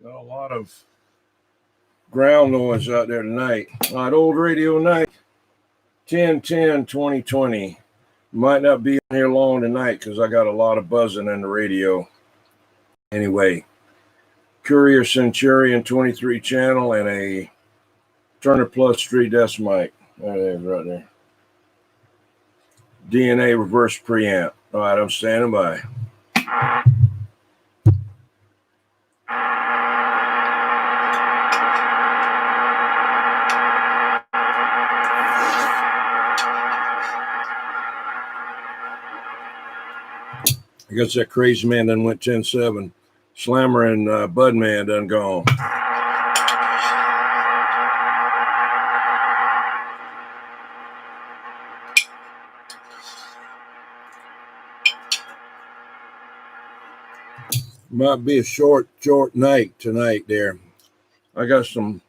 Got a lot of ground noise out there tonight. All right, old radio night, 10/10/2020. Might not be on here long tonight because I got a lot of buzzing in the radio. Anyway, Courier Centurion 23 channel and a Turner Plus 3 desk mic. There it is right there. DNA reverse preamp. All right, I'm standing by. I guess that crazy man done went 10-7. Slammer and Budman done gone. Might be a short night tonight there. I got some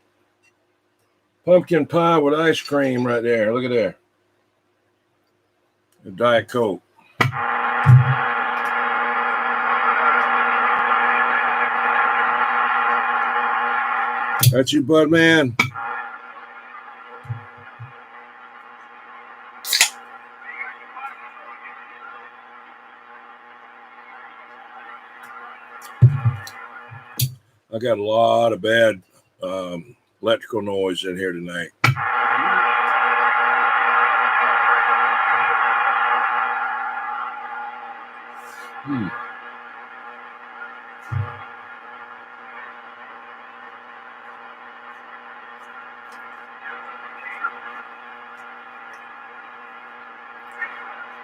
pumpkin pie with ice cream right there. Look at there. A Diet Coke. That's you, Bud Man. I got a lot of bad electrical noise in here tonight.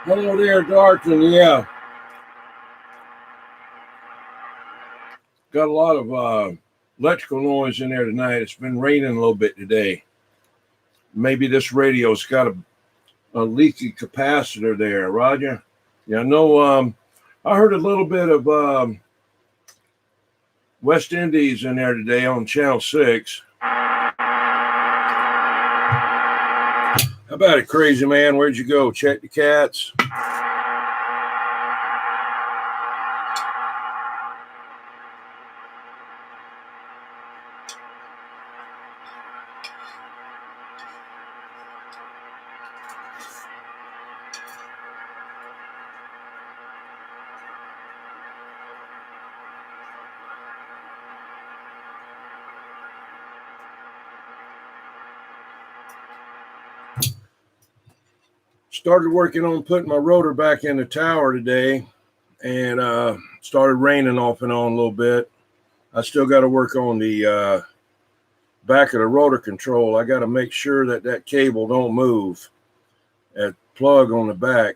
Hello there, Darton. Yeah. Got a lot of electrical noise in there tonight. It's been raining a little bit today. Maybe this radio's got a leaky capacitor there, Roger. Yeah, I know. I heard a little bit of West Indies in there today on Channel 6. How about it, crazy man? Where'd you go? Check the cats. Started working on putting my rotor back in the tower today, and started raining off and on a little bit. I still got to work on the back of the rotor control. I got to make sure that cable don't move. That plug on the back,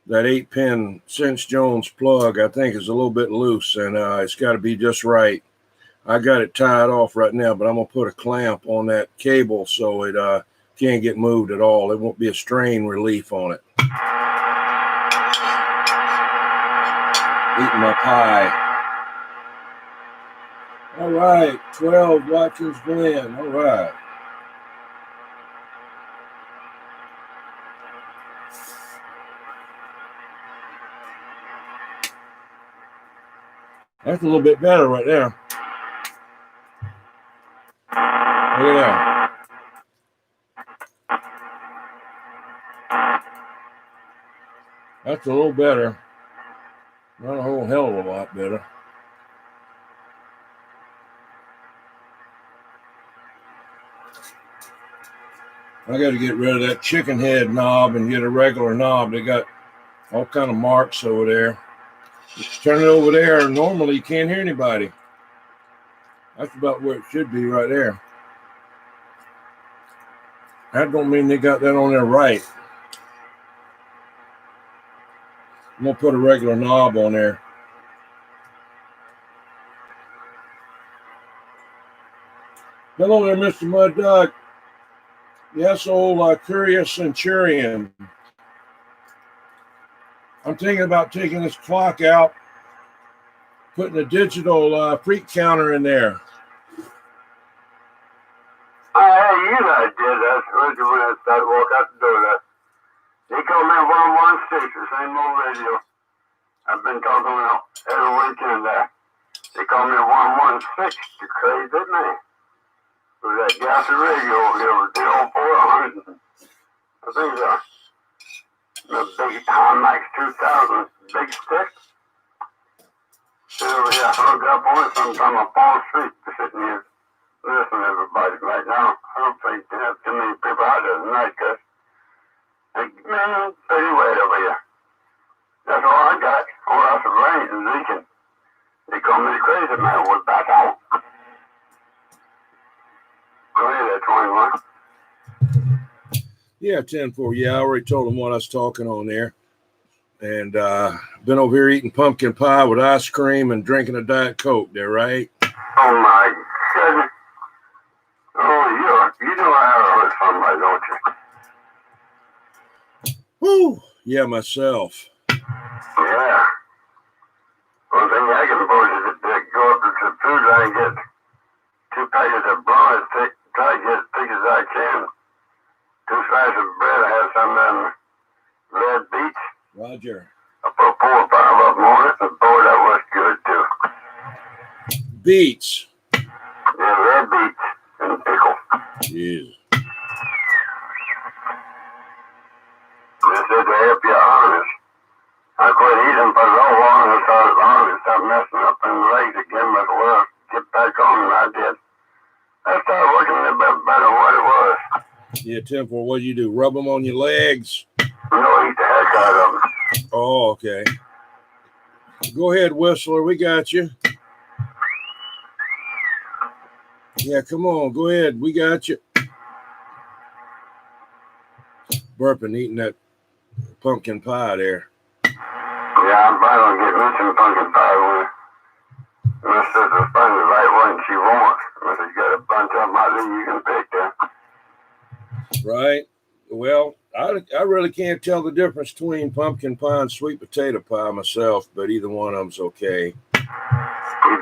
that 8-pin Cinch Jones plug, I think is a little bit loose, and it's got to be just right. I got it tied off right now, but I'm going to put a clamp on that cable so it can't get moved at all. It won't be a strain relief on it. Eating my pie. All right, 12 Watkins Glen. All right. That's a little bit better right there. Look at that. That's a little better. Not a whole hell of a lot better. I got to get rid of that chicken head knob and get a regular knob. They got all kind of marks over there. Just turn it over there. Normally you can't hear anybody. That's about where it should be right there. That don't mean they got that on there right. I'm going to put a regular knob on there. Hello there, Mr. Mud Duck. Yes, old Courier Centurion. I'm thinking about taking this clock out, putting a digital freak counter in there. Hey, you guys did that. When I started to walk out the door. They called me 116, same old radio. I've been talking about every weekend there. They called me 116. You crazy, didn't they? It was that gassy radio over there with the old 400. I think the big Max 2000 big stick. Sit over here hung up on it. Sometimes I fall asleep sitting here listening to everybody right now. I don't think they have too many people out there tonight, cuz. Man, pretty wet over here. That's all I got. All else is rain and leaking. They call me the crazy man. We're back out. Go ahead there, 21. Yeah, 10-4. Yeah, I already told them what I was talking on there. And been over here eating pumpkin pie with ice cream and drinking a Diet Coke there, right? Oh, my goodness. Oh, you know I heard somebody, don't you? Woo! Yeah, myself. Yeah. One thing I can afford is to go up to the food line and get 2 packets of brownies, try to get as big as I can. 2 slices of bread. I have some of them red beets. Roger. I put 4 or 5 of them on it, and boy, that was good too. Beets. Yeah, red beets and pickle. Jesus. This is to help your arteries. I quit eating for so long and started arteries start messing up in the legs again, but well, get back on and I did. I started working a little bit better than what it was. Yeah, 10-4. What do you do? Rub them on your legs? No, eat the heck out of them. Oh, okay. Go ahead, Whistler. We got you. Yeah, come on. Go ahead. We got you. Burping, eating that pumpkin pie there. Yeah, I'm probably going to get me some pumpkin pie when my sister's finding the right one she wants. If she's got a bunch of them out there, you can pick them. Right. Well, I really can't tell the difference between pumpkin pie and sweet potato pie myself, but either one of them's okay. You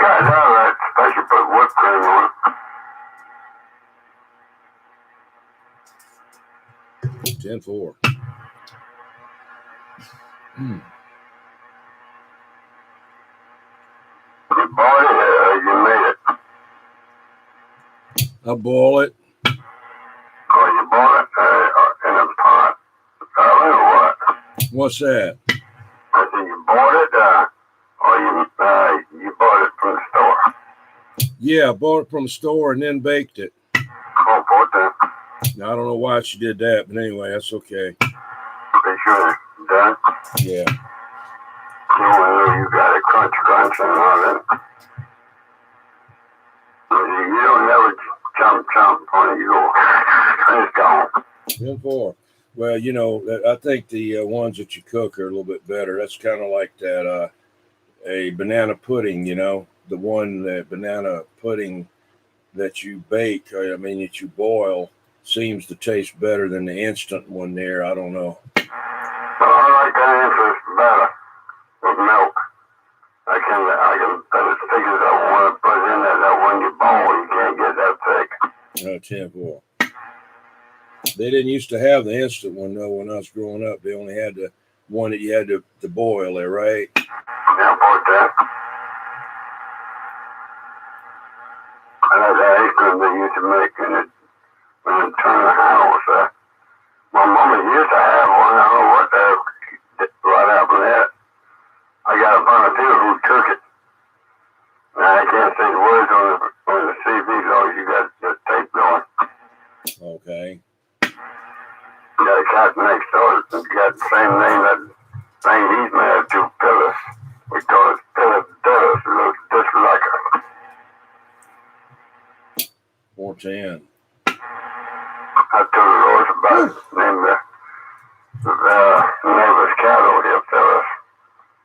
guys are right, especially put whipped cream on it. 10-4. You bought it or you made it? I boil it. Or you bought it in a pot, or what? What's that? I said you bought it, or you bought it from the store? Yeah, I bought it from the store and then baked it. Oh, bought that. Now, I don't know why she did that, but anyway, that's okay. Be sure it's done. Yeah. You got it crunch and all that. You don't never jump on it. You go, it's gone. 10-4. Well, you know, I think the ones that you cook are a little bit better. That's kind of like that a banana pudding, you know, the banana pudding that you bake, that you boil, seems to taste better than the instant one there. I don't know. Well, I like that interest better with milk. I can put as thick as I want to put in there. That one you boil, you can't get that thick. No, 10-4. They didn't used to have the instant one, though, when I was growing up. They only had the one that you had to boil there, right? Yeah, bought that. I like that ice cream they used to make when it turned the house. My mama used to have one. I don't know what right after that. I got a volunteer who took it. Now, I can't say the words on the CV, though. You got the tape going. Okay. You got a cat next door that's got the same name, that thing he's married to, Phyllis. We call it Phyllis Dallas. It looks just like her. 410. I told the Lord about it. Named the neighbor's cat over here, Phyllis.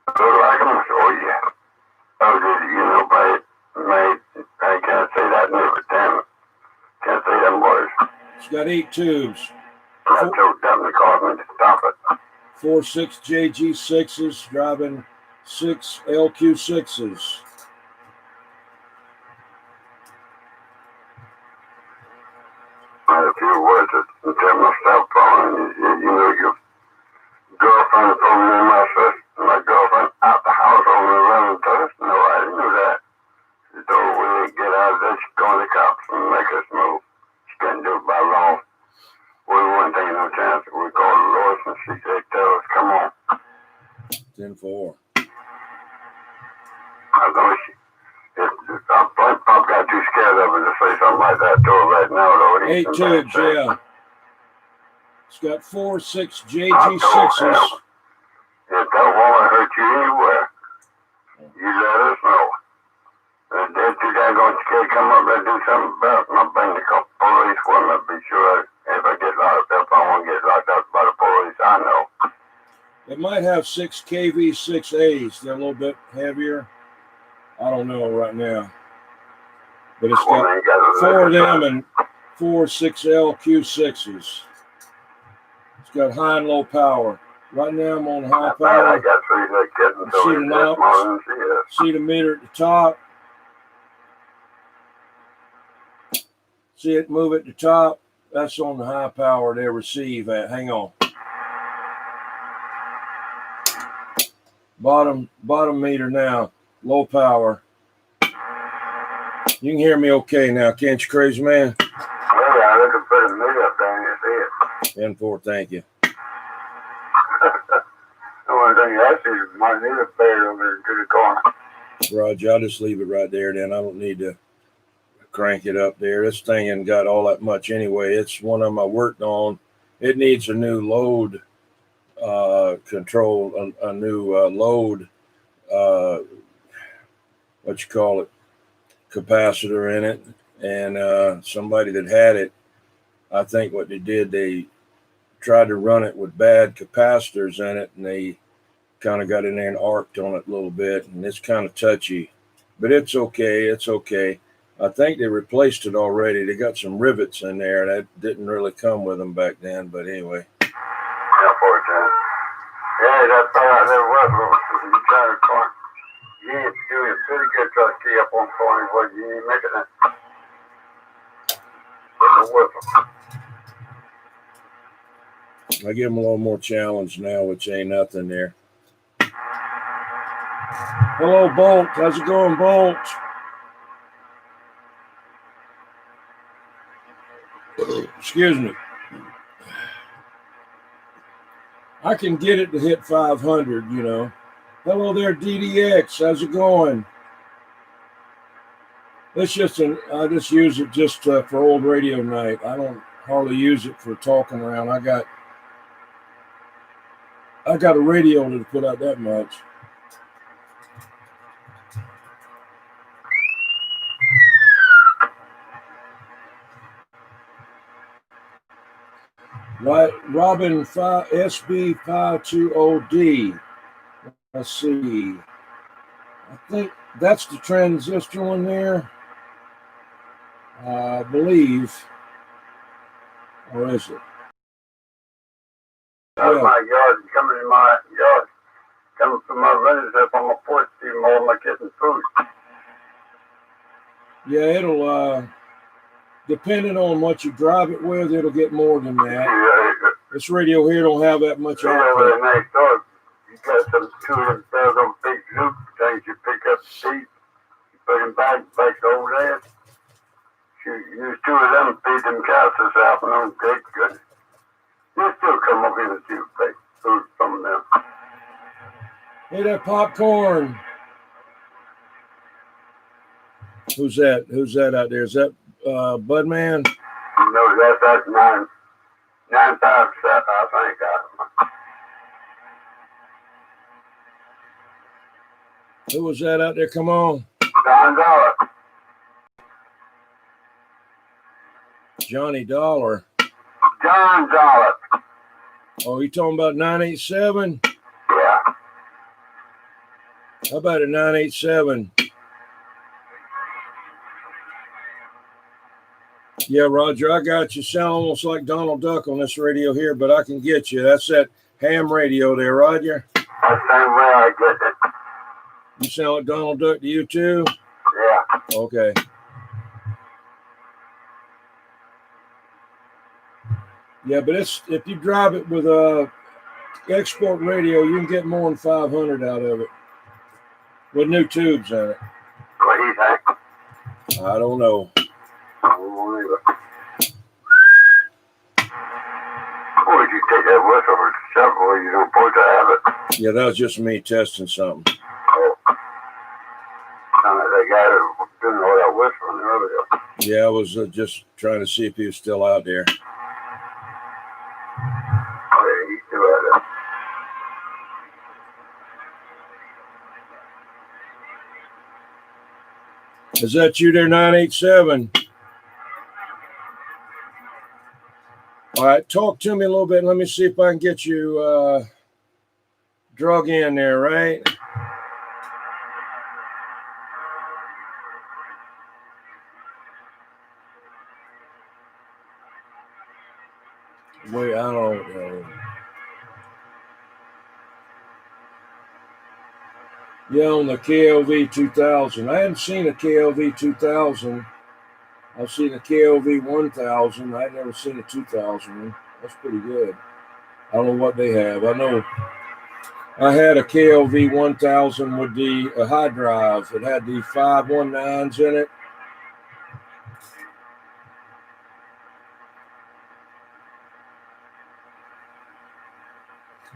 Look like him? Oh, yeah. Oh, you know, but I can't say that neighbor, damn it. Can't say them words. It's got 8 tubes. I told them to call me to stop it. 4 6JG6s, driving 6 LQ6s. I had a few words to tell my cell phone. You know, your girlfriend told me my girlfriend out the house over the running test. No, I didn't do that. cops and make us move. She couldn't do it by law. We weren't taking no chance. We called Lois and she said, tell us, come on. 10-4. I know I Pop got too scared of her to say something like that to her right now, though. 8 tubes, yeah. It's got 4, 6 JG6s. If that woman hurt you anywhere, you let us know. And if you guys going to come up there and do something about it, I'll bring the police with me. Be sure if I get locked up, I won't get locked up by the police. I know. It might have 6 KV6As. They're a little bit heavier. I don't know right now. But it's got 4 of them and 4 6L Q6s. It's got high and low power. Right now I'm on high power. I got 3 little kittens, so see the knobs, see the meter at the top. See it move at the top. That's on the high power they receive at. Hang on. Bottom meter now. Low power. You can hear me okay now, can't you, crazy man? Oh, yeah, I can put a meter up there and you see it. 10-4, thank you. The only thing I see is my needle buried over there to the corner. Roger, I'll just leave it right there then. I don't need to crank it up there. This thing ain't got all that much anyway. It's one of them I worked on. It needs a new load control, a new load, what you call it, capacitor in it. And somebody that had it, I think what they did, they tried to run it with bad capacitors in it, and they kind of got in there and arced on it a little bit, and it's kind of touchy. But it's okay. It's okay. I think they replaced it already. They got some rivets in there that didn't really come with them back then. But anyway. Yeah, poor John. Yeah, that fella there was. You trying to corner. You ain't doing a pretty good try to key up on corner, but you ain't making it. With the whistle. I give them a little more challenge now, which ain't nothing there. Hello, Bolt. How's it going, Bolt? Excuse me. I can get it to hit 500, you know. Hello there, DDX. How's it going? It's just I just use it just for old radio night. I don't hardly use it for talking around. I got a radio to put out that much. Right, Robin SB520D. Let's see. I think that's the transistor one there. I believe. Or is it? Out of my yard, coming in my yard, coming from my relatives up on my porch, even all my kittens' food. Yeah, it'll, depending on what you drive it with, it'll get more than that. Yeah, This radio here don't have that much output. Next door, you got some 200,000 big loop things you pick up the seat, you put them back over there. You use 2 of them and feed them cows this afternoon. Take good. You still come up here and see food from them. Hey, that popcorn. Who's that? Who's that out there? Is that Budman? No, that's 957, I think. Who was that out there? Come on. John Dollar. Johnny Dollar. John Dollar. Oh, you talking about 987? Yeah. How about a 987? Yeah, Roger, I got you. Sound almost like Donald Duck on this radio here, but I can get you. That's that ham radio there, Roger. That's the same way I get it. You sound like Donald Duck to you too? Yeah. Okay. Yeah, but it's if you drive it with a export radio, you can get more than 500 out of it with new tubes in it. What do you think? I don't know. Boy, you take that whistle for several, you don't supposed to have it. Yeah, that was just me testing something. Oh. That guy that didn't know that whistling earlier. Yeah, I was just trying to see if he was still out there. Oh, yeah, he still had it. Is that you there, 987? All right, talk to me a little bit. Let me see if I can get you drug in there, right? Wait, I don't know. Yeah, on the KLV 2000. I hadn't seen a KLV 2000. I've seen a KLV 1000. I've never seen a 2000. That's pretty good. I don't know what they have. I know I had a KLV 1000 with the high drive. It had the 519s in it.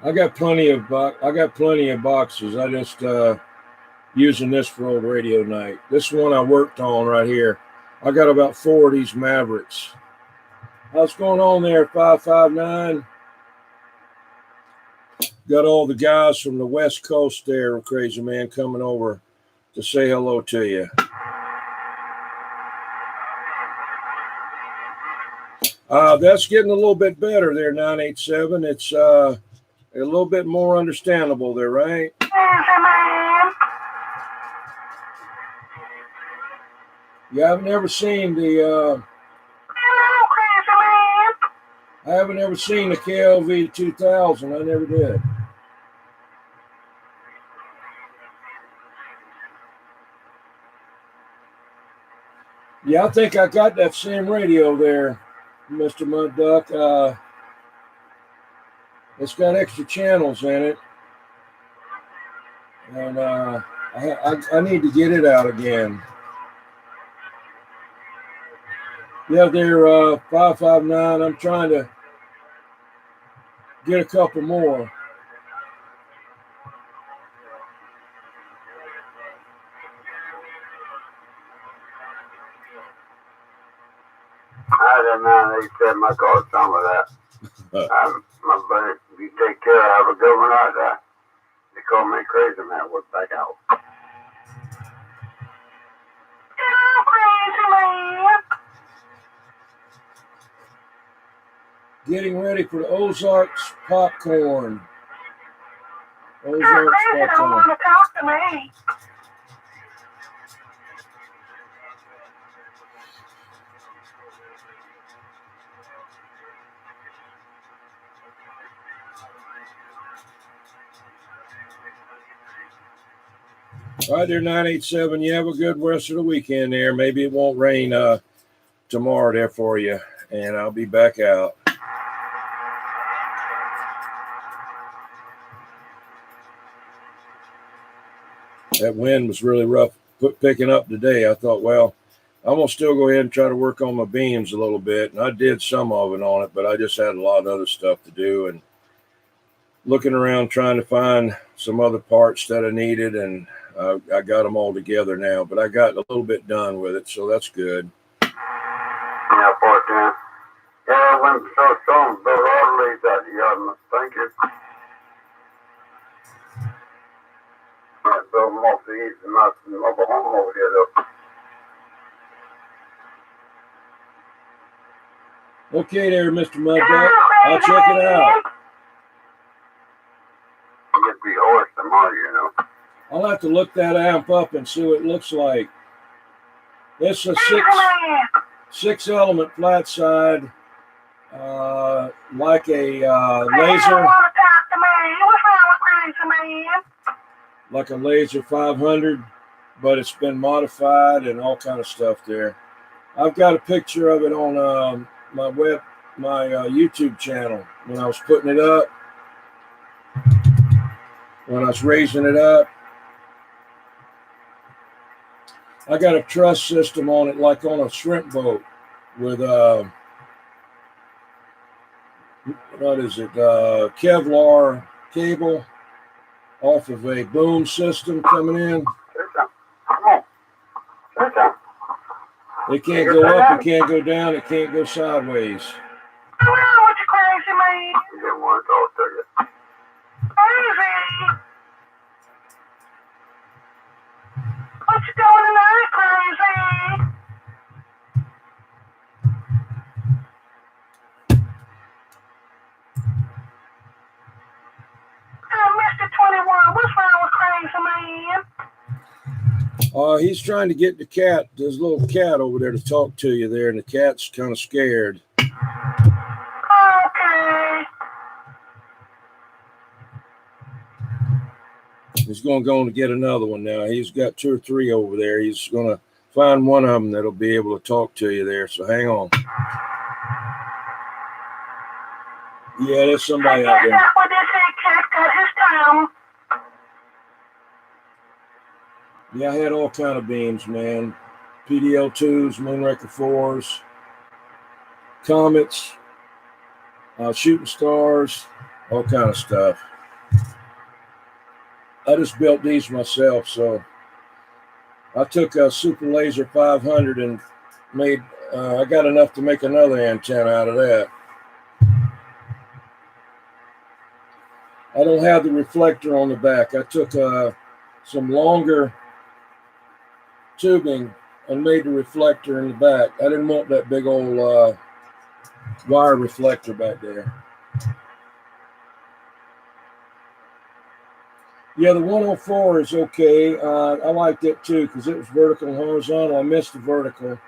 I got plenty of boxes. I just using this for old radio night. This one I worked on right here. I got about 4 of these Mavericks. What's going on there, 559? Got all the guys from the West Coast there, Crazy Man, coming over to say hello to you. That's getting a little bit better there, 987. It's a little bit more understandable there, right? Yeah, I've never seen the I haven't ever seen the KLV 2000. I never did. Yeah, I think I got that same radio there, Mr. Mud Duck. It's got extra channels in it, and I need to get it out again. Yeah, they're 559. I'm trying to get a couple more. I didn't know they said my call some of that. My buddy, if you take care of a government out there, they call me crazy man. We're back out. Crazy man. Getting ready for the Ozarks popcorn. Ozarks Crazy don't want to talk to me. All right, there, 987. You have a good rest of the weekend there. Maybe it won't rain tomorrow there for you, and I'll be back out. That wind was really rough picking up today. I thought, well, I'm going to still go ahead and try to work on my beams a little bit. And I did some of it on it, but I just had a lot of other stuff to do. And looking around trying to find some other parts that I needed, and I got them all together now. But I got a little bit done with it, so that's good. Yeah, 14. Yeah, I went so strong, but orderly that you thank you. So most of these not mobile home over here though. Okay there, Mr. Mudduck. I'll check it out. It'd be horse tomorrow, you know. I'll have to look that amp up and see what it looks like. It's a six element flat side, like a laser. Like a laser 500, but it's been modified and all kind of stuff there. I've got a picture of it on my YouTube channel when I was putting it up, when I was raising it up. I got a truss system on it like on a shrimp boat with what is it, Kevlar cable off of a boom system coming in. It can't go up, it can't go down, it can't go sideways. What you crazy, man? He didn't want to talk to you. Crazy. What you doing tonight, crazy? Mr. 21, what's wrong with crazy, man? He's trying to get the cat, this little cat over there to talk to you there, and the cat's kind of scared. Okay. He's going to go and get another one now. He's got 2 or 3 over there. He's going to find one of them that'll be able to talk to you there, so hang on. Yeah, there's somebody out there. That's what they say, cat got his tongue. Yeah, I had all kind of beams, man. PDL2s, Moonraker 4s, Comets, Shooting Stars, all kind of stuff. I just built these myself, so I took a Super Laser 500 and made, I got enough to make another antenna out of that. I don't have the reflector on the back. I took some longer tubing and made the reflector in the back. I didn't want that big old wire reflector back there. Yeah, the 104 is okay. I liked it too because it was vertical and horizontal. I missed the vertical.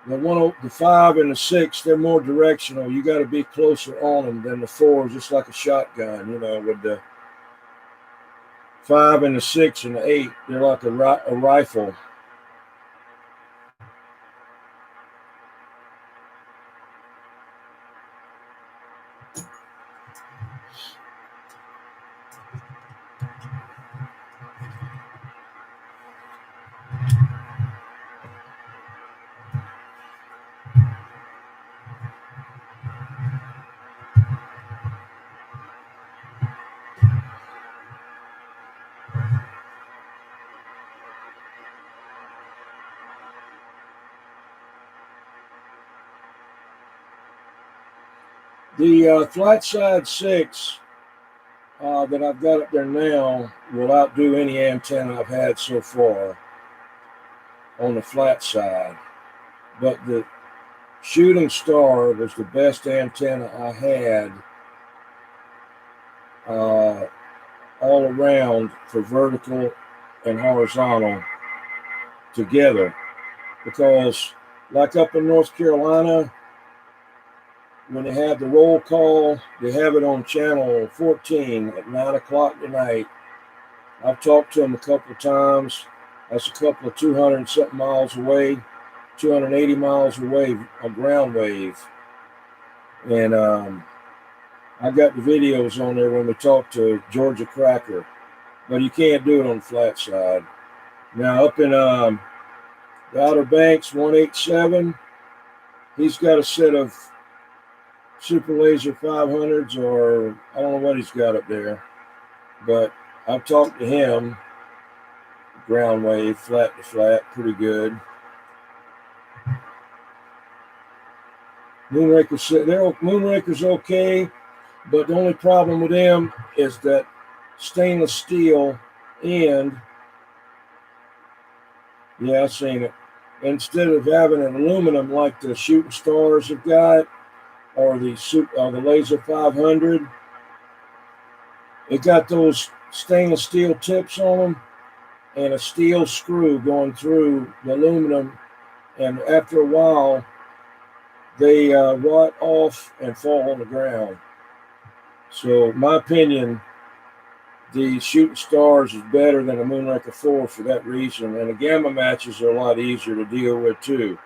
The 5 and the 6, they're more directional. You got to be closer on them than the 4, just like a shotgun, you know, with the 5 and the 6 and the 8, they're like a rifle. The flat side 6 that I've got up there now will outdo any antenna I've had so far on the flat side. But the Shooting Star was the best antenna I had all around for vertical and horizontal together. Because like up in North Carolina, when they have the roll call, they have it on channel 14 at 9 o'clock tonight. I've talked to them a couple of times. That's a couple of 200 something miles away, 280 miles away, a ground wave. And I got the videos on there when we talked to Georgia Cracker, but you can't do it on the flat side. Now up in the Outer Banks 187, he's got a set of Super Laser 500s, or I don't know what he's got up there, but I've talked to him. Ground wave, flat to flat, pretty good. Moonraker's okay, but the only problem with them is that stainless steel end. Yeah, I've seen it. Instead of having an aluminum like the Shooting Stars have got, or the Laser 500, it got those stainless steel tips on them and a steel screw going through the aluminum, and after a while they rot off and fall on the ground. So in my opinion, the Shooting Stars is better than a Moonraker 4 for that reason, and the gamma matches are a lot easier to deal with too.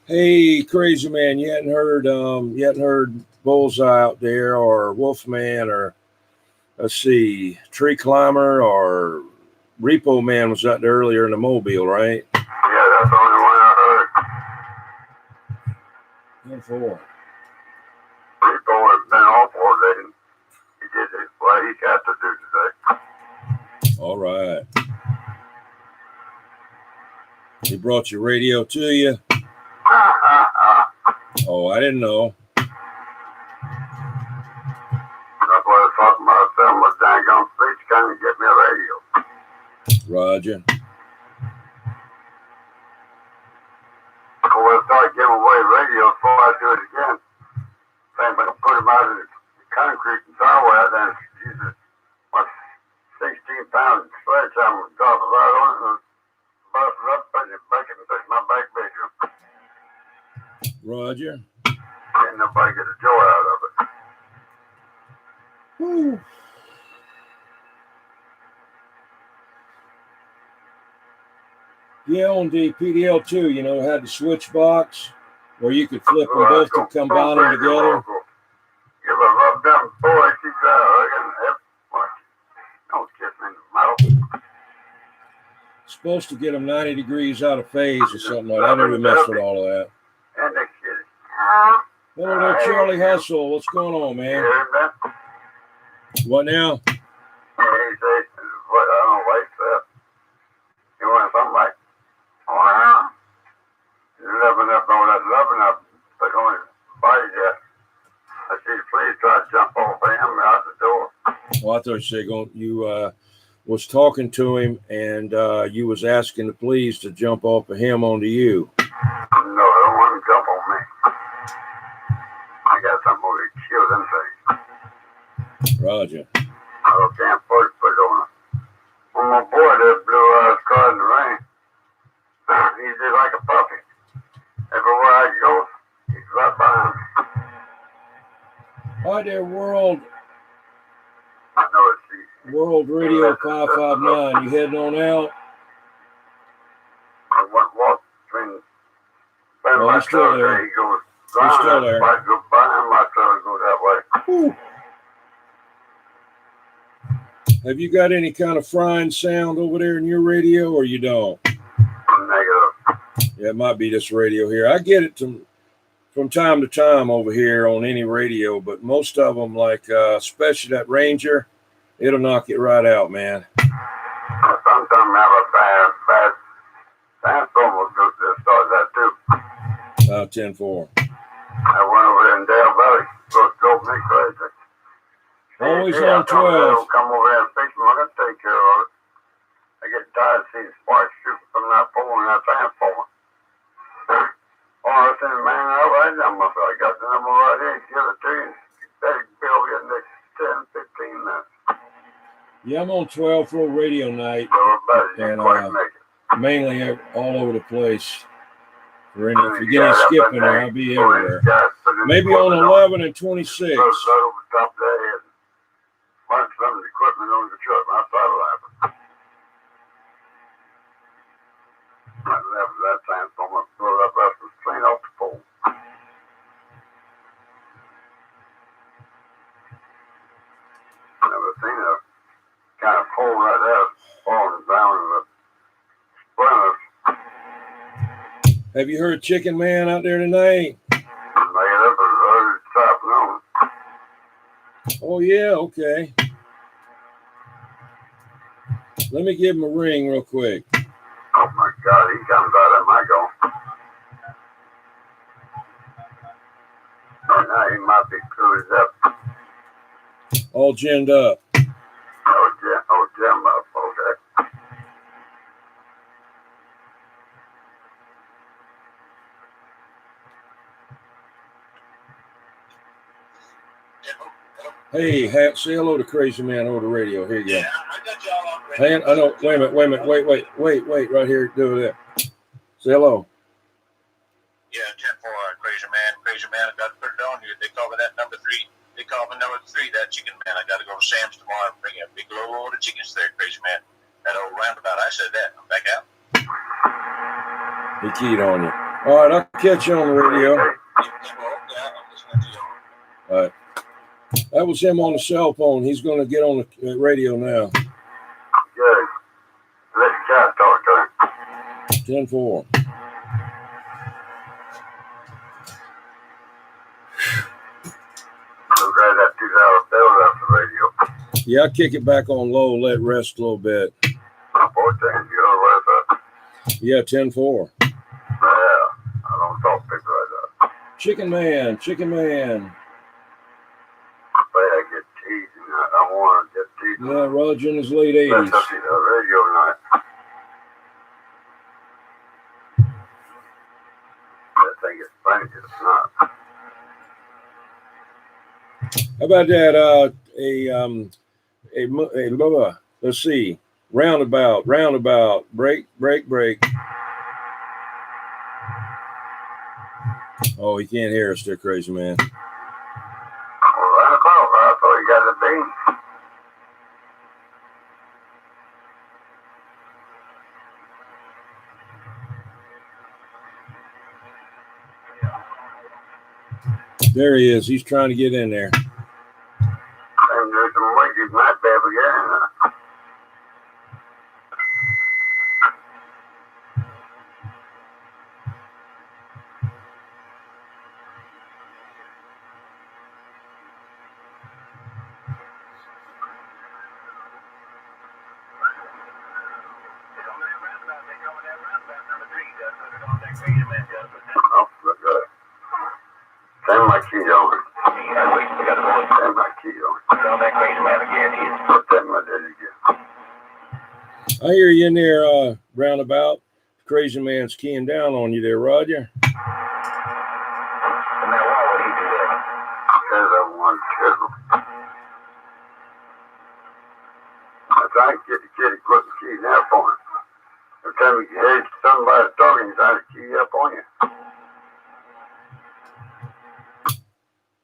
Hey, crazy man, you hadn't heard Bullseye out there, or Wolfman, or let's see, Tree Climber, or Repo Man was out there earlier in the Mobile, right? Yeah, that's the only one I heard. 10-4. People have been off all day. He did it what he got to do today. All right. He brought your radio to you? Oh, I didn't know. That's what I was talking about. Selling my dang on streets, can you get me a radio? Roger. We'll start giving away radios before I do it again. If I can put them out of the concrete and drywall, then Jesus, what, 16 pounds sledgehammer, drop it right on it and bust it up, put it back in my back bedroom. Roger. Ain't nobody get a joy out of it. Woo. Yeah, on the PDL2, you know, had the switch box where you could flip them both to combine them together. Give a rub down boy, she's don't kiss me in the mouth. Supposed to get them 90 degrees out of phase or something like that. I never messed with all of that. And the kid. Hello there, Charlie Hustle. What's going on, man? You heard that? What now? Yeah, he said, what, I don't like that. You want something like, wow. You're loving up on that loving up, but on his body there. I see, please try to jump over him out the door. Well, I thought you was talking to him and you was asking to please to jump off of him onto you. No, I don't want him to jump on me. I got something over to kill them things. Roger. I can't put it on him. When my boy that blew out his car in the rain, he's just like a puppy. Everywhere I go, he's right behind me. Hi there, World I know it's easy. World Radio 559. You heading on out? I went walk between Oh, he's still there. He goes, He's still there. I go by him, my trailer goes that way. Whew. Have you got any kind of frying sound over there in your radio, or you don't? Negative. Yeah, it might be this radio here. I get it from time to time over here on any radio, but most of them, like especially that Ranger, it'll knock it right out, man. Sometimes I have a bad sandstorm will start that too. 10-4. I went over there in Dale Valley, so it drove me crazy. Always Yeah, on 12. Come over there and fix them. I'm going to take care of it. I get tired of seeing sparks shooting from that pole and that transformer. Oh, I seen a man out right now. I got the number right here. Give it to you. You better be over here next 10, 15 minutes. Yeah, I'm on 12 for a radio night, So everybody, and mainly all over the place. For any, if you get any skipping there, I'll be everywhere. Maybe on 11 and 26. Right over the top of that head. Mark some of the equipment on the truck. I started laughing. I left that transformer, blew it up after clean off the pole. Never seen a kind of pole like that falling down in the splinters. Have you heard Chicken Man out there tonight? Made up early this afternoon. Oh, yeah, okay. Let me give him a ring real quick. Oh my God, he comes out of my go. And now he might be cruised up. All ginned up. Oh, Jim up, okay. Hey, say hello to Crazy Man over the radio. Here you go. Hang on, I know. Wait a minute. Wait, right here. Do that. Say hello. Yeah, 10-4, Crazy Man, I got to put it on you. They call me that number 3. They call me number 3, that Chicken Man. I got to go to Sam's tomorrow and bring a big load of chickens there, Crazy Man. That old roundabout, I said that. I'm back out. He keyed on you. All right, I'll catch you on the radio. All right. That was him on the cell phone. He's going to get on the radio now. Good. Let the cat talk to him. 10-4. grab that $2 bill off the radio. Yeah, I'll kick it back on low, let it rest a little bit. 14, you're worth it. Yeah, 10-4. Yeah, I don't talk big like that. Chicken Man, Chicken Man. But I get teasing. I don't want to get teasing. Yeah, Roger in his late Let's 80s. go see the radio tonight. I think it's funny, it's not. How about that? Let's see. Roundabout. Break. Oh, he can't hear us there, crazy man. Well, I thought you got a bean. There he is. He's trying to get in there. And there's some wages might be able to get in there. Oh, look good. Send my key on it. Send my key on it. Send my daddy again. I hear you in there, roundabout. Crazy man's keying down on you there, Roger. Because I want to. I try to get the kid to put the key now for him. Every time you hear somebody talking, he's trying to key up on you.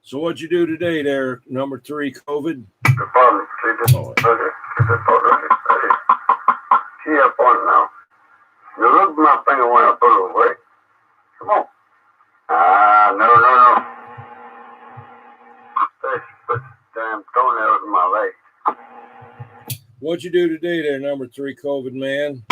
So what'd you do today there, number 3 COVID? The problem, see this? Okay. Key up on it now. You look at my finger when I put it away. Come on. No. Put damn toenails in my leg. What'd you do today there, number 3 COVID man?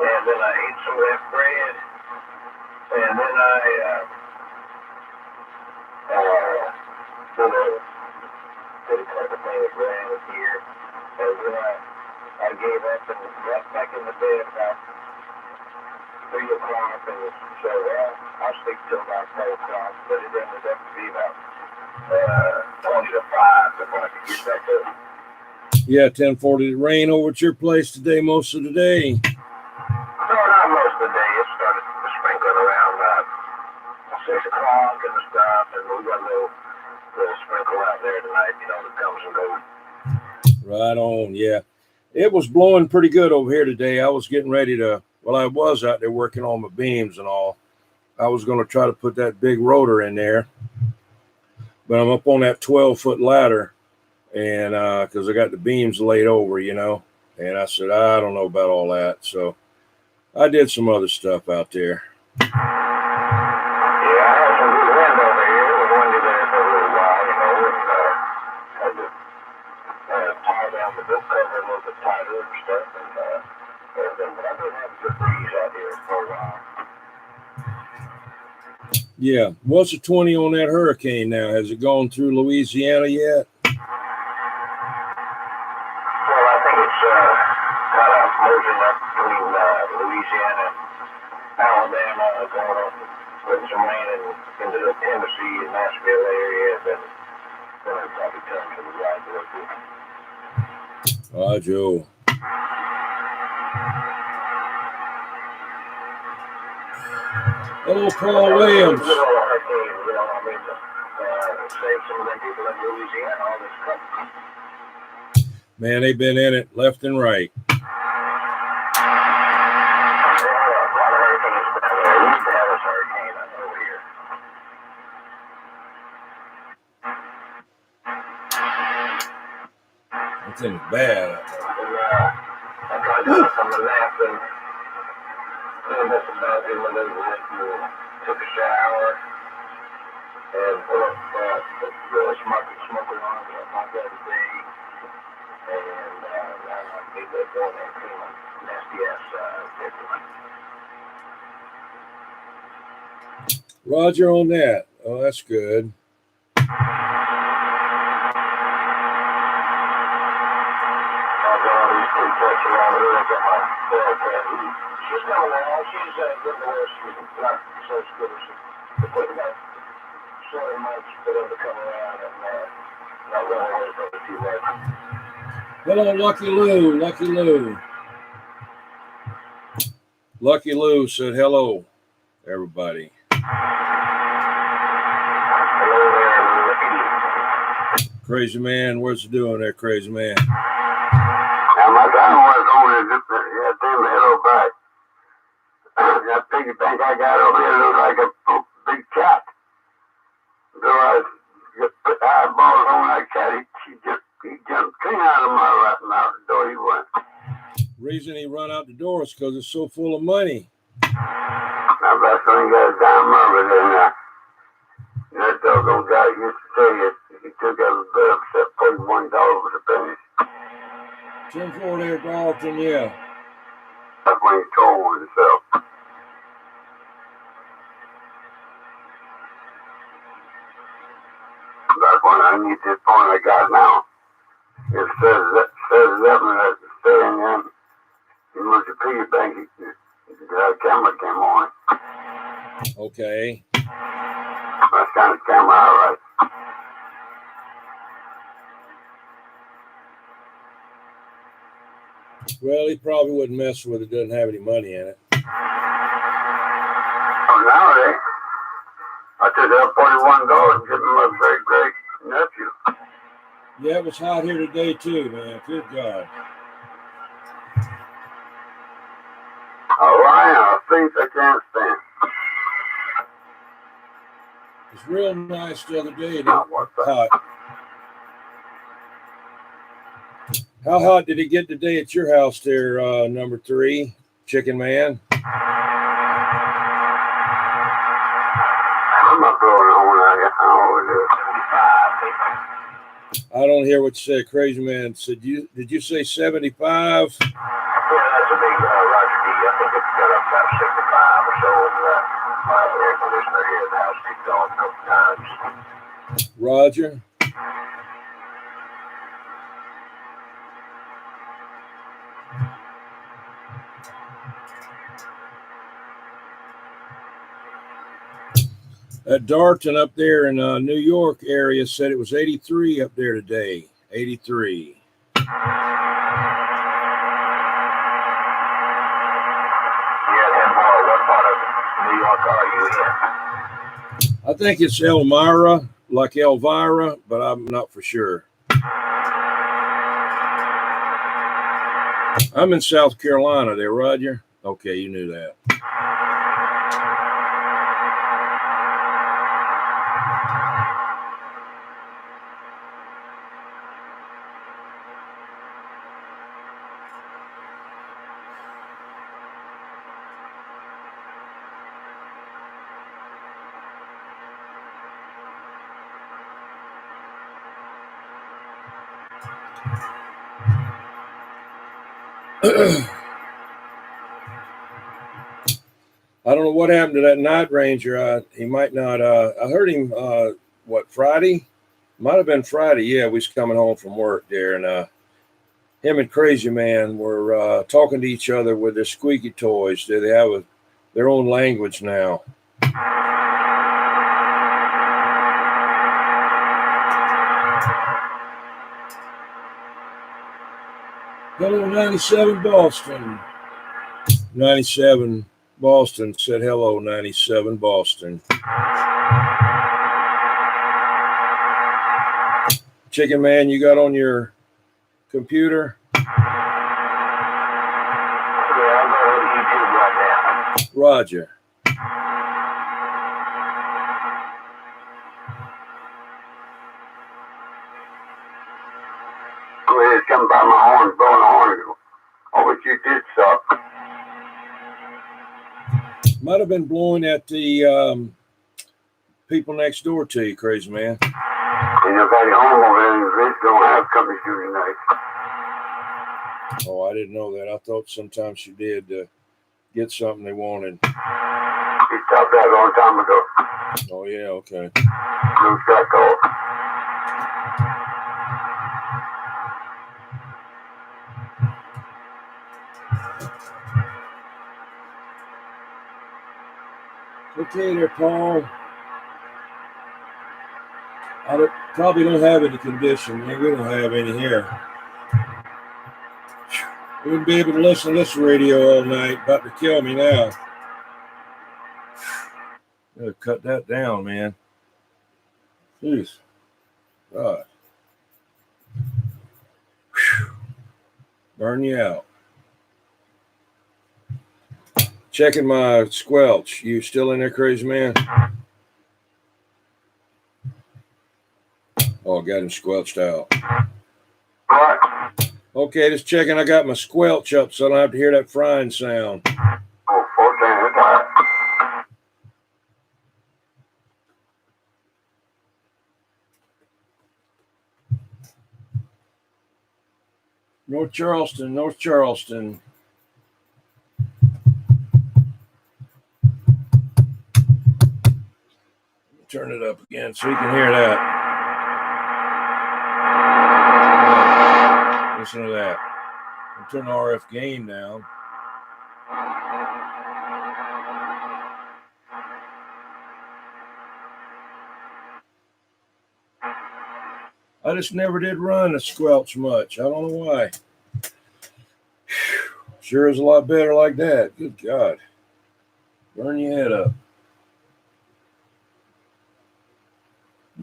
And then I ate some of that bread, and then I did a couple things around here, and then I gave up and got back in the bed about 3 o'clock, and so I'll sleep till about 4 o'clock, but it ended up to be about 20 to 5 before I could get back up. Yeah, 10-4. Did it rain over at your place today most of the day? No, not most of the day. It started sprinkling around 6 o'clock and stuff, and we got a little sprinkle out there tonight, that comes and goes. Right on, yeah. It was blowing pretty good over here today. I was getting ready to, I was out there working on my beams and all. I was going to try to put that big rotor in there, but I'm up on that 12-foot ladder, and because I got the beams laid over, and I said, I don't know about all that. So I did some other stuff out there. Yeah, I had some good wind over here. It was windy there for a little while, and had to tie down the book cover a little bit tighter and stuff, and everything. But I've been having good breeze out here for a while. Yeah. What's the 20 on that hurricane now? Has it gone through Louisiana yet? Well, I think it's kind of merging up between Louisiana and Alabama, going on, putting some rain into the Tennessee and Nashville area, then it'll probably turn to the right direction. Joe. Hello, Paul Williams. Save some of them people in Louisiana, all this country. Man, they've been in it left and right. A lot of hurricanes down there. We used to have this hurricane over here. That thing's bad. And I tried to come to nap and cleaned up the bathroom a little bit and took a shower and put up the smoker on and stuff like that today. And now I need to go in there and clean my nasty ass paper. Roger on that. Oh, that's good. I got all these two trucks around here. I got my Hellcat. She's coming now. She's getting the way she's not so good as she. It took about 7 months for them to come around and not run away from the few months. Hello, Lucky Lou. Lucky Lou. Lucky Lou said hello, everybody. Hello there, Lucky. Crazy man, what's it doing there, crazy man? Now my time was on it. Just them hello back. That piggy bank I got over here looks like a big cat. So I just put the eyeballs on that cat. He jumped clean out of my lap and out the door he went. Reason he run out the door is because it's so full of money. Now that's when he got a dime murmur there. That doggone guy used to say it. He took every bit except $41 for the pennies. 10-4 there, Dalton, yeah. That's when he told himself. That's when I need this point I got now. It says that saying then he moved the piggy bank. The camera came on. Okay. That's kind of camera, all right. Well, he probably wouldn't mess with it. Doesn't have any money in it. Oh, nowadays, I took that $41 and give him my great great nephew. Yeah, it was hot here today too, man. Good God. Oh, I am. Things I can't stand. It was real nice the other day. Oh, what the? Hot. How hot did it get today at your house there, number 3, Chicken Man? I'm not blowing on that. I always do. 75. I don't hear what you said, crazy man. Did you say 75? Yeah, that's a big Roger D. I think it's got up about 65 or so. And my air conditioner here in the house kicked on a couple times. Roger. Darton up there in New York area said it was 83 up there today. 83. Yeah, that more. What part of New York are you in? I think it's Elmira, like Elvira, but I'm not for sure. I'm in South Carolina there, Roger. Okay, you knew that. I don't know what happened to that night ranger. He might not. I heard him. Friday? Might have been Friday. Yeah, we was coming home from work there, and him and Crazy Man were talking to each other with their squeaky toys. They have their own language now. Hello, 97 Boston. 97 Boston said hello, 97 Boston. Chicken Man, you got on your computer? Yeah, I'm on YouTube right now. Roger. Well, it's coming by my horn, blowing a horn. Oh, but you did suck. Might have been blowing at the people next door to you, Crazy Man. And nobody home over there, and Rich don't have company through tonight. Oh, I didn't know that. I thought sometimes you did get something they wanted. He's stopped that a long time ago. Oh, yeah, okay. Blue Sky Call. Okay there, Paul. Probably don't have any condition. We don't have any here. We wouldn't be able to listen to this radio all night. About to kill me now. Gotta cut that down, man. Jeez. God. Whew. Burn you out. Checking my squelch. You still in there, crazy man? Oh, got him squelched out. What? Okay, just checking. I got my squelch up so I don't have to hear that frying sound. Oh, 14, that's all right. North Charleston, North Charleston. Turn it up again so you can hear that. Yeah. Listen to that. I'll turn the RF gain down. I just never did run a squelch much. I don't know why. Sure is a lot better like that. Good God. Burn your head up.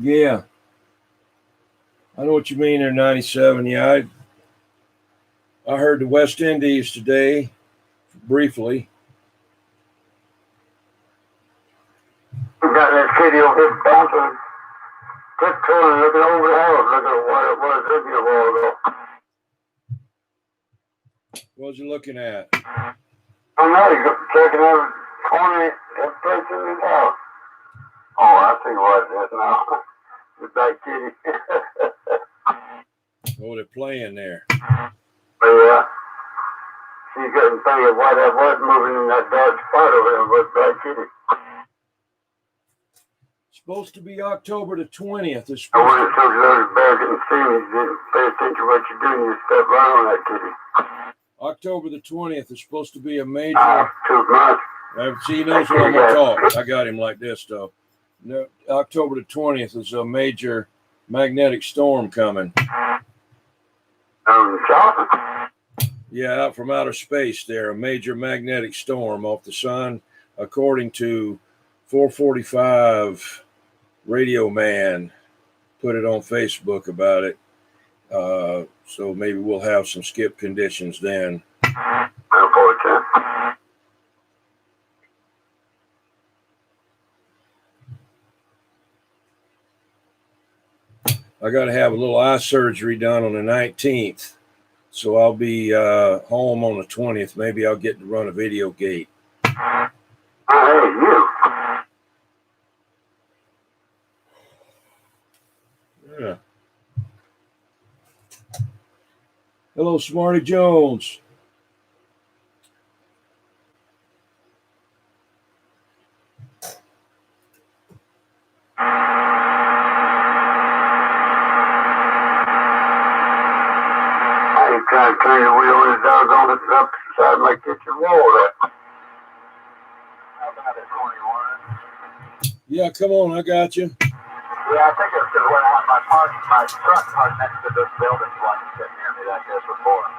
Yeah. I know what you mean there, 97. Yeah, I heard the West Indies today, briefly. We got that kitty over here bouncing, tiptoeing, looking over the house, looking at what it was looking a while ago. What was you looking at? I'm not checking every corner, every place in his house. Oh, I see what it is now. It's that kitty. Oh, they're playing there. But yeah, she couldn't think of why that was moving in that dark spot over there with that kitty. Supposed to be October the 20th. It's I supposed wouldn't so glad as bad didn't see me. You didn't pay attention to what you're doing. You step right on that kitty. October the 20th is supposed to be a major. Too much. See, he knows when I'm going to talk. I got him like this, though. No, October the 20th is a major magnetic storm coming. Shopping? Yeah, out from outer space there, a major magnetic storm off the sun, according to 445 Radio Man put it on Facebook about it. So maybe we'll have some skip conditions then. Unfortunate. I got to have a little eye surgery done on the 19th. So I'll be home on the 20th. Maybe I'll get to run a video gate. Hey, you. Yeah. Hello, Smarty Jones. Trying to turn the wheel on his doggone it up beside my kitchen wall there. How about it, 21? Yeah, come on, I got you. Yeah, I think it's because when I have my truck parked next to this building, you want to sit near me like this before.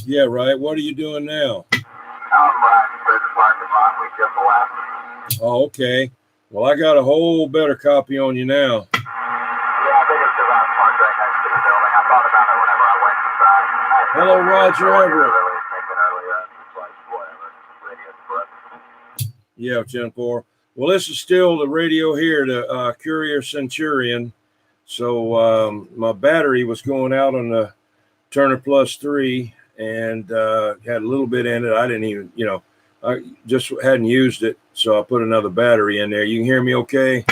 Yeah, right. What are you doing now? I'm riding through the parking lot. We just left. Oh, okay. Well, I got a whole better copy on you now. Yeah, I think it's because I was parked right next to the building. I thought about it whenever I went inside. Hello, Roger Everett. Yeah, 10-4. Well, this is still the radio here, the Courier Centurion. So my battery was going out on the Turner Plus 3 and had a little bit in it. I didn't even, I just hadn't used it. So I put another battery in there. You can hear me okay?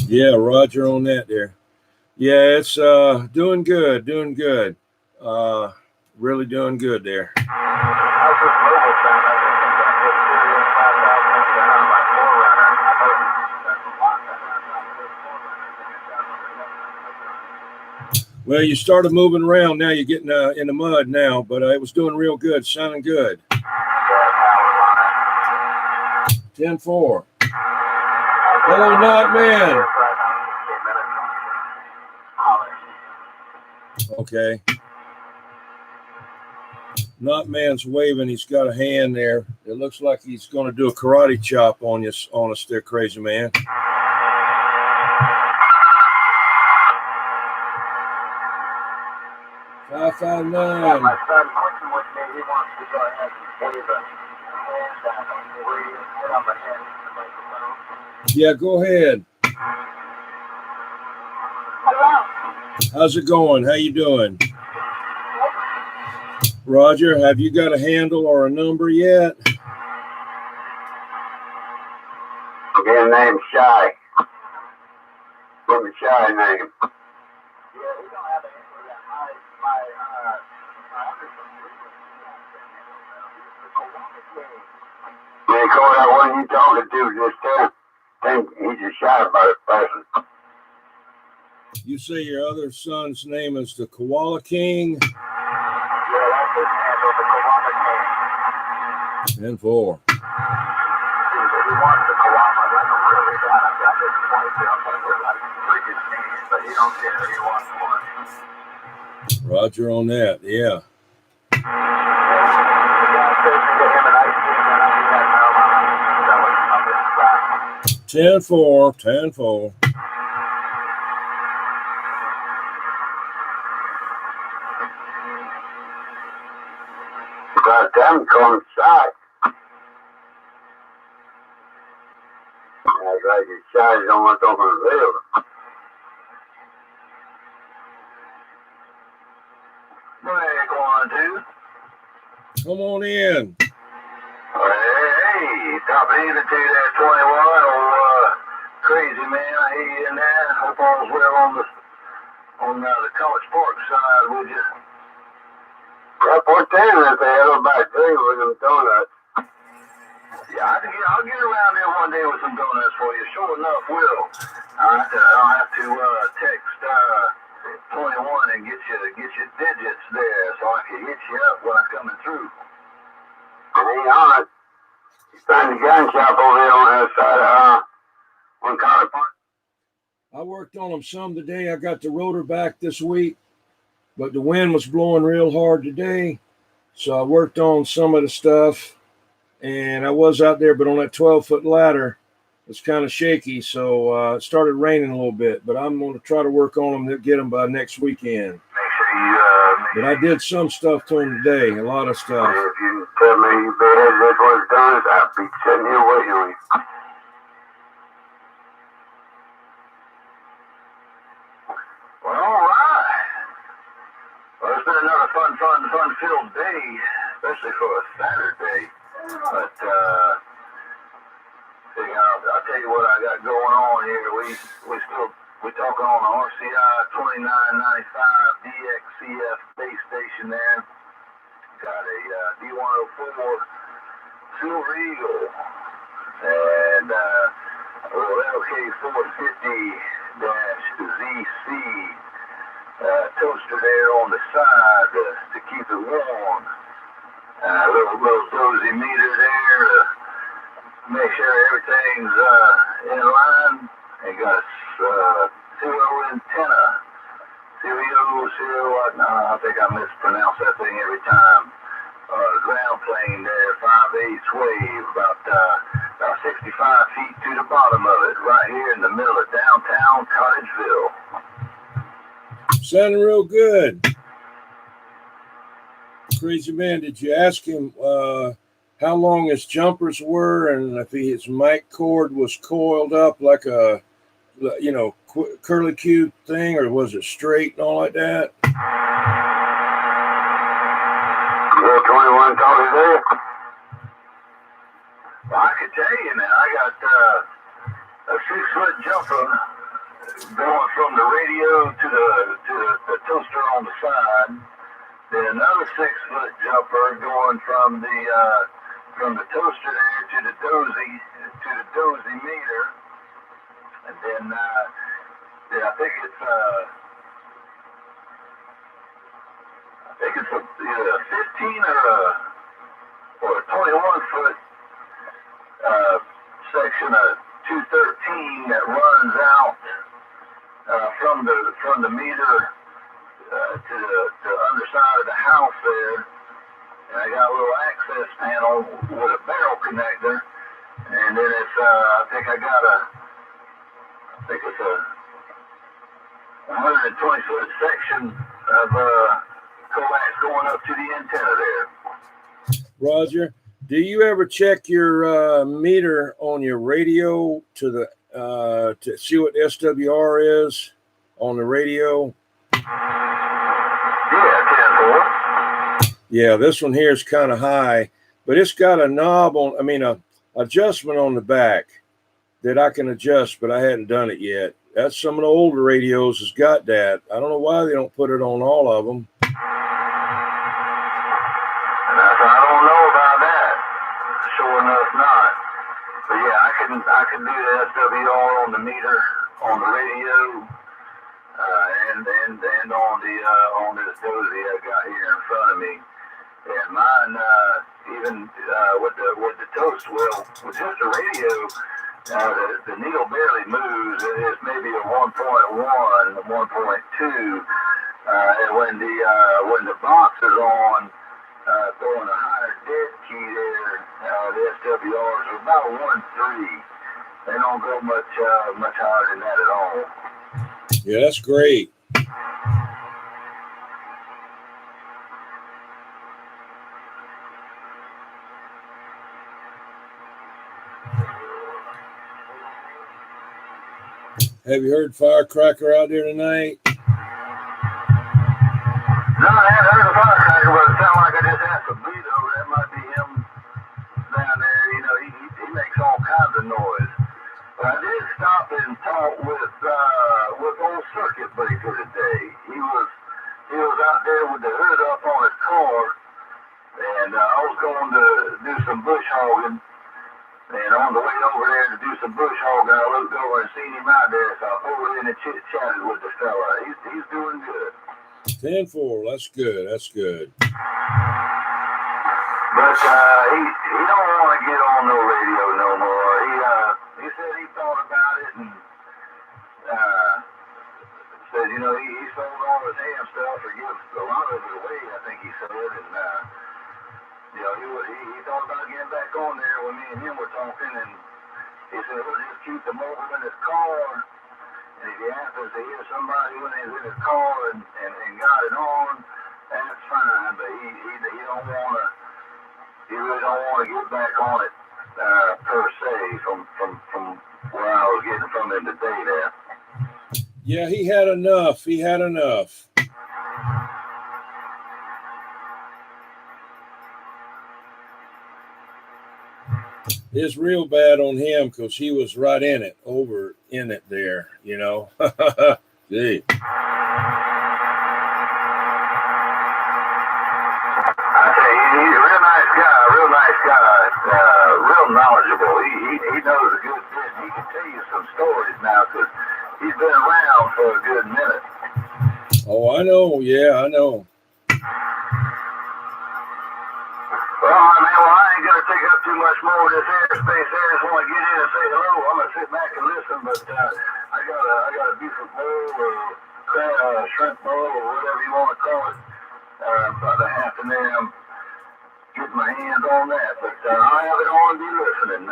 Yeah, Roger on that there. Yeah, it's doing good. Really doing good there. How's this mobile sound? I think I've got this Courier 5000 on my Forerunner. I know that's a lot better. I'm not this Forerunner. I think it's down on the left. Well, you started moving around. Now you're getting in the mud now, but it was doing real good, sounding good. Yeah, power line. 10-4. Hello, Not Man. Okay. Not Man's waving. He's got a hand there. It looks like he's going to do a karate chop on us there, Crazy Man. 559. My son working with me, he wants to go ahead and wave us. And we get on the head of the microphone. Yeah, go ahead. Hello. How's it going? How you doing? Roger, have you got a handle or a number yet? Again, name's Shy. Give me Shy name. Yeah, we don't have a handle yet. When you call that one you talking to just then he's a shy about it person. You say your other son's name is the Koala King? Yeah, that's his handle, the Koala King. 10-4. He wants the Koala like a really bad. I've got this 20 up there like freaking knees, but he don't care. He wants one. Roger on that, yeah. 10-4, 10-4. God damn, come inside. That's like your size don't want to open the veil. Where are you going to? Come on in. Hey, top easy to that 21, Crazy Man. I hear you in there. Hope all's well on the College Park side, would you? Yeah, 14 if they have about 3 with them donuts. Yeah, I'll get around there one day with some donuts for you. Sure enough, will. I'll have to text 21 and get your digits there so I can hit you up when I'm coming through. Hang on. He's trying the gun shop over there on the side on College Park. I worked on them some today. I got the rotor back this week, but the wind was blowing real hard today. So I worked on some of the stuff, and I was out there, but on that 12-foot ladder, it's kind of shaky. So it started raining a little bit, but I'm going to try to work on them to get them by next weekend. Make sure you, But I did some stuff to them today, a lot of stuff. if you tell me you better this was done, I'll be sitting here waiting on you. Well, all right. Well, it's been another fun-filled day, especially for a Saturday. But, see, I'll tell you what I got going on here. We're talking on the RCI 2995 DXCF base station there. Got a D104 Silver Eagle and LK 450-ZC toaster there on the side to keep it warm. Little dozy meter there to make sure everything's in line. And got a serial antenna. I think I mispronounce that thing every time. Ground plane there, 5/8 wave, about 65 feet to the bottom of it, right here in the middle of downtown Cottageville. Sounding real good. Crazy Man, did you ask him how long his jumpers were and if his mic cord was coiled up like a, curly Q thing, or was it straight and all like that? Yeah, 21 talking there. Well, I can tell you now, I got a 6-foot jumper going from the radio to the toaster on the side. Then another 6-foot jumper going from the toaster there to the dozy meter, and then I think it's either a 15 or a 21-foot section of 213 that runs out from the meter to the underside of the house there. And I got a little access panel with a barrel connector, and then it's I think it's a 120-foot section of coax going up to the antenna there. Roger. Do you ever check your meter on your radio to see what SWR is on the radio? Yeah, 10-4. Yeah, this one here is kind of high, but it's got a knob a adjustment on the back that I can adjust, but I hadn't done it yet. That's some of the older radios has got that. I don't know why they don't put it on all of them. I don't know about that. Sure enough, not. But yeah, I can do the SWR on the meter, on the radio, and on this dozy I got here in front of me. And mine, even with the toast wheel, with just the radio, the needle barely moves. It's maybe a 1.1, a 1.2, and when the box is on, throwing a higher dead key there, the SWRs are about 1.3. They don't go much higher than that at all. Yeah, that's great. Have you heard Firecracker out there tonight? No, I haven't heard of Firecracker, but it sounds like I just asked a Vito. That might be him down there. You know, he makes all kinds of noise. But I did stop and talk with old Circuit Breaker today. He was out there with the hood up on his car, and I was going to do some bush hogging. And on the way over there to do some bush hogging, I looked over and seen him out there, so I pulled in and chit-chatted with the fella. He's doing good. 10-4, that's good. That's good. But he don't want to get on no radio no more. He said he thought about it and said, you know, he sold all his ham stuff or gives a lot of it away, I think he said, and you know, he thought about getting back on there when me and him were talking, and he said, we'll just keep the mobile in his car, and if he happens to hear somebody when he's in his car and got it on, that's fine, but he really don't want to get back on it per se from where I was getting from him today there. Yeah, he had enough. He had enough. It's real bad on him because he was right in it, over in it there, you know. Gee. He's a real nice guy, real knowledgeable. He knows a good bit. He can tell you some stories now because he's been around for a good minute. Oh, I know. Yeah, I know. Well, I ain't going to take up too much more of this airspace there. I just want to get in and say hello. I'm going to sit back and listen, but I got a beautiful bowl or shrimp bowl or whatever you want to call it. About a half an hour. I'm getting my hands on that, but I have it on to be listening.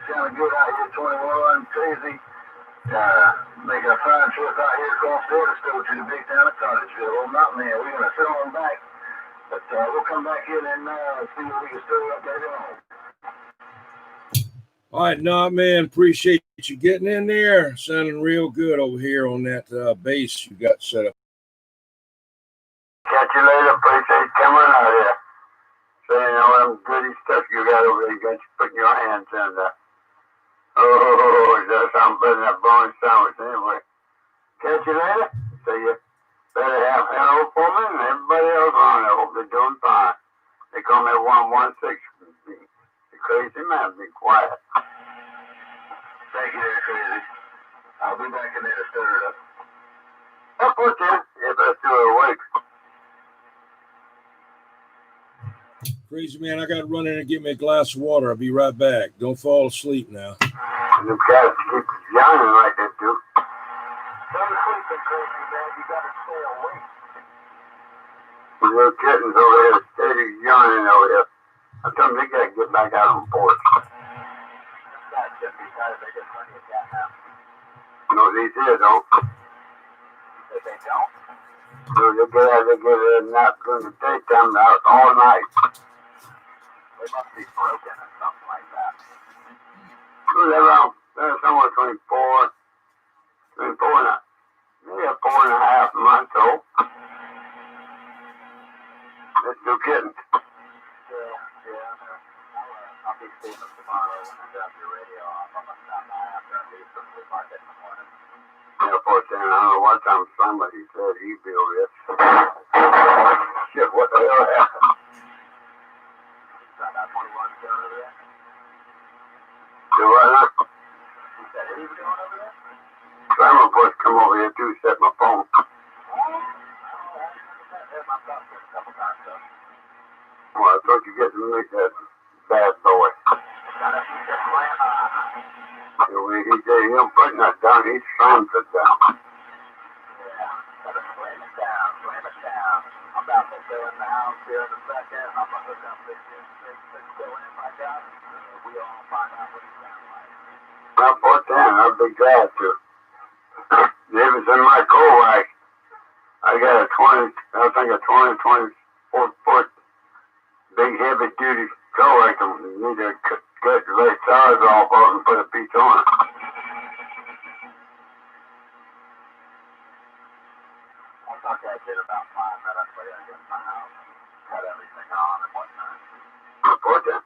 Sounding good out here, 21, crazy. Making a fine trip out here across Florida to the big town of Cottageville. Old Mountain Man, we're going to sit on back, but we'll come back in and see what we can stir up later on. All right, Knob Man, appreciate you getting in there. Sounding real good over here on that base you got set up. Catch you later. Appreciate you coming out here. Saying all them goody stuff you got over there. You got you putting your hands in there. Oh, it does sound better than that bone sandwich anyway. Catch you later. See you. better have hello for me and everybody else on there. Hope they're doing fine. They call me 116. The crazy man, be quiet. Thank you there, Crazy. I'll be back in there to stir it up. Up with you, if that's still awake. Crazy man, I got to run in and get me a glass of water. I'll be right back. Don't fall asleep now. And them cats keep yawning like that, too. Don't sleep, crazy man. You gotta stay awake. The little kittens over here steady yawning over here. I told them they gotta get back out on the porch. That's just because they get plenty of cat now. No, these here don't. If they don't? So they get out, they get a nap during the daytime out all night. They must be broken or something like that. They're around, they're somewhere between 4 and maybe 4.5 months old. They're still kittens. I'll be seeing them tomorrow when I drop your radio off. I'm going to stop by after I leave from the market in the morning. Yeah, poor thing. I don't know what time somebody said he'd be over here. Shit, what the hell happened? Got that 21 still over there? Do what, huh? You said he was going over there? I'm supposed to come over here too, set my phone. Well, I thought you get to meet that bad boy. He said he don't put that down, he slams it down. Yeah, gotta slam it down, slam it down. I'm about to go in the house here in a second. I'm gonna hook up this going in my job. We all find out what he sounds like. Well, poor Dan, I'd be glad to. If it's in my coal, I got a 24-foot big heavy duty coal. I can need to cut the left tires off of and put a piece on it. I thought I did about 5 minutes later I get in my house, cut everything on and whatnot. Poor Dan.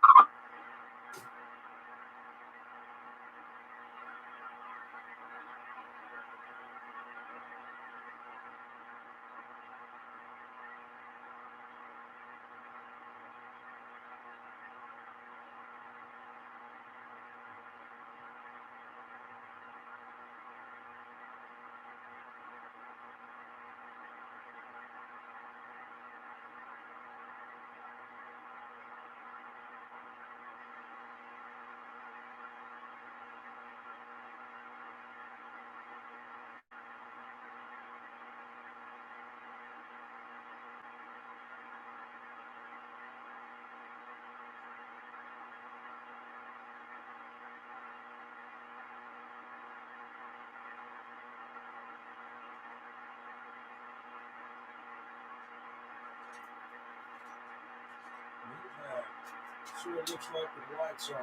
So it looks like the lights off.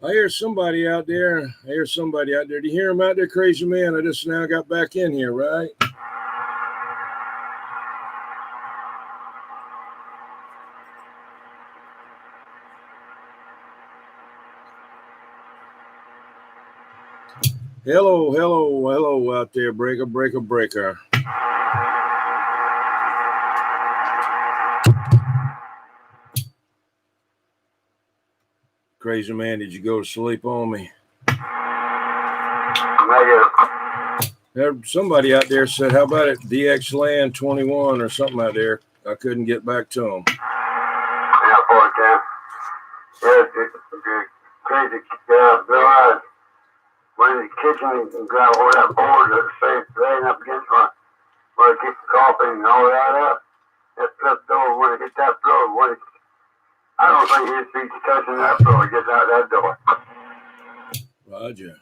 I hear somebody out there. Do you hear him out there, crazy man? I just now got back in here, right? Hello out there, breaker. Crazy man, did you go to sleep on me? Somebody out there said, how about it, DX Land 21 or something out there. I couldn't get back to them. Yeah, poor Ken. Yeah, crazy Bill Eyes. Went in the kitchen and grabbed all that board that's safe laying up against where it keeps the coffee and all that up. That flipped over when it hit that floor. I don't think his feet's touching that floor. He gets out that door. Roger.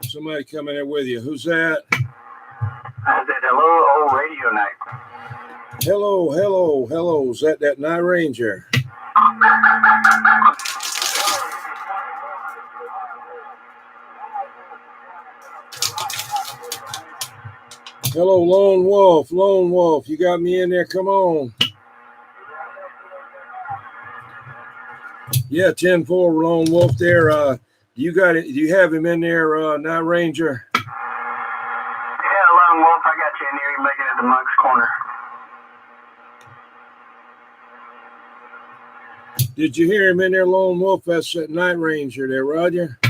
Somebody coming in with you. Who's that? I said, hello, old radio night. Hello. Is that Night Ranger? Hello, Lone Wolf. Lone Wolf, you got me in there. Come on. Yeah, 10-4 Lone Wolf there. You got it. Do you have him in there, Night Ranger? Yeah, Lone Wolf, I got you in here. You're making it the Monk's Corner. Did you hear him in there, Lone Wolf? That's that Night Ranger there, Roger.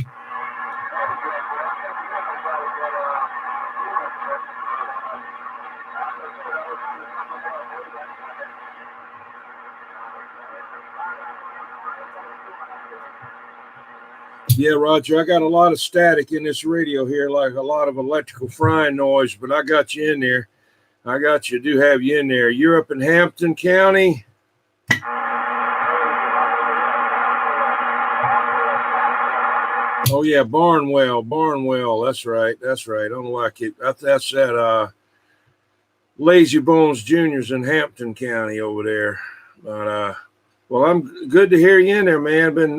Yeah, Roger, I got a lot of static in this radio here, like a lot of electrical frying noise, but I got you in there. I got you. Do have you in there. You're up in Hampton County. Oh, yeah, Barnwell. That's right. I don't like it. That's that Lazy Bones Junior's in Hampton County over there. But, well, I'm good to hear you in there, man. Been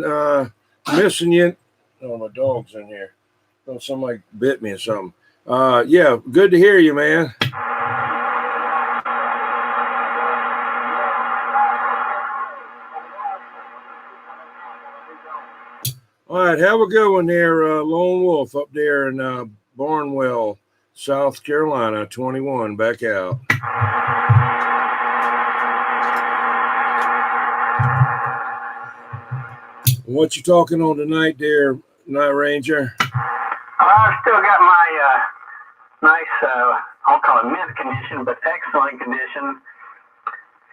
missing you. Oh, my dog's in here. Oh, somebody bit me or something. Yeah, good to hear you, man. All right, have a good one there, Lone Wolf, up there in Barnwell, South Carolina, 21, back out. What you talking on tonight there, Night Ranger? I still got my nice, I'll call it mint condition, but excellent condition,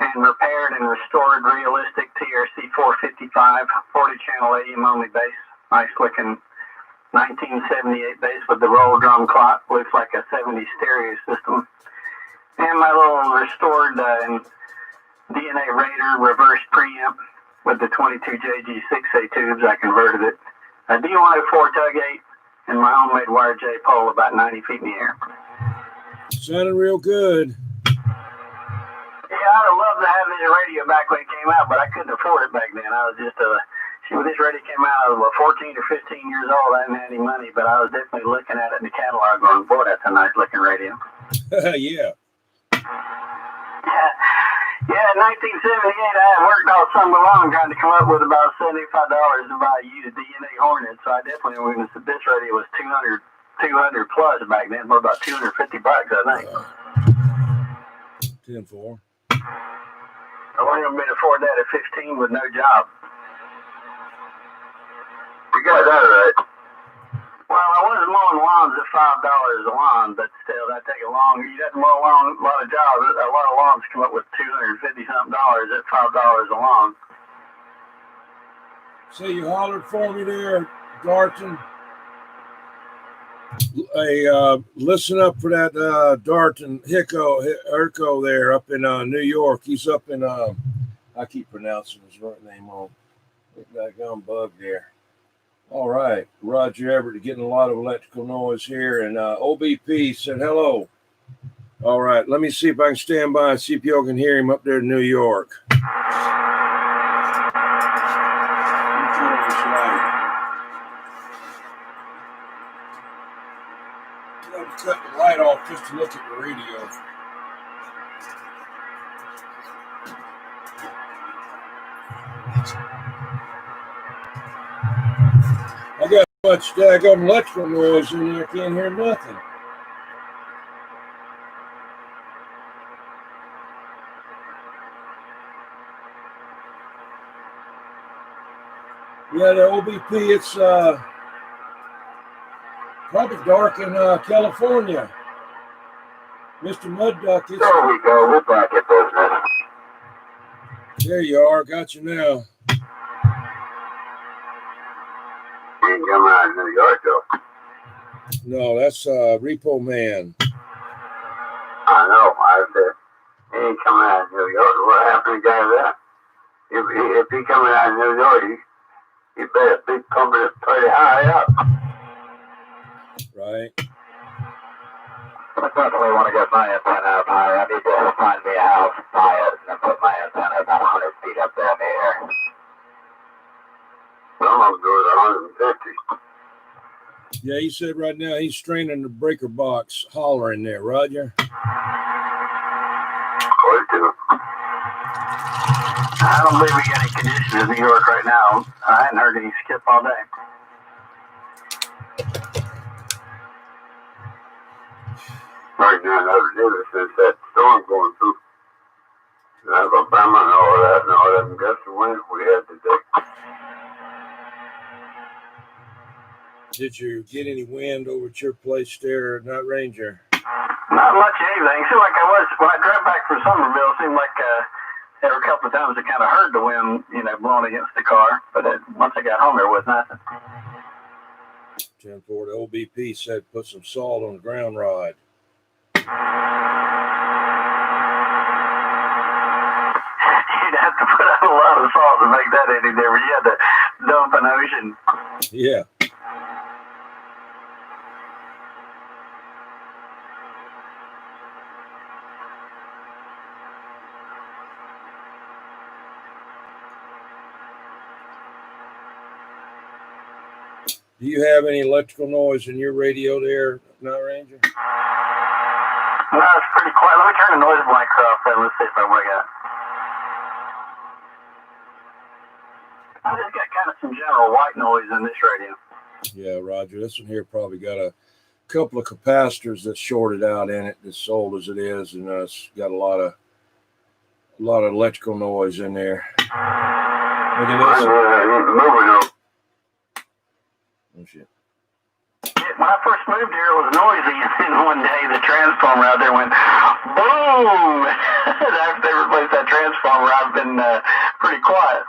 and repaired and restored realistic TRC 455, 40 channel AM only bass. Nice looking 1978 bass with the roll drum clock. Looks like a 70s stereo system. And my little restored DNA Raider reverse preamp with the 22JG6A tubes. I converted it. A D104 tug 8 and my homemade wire J pole about 90 feet in the air. Sounded real good. Yeah, I'd have loved to have this radio back when it came out, but I couldn't afford it back then. I was just when this radio came out, I was 14 or 15 years old. I didn't have any money, but I was definitely looking at it in the catalog going, boy, that's a nice looking radio. Yeah. Yeah, in 1978, I had worked all summer long trying to come up with about $75 to buy a used DNA Hornet. So I definitely, when this radio was 200 plus back then, for about $250, I think. 10-4. I wouldn't have been afford that at 15 with no job. You got that right. Well, I was mowing lawns at $5 a lawn, but still, that take a long. You have to mow a lot of jobs. A lot of lawns come up with $250 something at $5 a lawn. So you hollered for me there, Darton. Hey, listen up for that Darton Hicko there up in New York. He's up in I keep pronouncing his right name wrong. That gum bug there. All right, Roger Everett getting a lot of electrical noise here, and OBP said hello. All right, let me see if I can stand by and see if y'all can hear him up there in New York. Cut the light off just to look at the radio. I got so much daggum electrical noise in here, I can't hear nothing. Yeah, the OBP, it's probably dark in California. Mr. Mud Duck. There we go. We're back at business. There you are. Got you now. He ain't coming out of New York, though. No, that's Repo Man. I know. I said, he ain't coming out of New York. What happened to that? If he coming out of New York, he better be coming pretty high up. Right. I definitely want to get my antenna up higher. I need to find me a house, buy it, and then put my antenna about 100 feet up there in the air. Well, I'm going to do it 150. Yeah, he said right now he's straining the breaker box hollering there, Roger. I don't believe we got any conditions in New York right now. I hadn't heard any skip all day. Right now, another day since that storm going through Alabama and all that, and guess the wind we had today. Did you get any wind over at your place there, Night Ranger? Not much of anything. It seemed like when I drove back from Somerville, it seemed like there were a couple of times I kind of heard the wind, blowing against the car. But once I got home, there was nothing. 10-4, the OBP said put some salt on the ground rod. You'd have to put out a lot of salt to make that any difference. You had to dump an ocean. Yeah. Do you have any electrical noise in your radio there, Night Ranger? No, it's pretty quiet. Let me turn the noise blanker off and let's see if I wake up. I just got kind of some general white noise in this radio. Yeah, Roger. This one here probably got a couple of capacitors that's shorted out in it, as old as it is, and it's got a lot of electrical noise in there. Look at this. Oh shit. When I first moved here, it was noisy, and then one day the transformer out there went boom. After they replaced that transformer, I've been pretty quiet.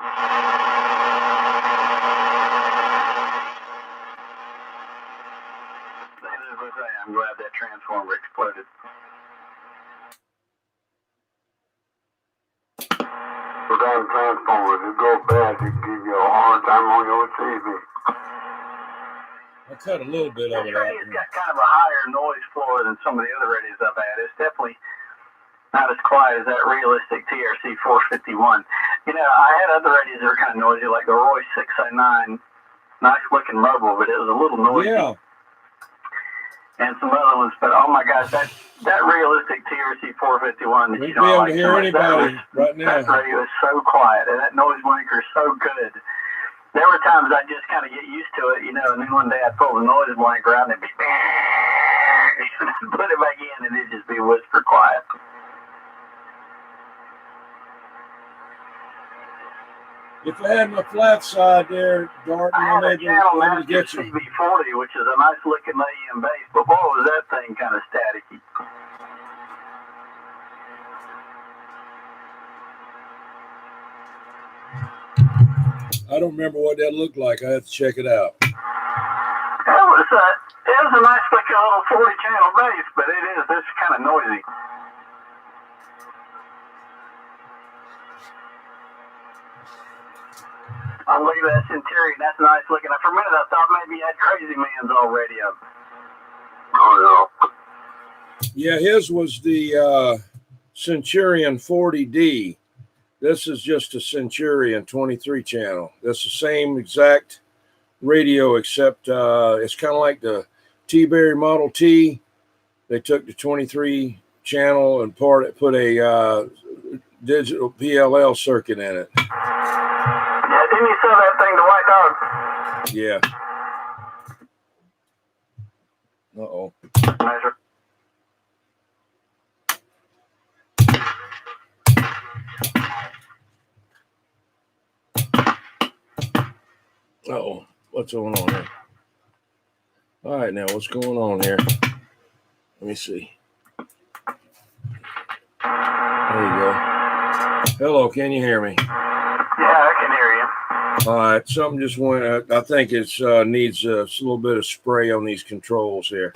I'm glad that transformer exploded. So damn transformers, it go bad, it give you a hard time on your TV. I cut a little bit of it out. It's got kind of a higher noise floor than some of the other radios I've had. It's definitely not as quiet as that realistic TRC 451. I had other radios that were kind of noisy, like the Roy 609. Nice looking mobile, but it was a little noisy. Yeah. And some other ones, but oh my gosh, that realistic TRC 451 that We'd you don't like be able to hear anybody right now. That radio is so quiet, and that noise blanker is so good. There were times I just kind of get used to it, and then one day I'd pull the noise blanker out and it'd be put it back in and it'd just be whisper quiet. If I had my flat side there, Darton, I had a Channel I'm Master get you. CB40, which is a nice looking AM bass, but boy, was that thing kind of staticky. I don't remember what that looked like. I have to check it out. It was a nice looking little 40 channel bass, but it's kind of noisy. I'm looking at that Centurion. That's nice looking. For a minute, I thought maybe you had Crazy Man's old radio. Oh, no. Yeah, his was the Centurion 40D. This is just a Centurion 23 channel. That's the same exact radio, except it's kind of like the T-Berry Model T. They took the 23 channel and put a digital PLL circuit in it. Yeah, didn't you sell that thing to White Dog? Yeah. Uh-oh. Measure. Uh-oh. What's going on here? All right, now what's going on here? Let me see. There you go. Hello, can you hear me? Yeah, I can hear you. All right, something just went. I think it needs a little bit of spray on these controls here.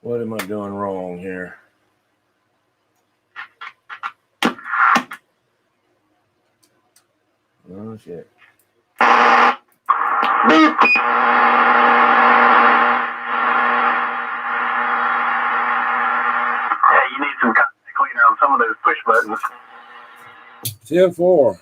What am I doing wrong here? Oh shit. Beep. Yeah, you need some contact cleaner on some of those push buttons. 10-4.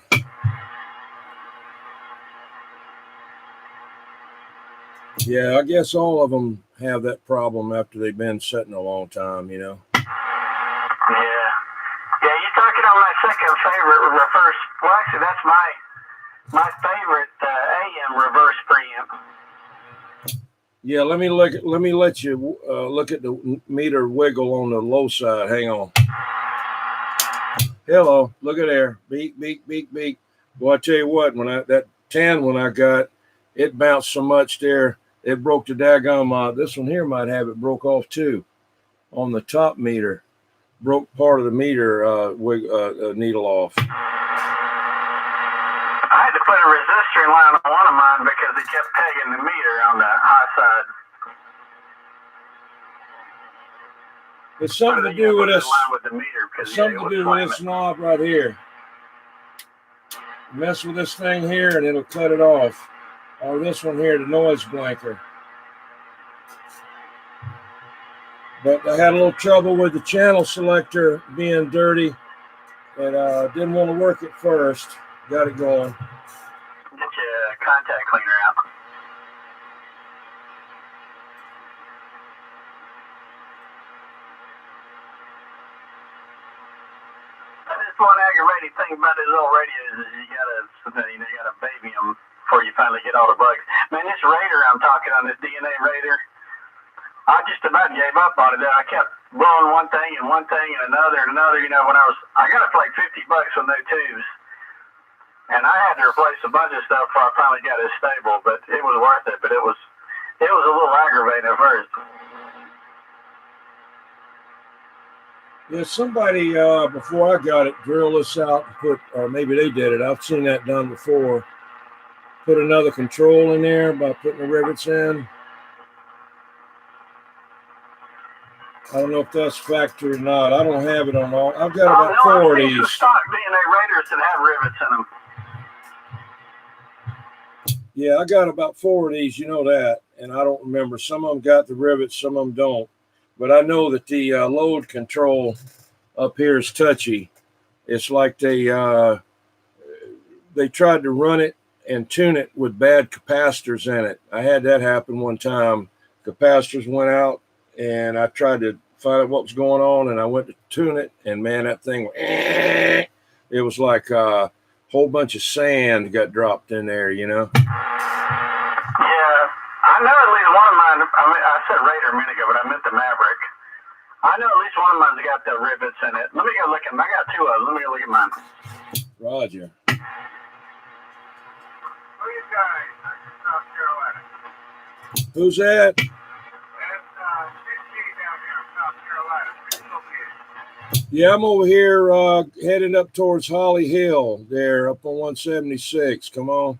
Yeah, I guess all of them have that problem after they've been sitting a long time, you know. Yeah. Yeah, you're talking on my second favorite reverse. Well, actually, that's my favorite AM reverse preamp. Yeah, let me let you look at the meter wiggle on the low side. Hang on. Hello, look at there. Beep, beep, beep, beep. Well, I tell you what, that 10 when I got, it bounced so much there, it broke the daggum. This one here might have it broke off too, on the top meter. Broke part of the meter needle off. I had to put a resistor line on one of mine because it kept pegging the meter on the high side. It's something to do with this. Something to do with this knob right here. Mess with this thing here and it'll cut it off. Or this one here, the noise blanker. But I had a little trouble with the channel selector being dirty, and didn't want to work it first. Got it going. Get your contact cleaner out. This one aggravating thing about these old radios is you gotta baby them before you finally get all the bugs. Man, this Raider I'm talking on, this DNA Raider, I just about gave up on it. I kept blowing one thing and another and another. You know, I got it for like $50 with no tubes, and I had to replace a bunch of stuff before I finally got it stable. But it was worth it. But it was a little aggravating at first. Yeah, somebody before I got it drilled this out and or maybe they did it. I've seen that done before. Put another control in there by putting the rivets in. I don't know if that's factory or not. I don't have it on all. I've got about 4 of these. Stock DNA Raiders that have rivets in them. Yeah, I got about 4 of these. You know that, and I don't remember. Some of them got the rivets, some of them don't. But I know that the load control up here is touchy. It's like they tried to run it and tune it with bad capacitors in it. I had that happen one time. Capacitors went out, and I tried to find out what was going on, and I went to tune it, and man, that thing, it was like a whole bunch of sand got dropped in there, you know? Yeah, I know at least one of mine, I said Raider a minute ago, but I meant the Maverick. I know at least one of mine's got the rivets in it. Let me go look at them. I got 2 of them. Let me go look at mine. Roger. Who you guys? South Carolina. Who's that? That's 6G down here in South Carolina. Yeah, I'm over here heading up towards Holly Hill there, up on 176. Come on.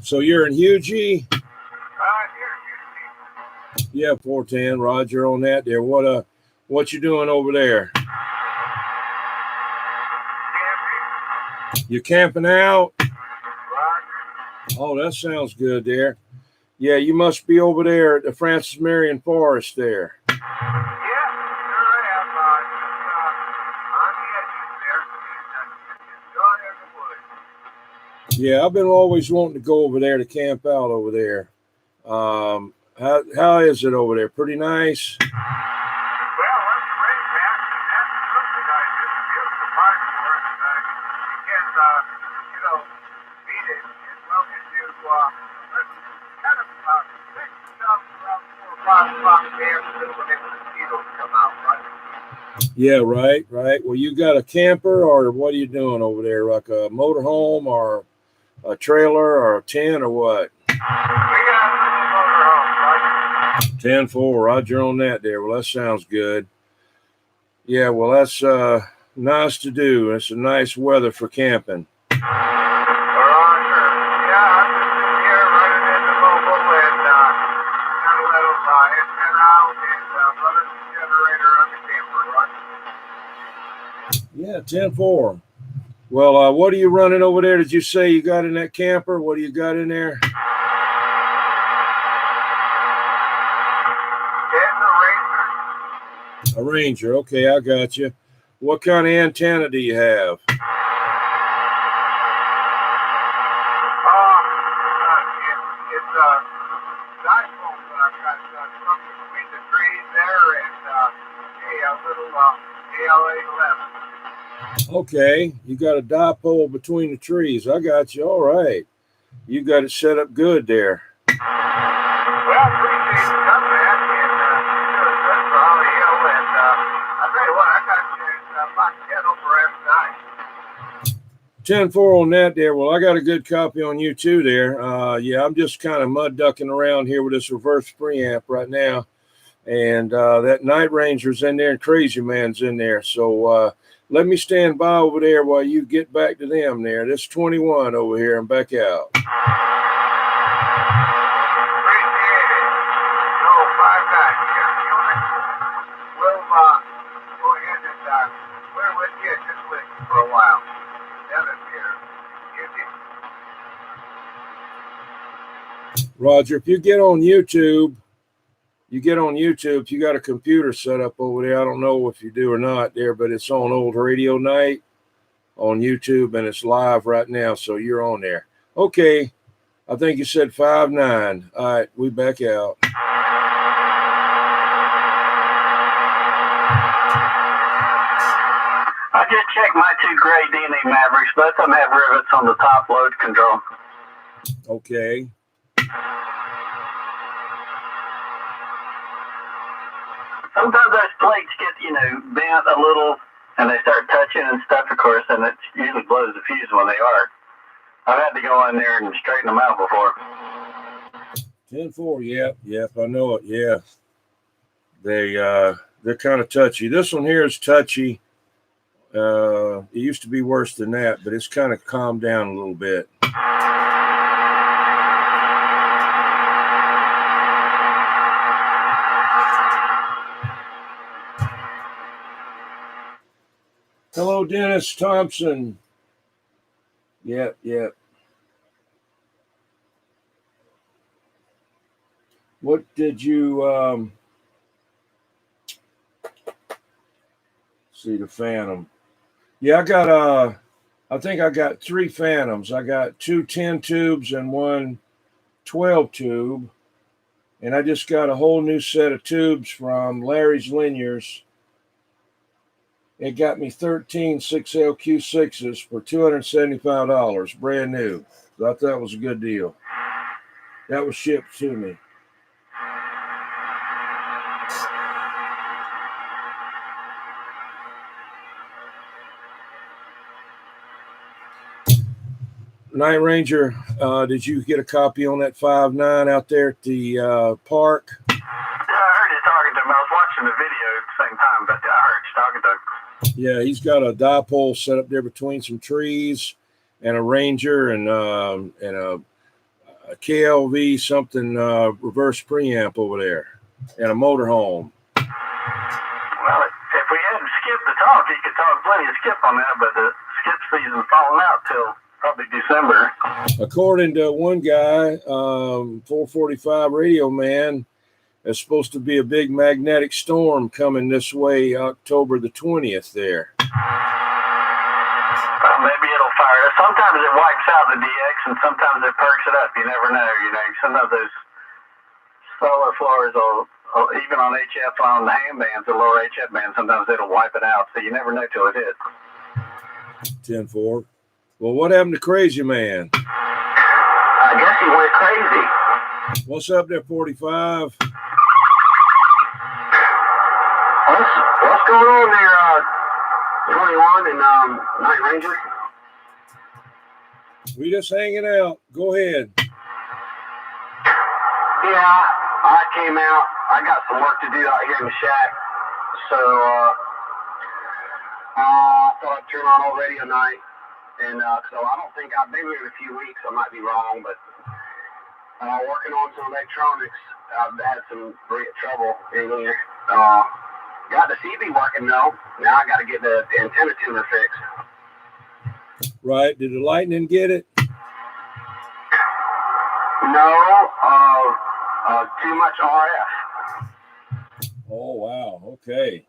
So you're in Hugie? Yeah, 410. Roger on that there. What you doing over there? You camping out? Oh, that sounds good there. Yeah, you must be over there at the Francis Marion Forest there. Yeah, I've been always wanting to go over there to camp out over there. How is it over there? Pretty nice? Well, that's great, man. That's really nice. It's a beautiful park for us. You can, beat it as long as you, kind of pick stuff around 4 or 5 o'clock there when the mosquitoes come out, right? Yeah, right. Well, you got a camper, or what are you doing over there? Like a motorhome or a trailer or a tent or what? We got a motorhome, right? 10-4, Roger on that there. Well, that sounds good. Yeah, well, that's nice to do. It's a nice weather for camping. Roger. Yeah, I'm just here running in the mobile and got a little engine out and running the generator on the camper, right? Yeah, 10-4. Well, what are you running over there? Did you say you got in that camper? What do you got in there? Ranger. Okay, I got you. What kind of antenna do you have? It's dipole, but I've got something between the trees there and a little ALA 11. Okay, you got a dipole between the trees. I got you. All right. You got it set up good there. Well, appreciate the company, and that's for all the help. And I tell you what, I got you about 10 over every night. 10-4 on that there. Well, I got a good copy on you too there. Yeah, I'm just kind of mud ducking around here with this reverse preamp right now. And that Night Ranger's in there and Crazy Man's in there. So let me stand by over there while you get back to them there. This 21 over here and back out. Appreciate it. So, 5-9 here. We'll go ahead and we're with you just listen for a while. Devin here. Roger, if you get on YouTube, if you got a computer set up over there, I don't know if you do or not there, but it's on Old Radio Night on YouTube and it's live right now. So you're on there. Okay. I think you said 5-9. All right. We back out. I just checked my 2 gray DNA Mavericks. Both of them have rivets on the top load control. Okay. Sometimes those plates get, bent a little and they start touching and stuff, of course, and it usually blows the fuse when they are. I've had to go in there and straighten them out before. 10-4. Yep. I know it. Yeah. They're kind of touchy. This one here is touchy. It used to be worse than that, but it's kind of calmed down a little bit. Hello, Dennis Thompson. Yep. What did you see the Phantom? Yeah, I think I got 3 Phantoms. I got 2 10 tubes and 1 12 tube. And I just got a whole new set of tubes from Larry's Linears. It got me 13 6LQ6s for $275, brand new. So I thought that was a good deal. That was shipped to me. Night Ranger, did you get a copy on that 5.9 out there at the park? Yeah, I heard you talking to him. I was watching the video at the same time, but I heard you talking to him. Yeah, he's got a dipole set up there between some trees and a Ranger and a KLV something reverse preamp over there and a motorhome. Well, if we hadn't skipped the talk, he could talk plenty of skip on that, but the skip season's falling out till probably December. According to one guy, 445 Radio Man, there's supposed to be a big magnetic storm coming this way October the 20th there. Well, maybe it'll fire. Sometimes it wipes out the DX and sometimes it perks it up. You never know. Sometimes those solar floors will, even on HF, on the ham bands, the lower HF bands, sometimes it'll wipe it out. So you never know till it hits. 10-4. Well, what happened to Crazy Man? I guess he went crazy. What's up there, 45? What's going on there, 21 and Night Ranger? We just hanging out. Go ahead. Yeah, I came out. I got some work to do out here in the shack. So I thought I'd turn on Old Radio Night. And so I don't think I've been here in a few weeks. I might be wrong, but working on some electronics. I've had some great trouble in here. Got the CB working though. Now I got to get the antenna tuner fixed. Right. Did the lightning get it? No. Too much RF. Oh, wow. Okay.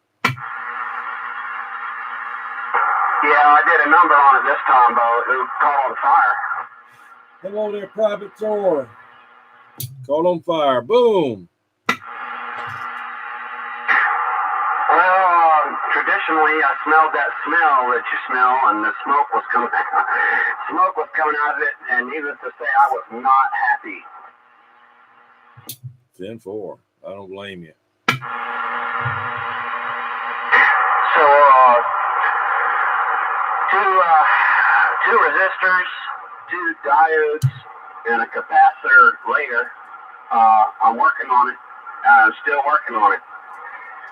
Yeah, I did a number on it this time, though. It was caught on fire. Hello there, Private Thor. Caught on fire. Boom. Well, traditionally, I smelled that smell that you smell, and the smoke was coming out. Smoke was coming out of it, and needless to say, I was not happy. 10-4. I don't blame you. So, two resistors, 2 diodes, and a capacitor later. I'm working on it. I'm still working on it.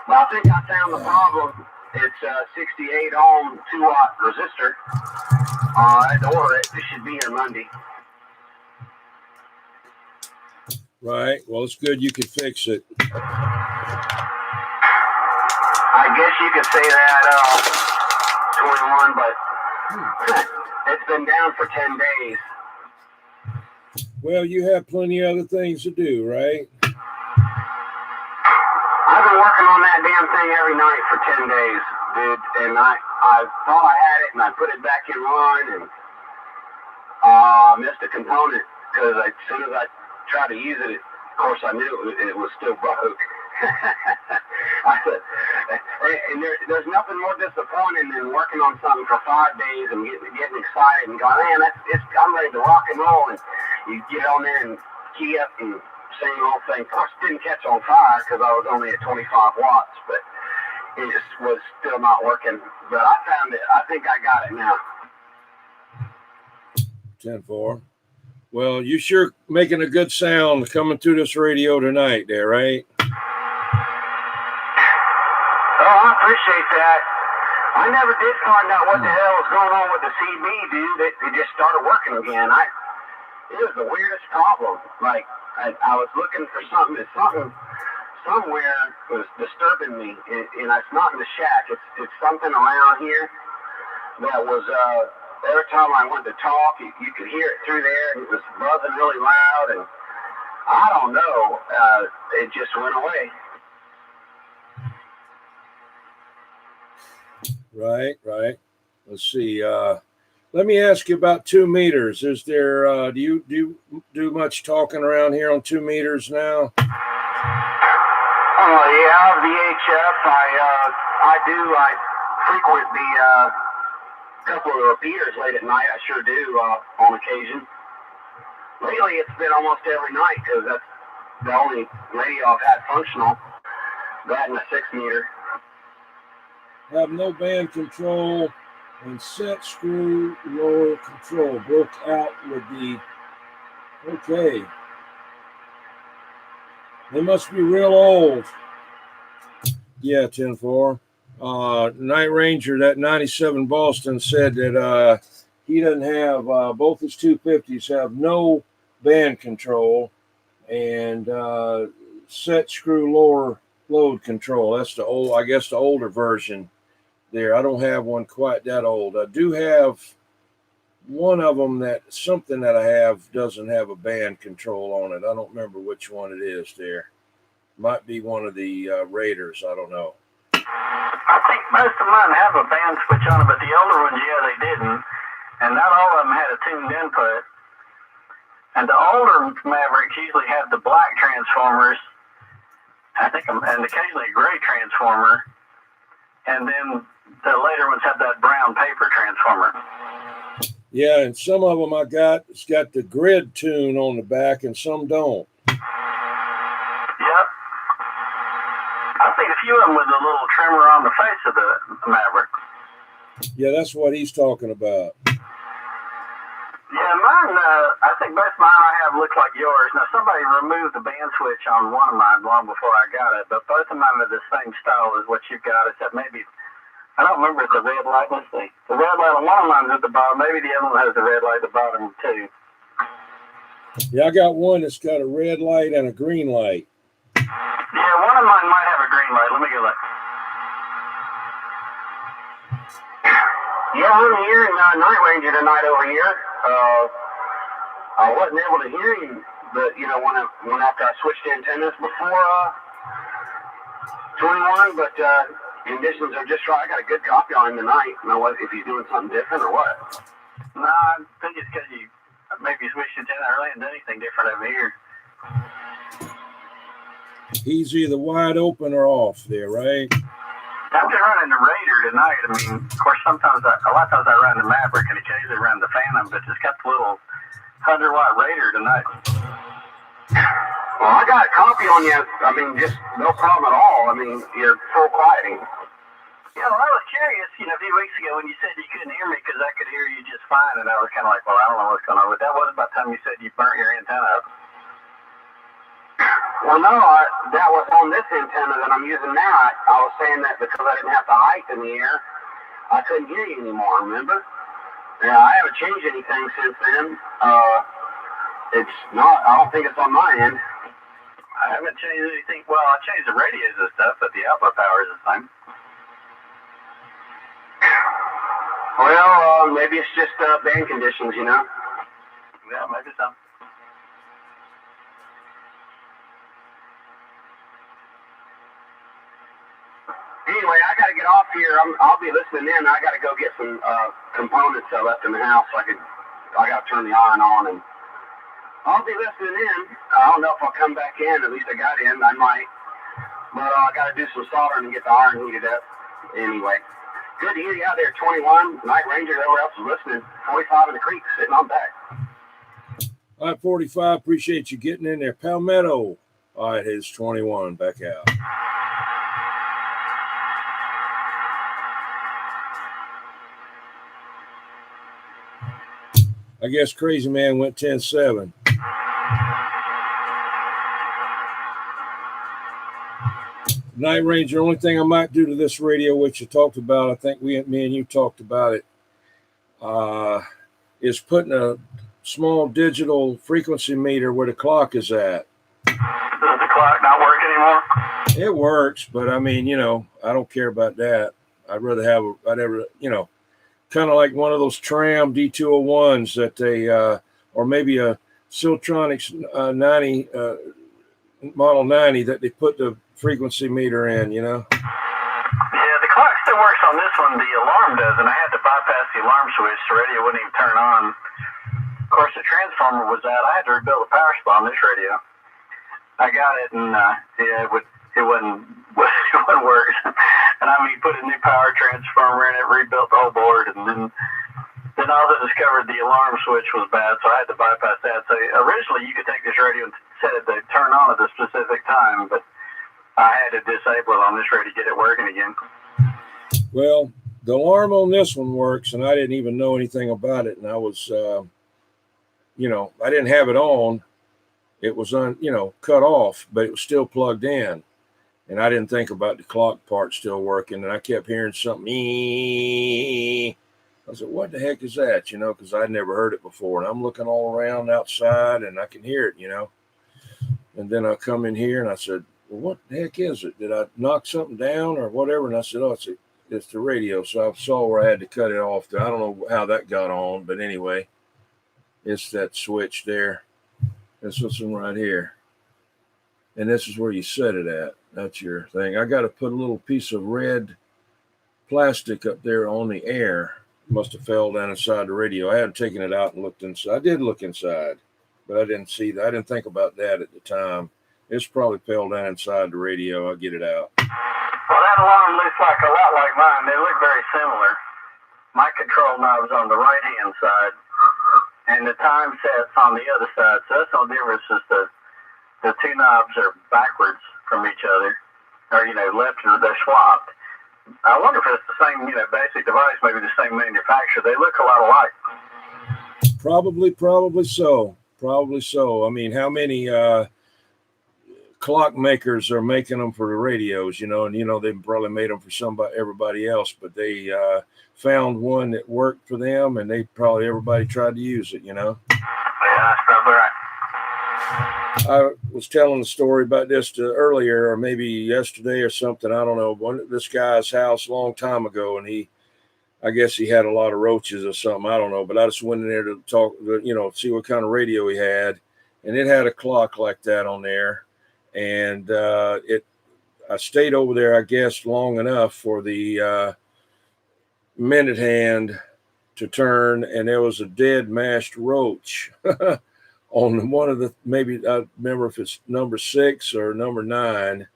But I think I found the problem. It's a 68 ohm 2-watt resistor. I had to order it. It should be here Monday. Right. Well, it's good you could fix it. I guess you could say that, 21, but it's been down for 10 days. Well, you have plenty of other things to do, right? I've been working on that damn thing every night for 10 days, dude, and I thought I had it, and I put it back in line, and missed a component, because as soon as I tried to use it, of course I knew it was still broke. And there's nothing more disappointing than working on something for 5 days and getting excited and going, man, I'm ready to rock and roll, and you get on there and key up and same old thing. Of course, it didn't catch on fire because I was only at 25 watts, but it just was still not working. But I found it. I think I got it now. 10-4. Well, you sure making a good sound coming through this radio tonight there, right? Oh, I appreciate that. I never did find out what the hell was going on with the CB, dude. It just started working again. It was the weirdest problem. Like, I was looking for something somewhere was disturbing me, and it's not in the shack. It's something around here that was, every time I wanted to talk, you could hear it through there, and it was buzzing really loud, and I don't know, it just went away. Right. Let's see. Let me ask you about 2 meters. Is there? Do you do much talking around here on 2 meters now? Oh yeah, VHF. I do. I frequent the couple of repeaters late at night. I sure do on occasion. Lately, it's been almost every night because that's the only radio I've had functional. That and a 6 meter. Have no band control and set screw lower control. Broke out with the, okay. They must be real old. Yeah, 10-4. Night Ranger, that 97 Boston, said that he doesn't have, both his 250s have no band control and set screw lower load control. That's the old, I guess the older version there. I don't have one quite that old. I do have one of them that something that I have doesn't have a band control on it. I don't remember which one it is there. Might be one of the Raiders. I don't know. I think most of mine have a band switch on it, but the older ones, yeah, they didn't. And not all of them had a tuned input. And the older Mavericks usually have the black transformers, I think, and occasionally a gray transformer. And then the later ones have that brown paper transformer. Yeah, and some of them it's got the grid tune on the back, and some don't. Yep. I've seen a few of them with a little trimmer on the face of the Maverick. Yeah, that's what he's talking about. Yeah, mine, I think both mine I have look like yours. Now, somebody removed the band switch on one of mine long before I got it, but both of mine are the same style as what you've got, except maybe, I don't remember if the red light, let's see. The red light on one of mine is at the bottom. Maybe the other one has the red light at the bottom, too. Yeah, I got one that's got a red light and a green light. Yeah, one of mine might have a green light. Let me go look. Yeah, I'm hearing Night Ranger tonight over here. I wasn't able to hear him, but when after I switched antennas before 21, but Conditions are just right. I got a good copy on him tonight. I don't know if he's doing something different or what. No, I think it's because you maybe switched antenna early and done anything different over here. He's either wide open or off there, right? I'm just running the Raider tonight. I mean, of course, a lot of times I run the Maverick and occasionally run the Phantom, but it's got the little 100-watt Raider tonight. Well, I got a copy on you. I mean, just no problem at all. I mean, you're full quieting. Yeah, well, I was curious, a few weeks ago when you said you couldn't hear me because I could hear you just fine, and I was kind of like, well, I don't know what's going on. But that wasn't about the time you said you burnt your antenna up. Well, no, that was on this antenna that I'm using now. I was saying that because I didn't have the height in the air, I couldn't hear you anymore, remember? Yeah, I haven't changed anything since then. It's not, I don't think it's on my end. I haven't changed anything. Well, I changed the radios and stuff, but the output power is the same. Well, maybe it's just band conditions, Yeah, maybe so. Anyway, I got to get off here. I'll be listening in. I got to go get some components I left in the house. I got to turn the iron on, and I'll be listening in. I don't know if I'll come back in. At least I got in. I might. But I got to do some soldering and get the iron heated up. Anyway, good to hear you out there, 21. Night Ranger, everywhere else is listening. 45 in the creek, sitting on back. All right, 45. Appreciate you getting in there. Palmetto. All right, here's 21. Back out. I guess Crazy Man went 10-7. Night Ranger, only thing I might do to this radio, which you talked about, I think me and you talked about it, is putting a small digital frequency meter where the clock is at. Does the clock not work anymore? It works, but I mean, I don't care about that. I'd rather have kind of like one of those Tram D201s that they, or maybe a Siltronics 90, Model 90 that they put the frequency meter in, Yeah, the clock still works on this one. The alarm doesn't. I had to bypass the alarm switch. The radio wouldn't even turn on. Of course, the transformer was out. I had to rebuild a power supply on this radio. I got it, and it wouldn't work. And I mean, put a new power transformer in it, rebuilt the whole board, and then also discovered the alarm switch was bad, so I had to bypass that. So originally, you could take this radio and set it to turn on at a specific time, but I had to disable it on this radio to get it working again. Well, the alarm on this one works, and I didn't even know anything about it, and I was, I didn't have it on. It was cut off, but it was still plugged in. And I didn't think about the clock part still working. And I kept hearing something. I said, what the heck is that? Because I'd never heard it before. And I'm looking all around outside and I can hear it, And then I come in here and I said, well, what the heck is it? Did I knock something down or whatever? And I said, oh, it's the radio. So I saw where I had to cut it off. I don't know how that got on. But anyway, it's that switch there. This one right here. And this is where you set it at. That's your thing. I got to put a little piece of red plastic up there on the air. Must have fell down inside the radio. I hadn't taken it out and looked inside. I did look inside, but I didn't see that. I didn't think about that at the time. It's probably fell down inside the radio. I'll get it out. Well, that alarm looks like a lot like mine. They look very similar. My control knob's on the right-hand side, and the time set's on the other side. So that's no difference. Just the two knobs are backwards from each other, or left, and they're swapped. I wonder if it's the same, basic device, maybe the same manufacturer. They look a lot alike. Probably so. I mean, how many clock makers are making them for the radios? And they probably made them for everybody else, but they found one that worked for them, and everybody tried to use it. Yeah, that's probably right. I was telling a story about this earlier, or maybe yesterday or something. I don't know. This guy's house a long time ago, and I guess he had a lot of roaches or something. I don't know. But I just went in there to talk, see what kind of radio he had. And it had a clock like that on there. And I stayed over there, I guess, long enough for the minute hand to turn, and there was a dead mashed roach on one of the, maybe I remember if it's number 6 or number 9.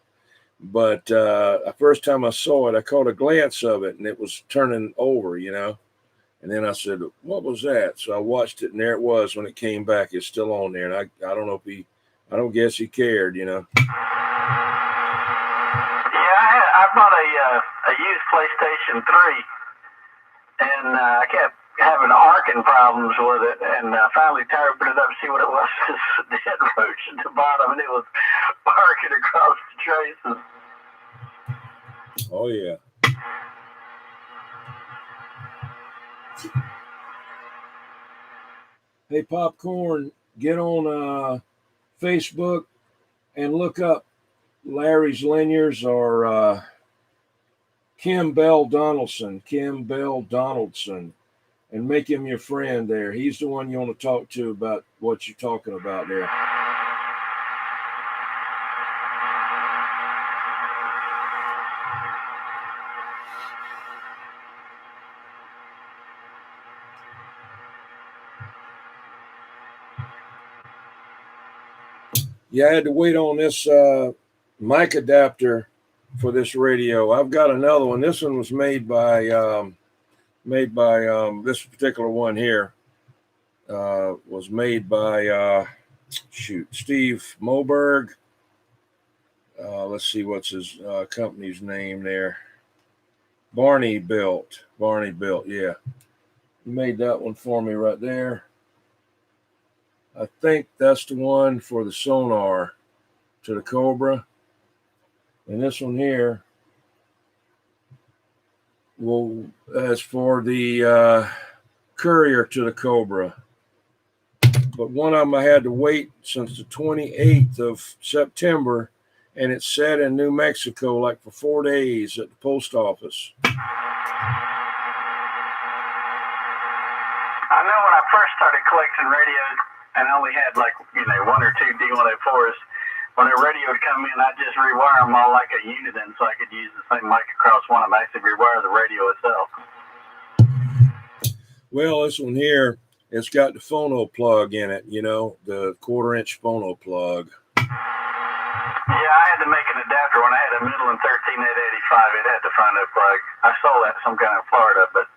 But the first time I saw it, I caught a glance of it, and it was turning over, And then I said, "What was that?" So I watched it, and there it was when it came back. It's still on there, and I don't know if I don't guess he cared, Yeah, I bought a used PlayStation 3, and I kept having arcing problems with it, and I finally opened it up to see what it was. This dead roach at the bottom, and it was arcing across the traces. Oh yeah. Hey, Popcorn, get on Facebook and look up Larry's Liniers or Kim Bell Donaldson, and make him your friend there. He's the one you want to talk to about what you're talking about there. Yeah, I had to wait on this mic adapter for this radio. I've got another one. This one was made by this particular one here. Was made by Steve Moberg. Let's see what's his company's name there. Barney Built. Yeah, he made that one for me right there. I think that's the one for the sonar to the Cobra. And this one here, well, as for the Courier to the Cobra. But one of them I had to wait since the 28th of September, and it sat in New Mexico like for 4 days at the post office. I know when I first started collecting radios, and I only had like, 1 or 2 D104s. When a radio would come in, I'd just rewire them all like a unison so I could use the same mic across one of them. I actually rewire the radio itself. Well, this one here, it's got the phono plug in it, the 1/4-inch phono plug. Yeah, I had to make an adapter when I had a Midland 13885. It had the phono plug. I sold that some kind in Florida, but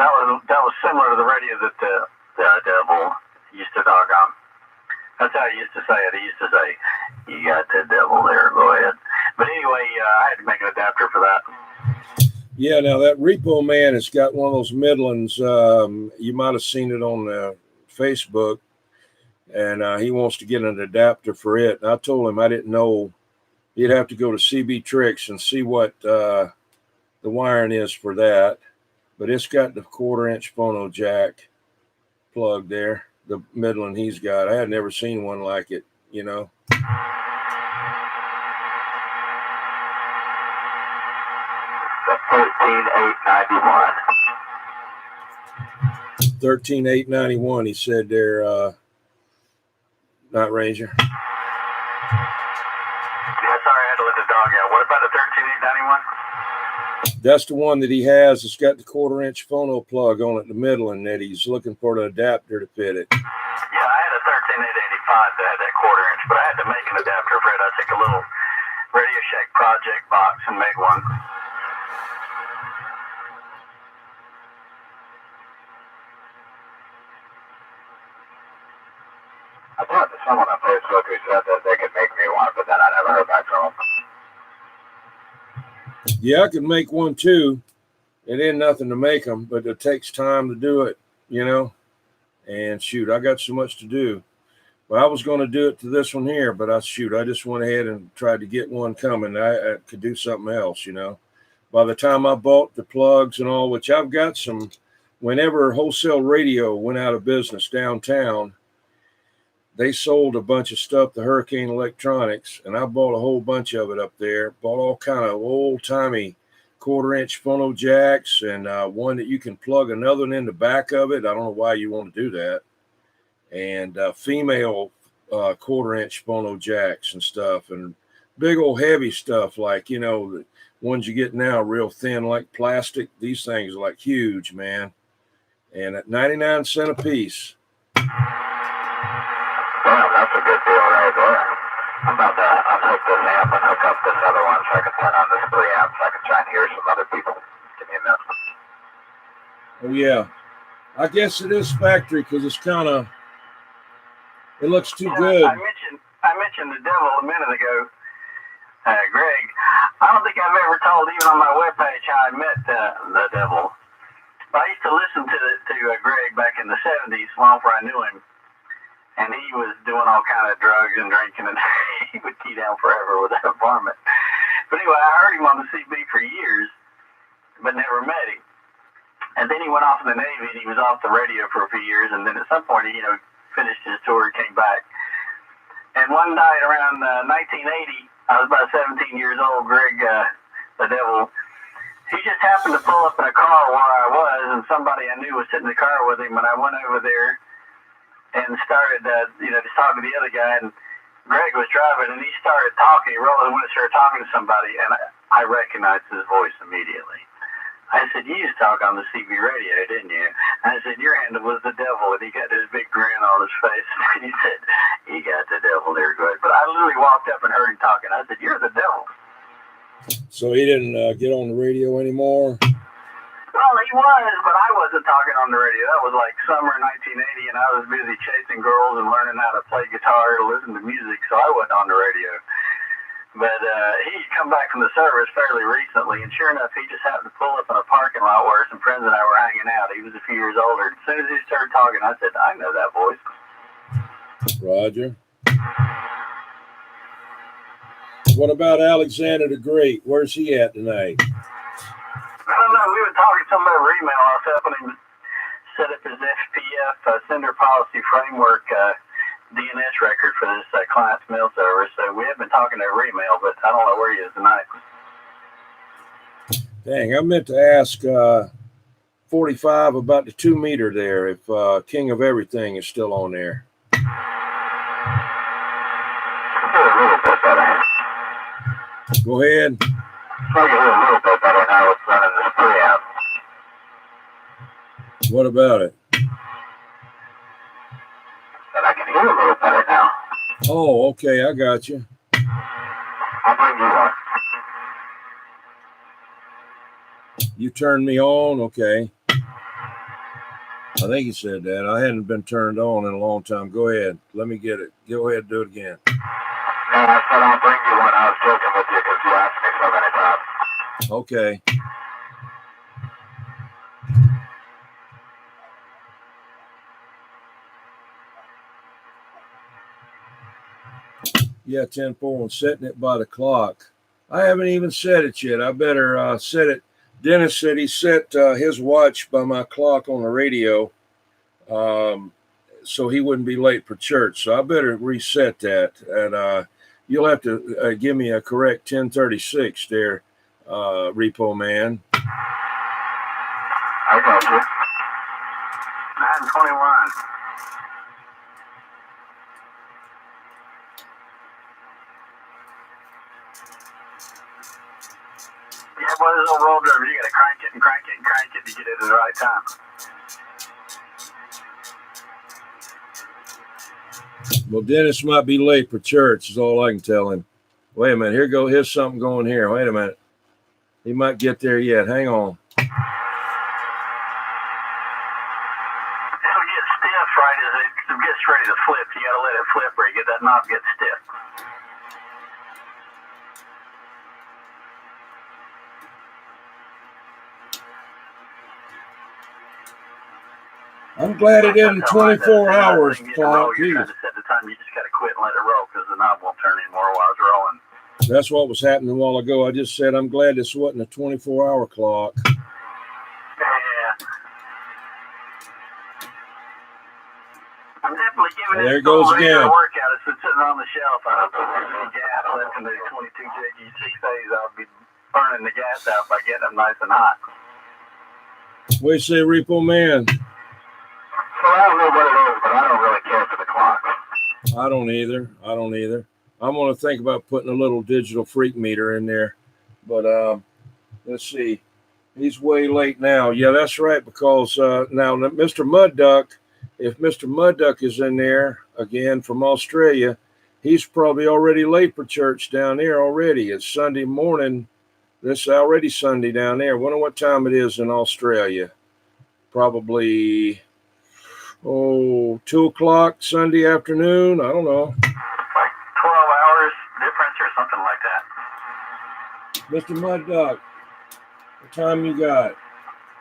that was similar to the radio that the devil used to dog on. That's how he used to say it. He used to say, "You got the devil there, go ahead." But anyway, I had to make an adapter for that. Yeah, now that Repo Man has got one of those Midlands. You might have seen it on Facebook, and he wants to get an adapter for it. And I told him I didn't know. He'd have to go to CB Tricks and see what the wiring is for that. But it's got the 1/4-inch phono jack plug there. The Midland he's got. I had never seen one like it, 13,891. 13,891. He said there, not Ranger. Yeah, sorry, I had to let the dog out. What about the 13,891? That's the one that he has. It's got the 1/4-inch phono plug on it, the Midland, that he's looking for the adapter to fit it. Yeah, I had a 13,885 that had that 1/4-inch, but I had to make an adapter for it. I took a little Radio Shack project box and made one. I talked to someone on Facebook who said that they could make me one, but then I never heard back from them. Yeah, I could make one too. It ain't nothing to make them, but it takes time to do it, And shoot, I got so much to do. Well, I was going to do it to this one here, but I just went ahead and tried to get one coming. I could do something else, By the time I bought the plugs and all, which I've got some, whenever Wholesale Radio went out of business downtown, they sold a bunch of stuff to Hurricane Electronics, and I bought a whole bunch of it up there. Bought all kind of old-timey 1/4-inch phono jacks, and one that you can plug another one in the back of it. I don't know why you want to do that. And female 1/4-inch phono jacks and stuff. And big old heavy stuff, like, you know, the ones you get now, real thin, like plastic. These things are like huge, man. And at 99 cents a piece. Damn, that's a good deal right there. I'm about to unhook this amp and hook up this other one so I can turn on this preamp so I can try and hear some other people. Give me a minute. Oh, yeah. I guess it is factory because it's kind of, it looks too good. I mentioned the devil a minute ago, Greg. I don't think I've ever told, even on my webpage, how I met the devil. But I used to listen to Greg back in the 70s, long before I knew him. And he was doing all kind of drugs and drinking, and he would key down forever with that varmint. But anyway, I heard him on the CB for years, but never met him. And then he went off in the Navy, and he was off the radio for a few years. And then at some point, he, finished his tour and came back. And one night around 1980, I was about 17 years old. Greg, the devil, he just happened to pull up in a car where I was, and somebody I knew was sitting in the car with him. And I went over there and started, just talking to the other guy. And Greg was driving, and he started talking. He rolled the window, started talking to somebody, and I recognized his voice immediately. I said, "You used to talk on the CB radio, didn't you?" And I said, "Your handle was the devil." And he got this big grin on his face. And he said, "You got the devil there, good." But I literally walked up and heard him talking. I said, "You're the devil." So he didn't get on the radio anymore? Well, he was, but I wasn't talking on the radio. That was like summer 1980, and I was busy chasing girls and learning how to play guitar and listen to music, so I wasn't on the radio. But he'd come back from the service fairly recently, and sure enough, he just happened to pull up in a parking lot where some friends and I were hanging out. He was a few years older. As soon as he started talking, I said, "I know that voice." Roger. What about Alexander the Great? Where's he at tonight? I don't know. We were talking to somebody over email. I was helping him set up his FPF sender policy framework DNS record for this client's mail server. So we have been talking over email, but I don't know where he is tonight. Dang, I meant to ask 45 about the 2 meter there, if King of Everything is still on there. Go ahead. I can hear a little bit better now. It's running this preamp. What about it? And I can hear a little better now. Oh, okay, I got you. I'll bring you one. You turned me on, okay. I think you said that. I hadn't been turned on in a long time. Go ahead. Let me get it. Go ahead and do it again. No, I said I'll bring you one. I was joking with you because you asked me so many times. Okay. Yeah, 10-4 and setting it by the clock. I haven't even set it yet. I better set it. Dennis said he set his watch by my clock on the radio so he wouldn't be late for church. So I better reset that. And you'll have to give me a correct 10:36 there, Repo Man. I got you. 9:21. Yeah, boy, this old roll driver, you gotta crank it and crank it and crank it to get it at the right time. Well, Dennis might be late for church is all I can tell him. Wait a minute. Here's something going here. Wait a minute. He might get there yet. Hang on. It'll get stiff right as it gets ready to flip. You gotta let it flip or you get that knob get stiff. I'm glad it isn't 24 hours clock. You're trying to set the time. You just got to quit and let it roll because the knob won't turn anymore while it's rolling. That's what was happening a while ago. I just said I'm glad this wasn't a 24-hour clock. Yeah. I'm definitely giving There it it goes again. A workout. It's been sitting on the shelf. I don't think there's any gas left in the 22 JG 6As. I'll be burning the gas out by getting them nice and hot. What do you say, Repo Man? Well, I don't know what it is, but I don't really care for the clock. I don't either. I'm going to think about putting a little digital freak meter in there. But let's see. He's way late now. Yeah, that's right. Because now Mr. Mud Duck, if Mr. Mud Duck is in there again from Australia, he's probably already late for church down there already. It's Sunday morning. This is already Sunday down there. I wonder what time it is in Australia. Probably 2 o'clock Sunday afternoon. I don't know. Like 12 hours difference or something like that. Mr. Mud Duck, what time you got?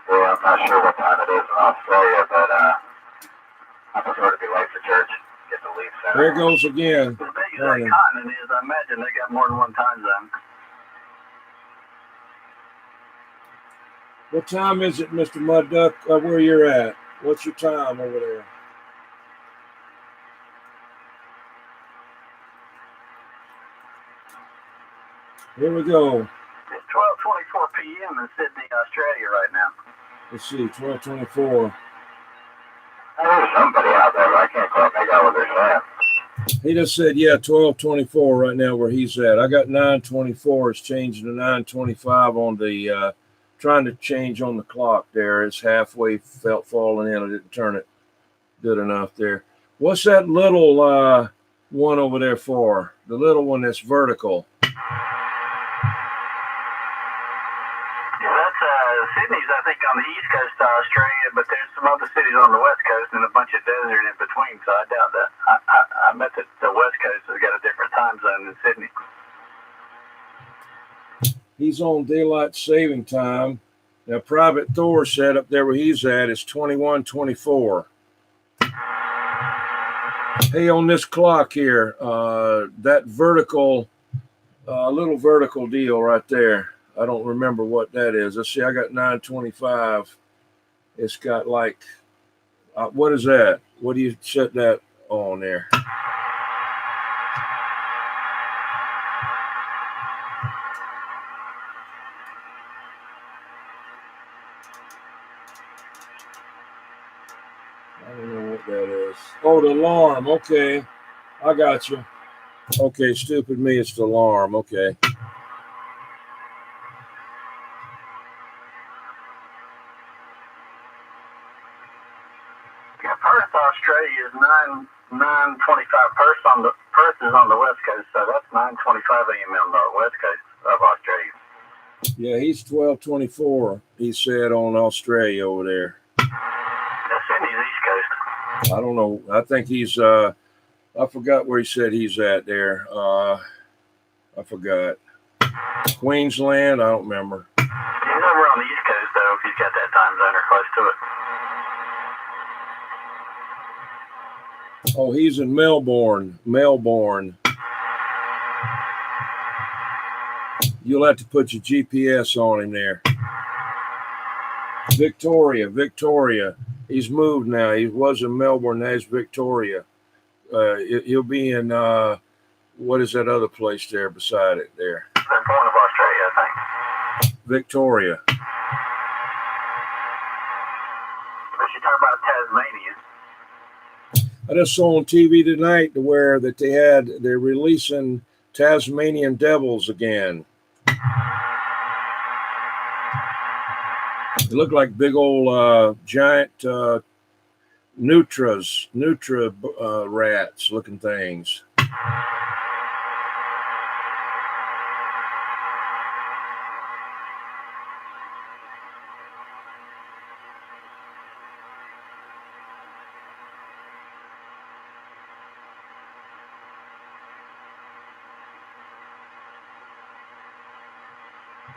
Yeah, I'm not sure what time it is in Australia, but I prefer to be late for church. Get to leave sooner. There it goes again. As big as that continent is, I imagine they got more than one time zone. What time is it, Mr. Mud Duck, where you're at? What's your time over there? Here we go. It's 12:24 p.m. in Sydney, Australia right now. Let's see, 12:24. There's somebody out there, but I can't quite make out what they're saying. He just said, yeah, 12:24 right now where he's at. I got 9:24. It's changing to 9:25 on the, trying to change on the clock there. It's halfway falling in. I didn't turn it good enough there. What's that little one over there for? The little one that's vertical. Sydney's, I think, on the east coast of Australia, but there's some other cities on the west coast and a bunch of desert in between, so I doubt that. I bet that the west coast has got a different time zone than Sydney. He's on daylight saving time. Now, Private Thor said up there where he's at is 21:24. Hey, on this clock here, that vertical, little vertical deal right there. I don't remember what that is. Let's see. I got 9:25. It's got like, what is that? What do you set that on there? I don't know what that is. Oh, the alarm. Okay. I got you. Okay, stupid me. It's the alarm. Okay. Australia is 9:25. Perth is on the west coast, so that's 9:25 a.m. on the west coast of Australia. Yeah, he's 12:24. He said on Australia over there. That's Sydney's east coast. I don't know. I think he's. I forgot where he said he's at there. I forgot. Queensland. I don't remember. He's over on the east coast though. If he's got that time zone or close to it. Oh, he's in Melbourne. Melbourne. You'll have to put your GPS on him there. Victoria, Victoria. He's moved now. He was in Melbourne. Now he's Victoria. He'll be in, what is that other place there beside it there? The point of Australia, I think. Victoria. But you talk about Tasmania. I just saw on TV tonight where that they're releasing Tasmanian devils again. They look like big old giant Nutra rats looking things.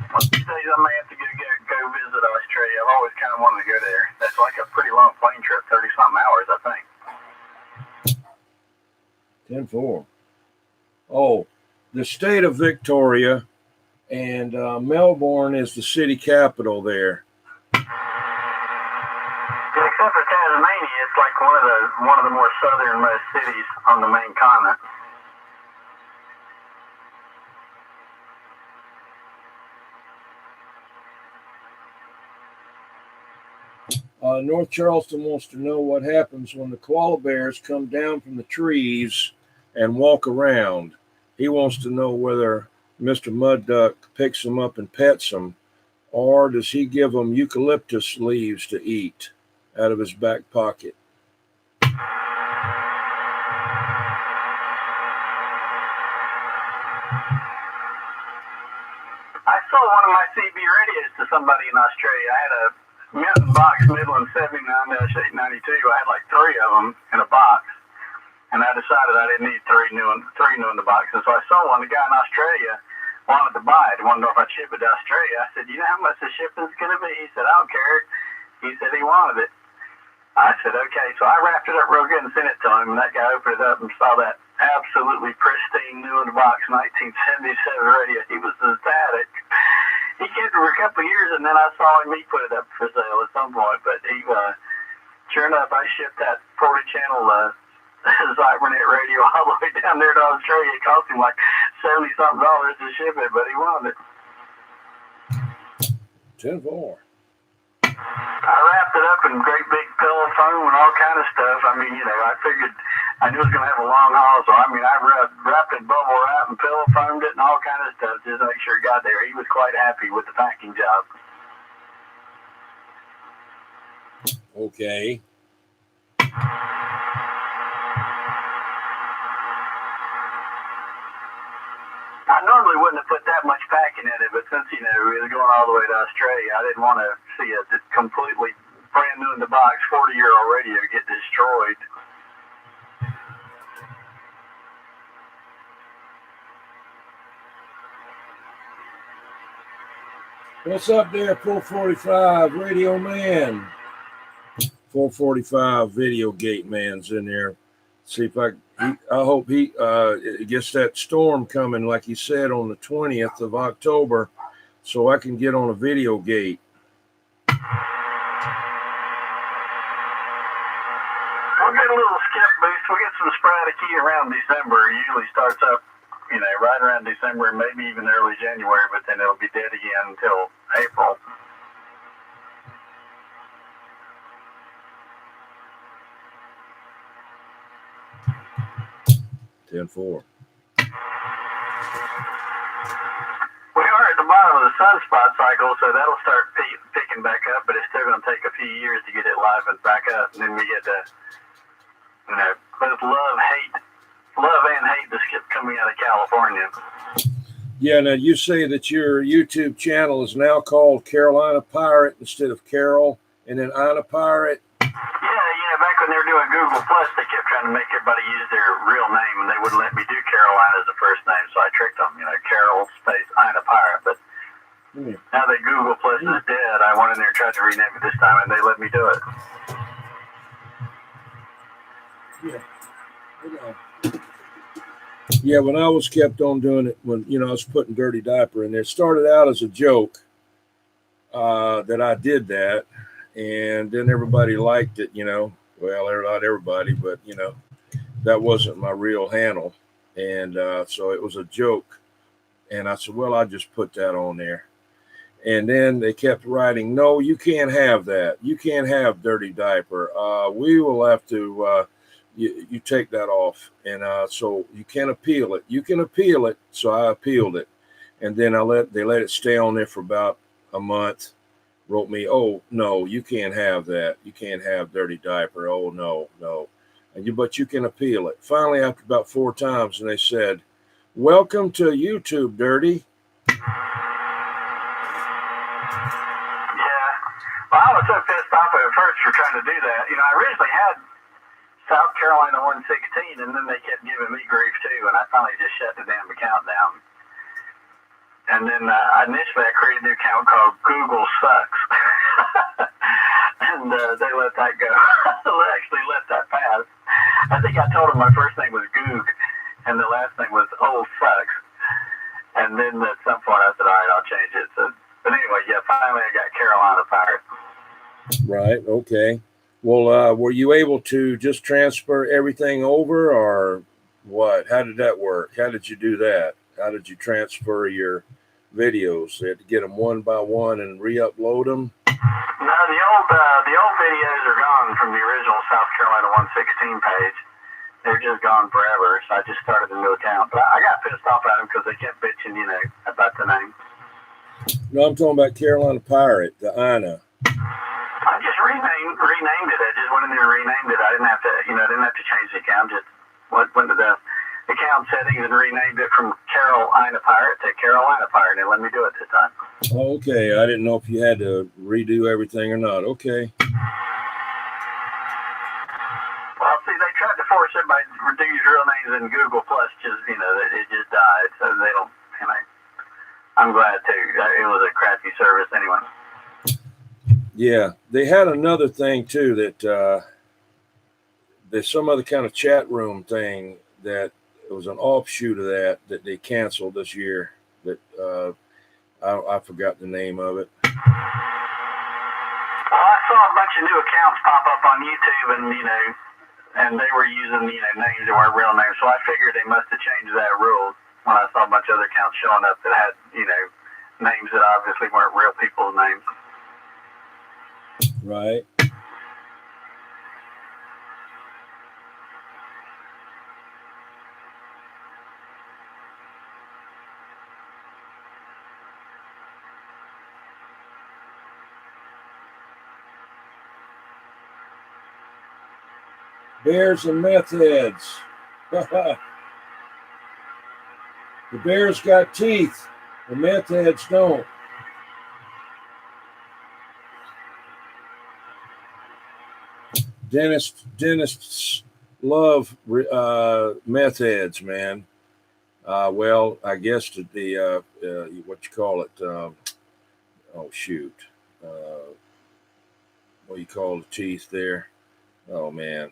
One of these days I may have to go visit Australia. I've always kind of wanted to go there. That's like a pretty long plane trip, 30-something hours, I think. 10-4. Oh, the state of Victoria and Melbourne is the city capital there. Yeah, except for Tasmania, it's like one of the more southernmost cities on the main continent. North Charleston wants to know what happens when the koala bears come down from the trees and walk around. He wants to know whether Mr. Mud Duck picks them up and pets them, or does he give them eucalyptus leaves to eat out of his back pocket? I sold one of my CB radios to somebody in Australia. I had a Mountain Box Midland 79-892. I had like 3 of them in a box, and I decided I didn't need three new in the box. And so I sold one. The guy in Australia wanted to buy it. Wanted to know if I'd ship it to Australia. I said, "You know how much the shipping's going to be?" He said, "I don't care." He said he wanted it. I said, "Okay." So I wrapped it up real good and sent it to him. And that guy opened it up and saw that absolutely pristine new in the box 1977 radio. He was ecstatic. He kept it for a couple of years, and then I saw him. He put it up for sale at some point. But he, sure enough, I shipped that 40-channel Cybernet radio all the way down there to Australia. It cost him like $70-something to ship it, but he wanted it. 10-4. I wrapped it up in great big pillow foam and all kind of stuff. I mean, I figured I knew it was going to have a long haul, so I wrapped it bubble wrap and pillow foamed it and all kind of stuff just to make sure it got there. He was quite happy with the packing job. Okay. I normally wouldn't have put that much packing in it, but since, we were going all the way to Australia, I didn't want to see a completely brand new in the box 40-year-old radio get destroyed. What's up there, 445 Radio Man? 445 Video Gate Man's in there. See if I hope he gets that storm coming, like he said, on the 20th of October, so I can get on a video gate. We'll get a little skip boost. We'll get some sporadic heat around December. It usually starts up, right around December, maybe even early January, but then it'll be dead again until April. We are at the bottom of the sunspot cycle, so that'll start picking back up, but it's still going to take a few years to get it livened back up, and then we get the, both love and hate the skip coming out of California. Yeah, now you say that your YouTube channel is now called Carolina Pirate instead of Carol, and then Ina Pirate. Yeah, back when they were doing Google Plus, they kept trying to make everybody use their real name, and they wouldn't let me do Carolina as the first name, so I tricked them, Carol space Ina Pirate, but now that Google Plus is dead, I went in there and tried to rename it this time, and they let me do it. Yeah, when I was kept on doing it, when, I was putting Dirty Diaper in there, it started out as a joke that I did that, and then everybody liked it, well, not everybody, but, that wasn't my real handle, and so it was a joke, and I said, well, I just put that on there. And then they kept writing, no, you can't have that. You can't have Dirty Diaper. We will have to, you take that off. And so you can appeal it. You can appeal it. So I appealed it. And then they let it stay on there for about a month. Wrote me, oh, no, you can't have that. You can't have Dirty Diaper. Oh, no. But you can appeal it. Finally, after about 4 times, and they said, welcome to YouTube, Dirty. Well, I was so pissed off at first for trying to do that. I originally had South Carolina 116, and then they kept giving me grief too, and I finally just shut the damn account down. And then initially I created a new account called Google Sucks, and they let that go. They actually let that pass. I think I told them my first name was Goog, and the last name was Old Sucks. And then at some point I said, all right, I'll change it. So, but anyway, yeah, finally I got Carolina Pirate. Right. Okay. Well, were you able to just transfer everything over, or what? How did that work? How did you do that? How did you transfer your videos? You had to get them one by one and re-upload them? No, the old videos are gone from the original South Carolina 116 page. they're just gone forever. So I just started a new account. But I got pissed off at them because they kept bitching, about the name. No, I'm talking about Carolina Pirate, the Ina. I just renamed it. I just went in there and renamed it. I didn't have to, change the account. Just went to the account settings and renamed it from Carolina Pirate to Carolina Pirate. And let me do it this time. Okay, I didn't know if you had to redo everything or not. Okay. Well, see, they tried to force everybody to use real names in Google Plus. Just it just died, so they don't. I'm glad too. It was a crappy service anyway. Yeah, they had another thing too that there's some other kind of chat room thing that was an offshoot of that they canceled this year. That I forgot the name of it. Well, I saw a bunch of new accounts pop up on YouTube, and they were using names that weren't real names. So I figured they must have changed that rule when I saw a bunch of other accounts showing up that had names that obviously weren't real people's names. Right. Bears and meth heads. The bears got teeth. The meth heads don't. Dentists love meth heads, man. Well, I guess the what you call it? What do you call the teeth there? Oh man,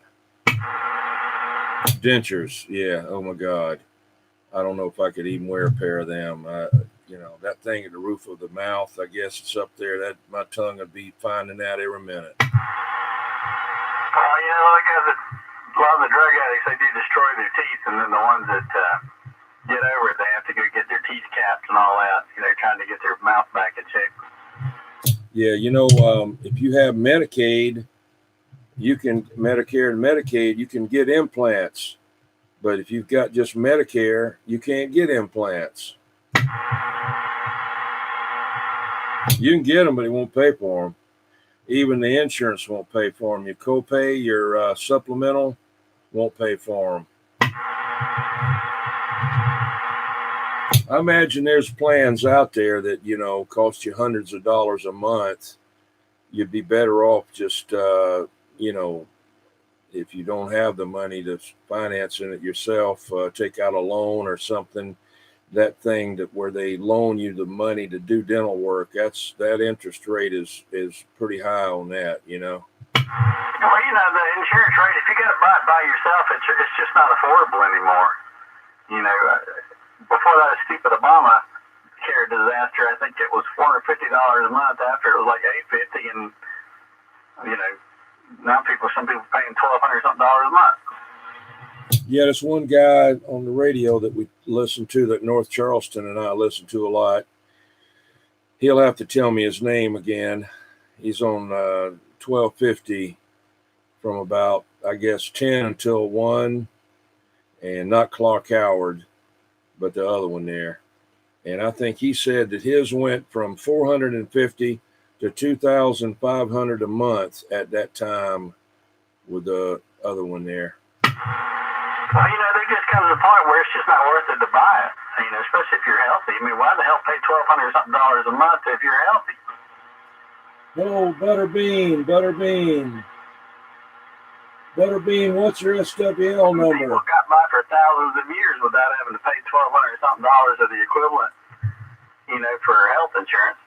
dentures. Yeah. Oh my God. I don't know if I could even wear a pair of them. That thing at the roof of the mouth. I guess it's up there. That my tongue would be finding out every minute. Like a lot of the drug addicts, they do destroy their teeth, and then the ones that get over it, they have to go get their teeth capped and all that. Trying to get their mouth back in shape. Yeah, if you have Medicaid, Medicare and Medicaid, you can get implants. But if you've got just Medicare, you can't get implants. You can get them, but it won't pay for them. Even the insurance won't pay for them. Your copay, your supplemental won't pay for them. I imagine there's plans out there that, cost you hundreds of dollars a month. You'd be better off just, if you don't have the money to financing it yourself, take out a loan or something. That thing where they loan you the money to do dental work, that interest rate is pretty high on that, Well, the insurance rate, if you got to buy it by yourself, it's just not affordable anymore. Before that stupid Obama care disaster, I think it was $450 a month. After it was like $850, and now some people paying $1,200 something a month. Yeah, there's one guy on the radio that we listen to that North Charleston and I listen to a lot. He'll have to tell me his name again. He's on 1250 from about, I guess, 10 until 1, and not Clark Howard, but the other one there. And I think he said that his went from 450 to 2,500 a month at that time with the other one there. Well, there just comes a point where it's just not worth it to buy it. Especially if you're healthy. Why the hell pay $1,200 something a month if you're healthy? Oh, Butterbean, what's your SWL number? People got by for thousands of years without having to pay $1,200 something of the equivalent, for health insurance.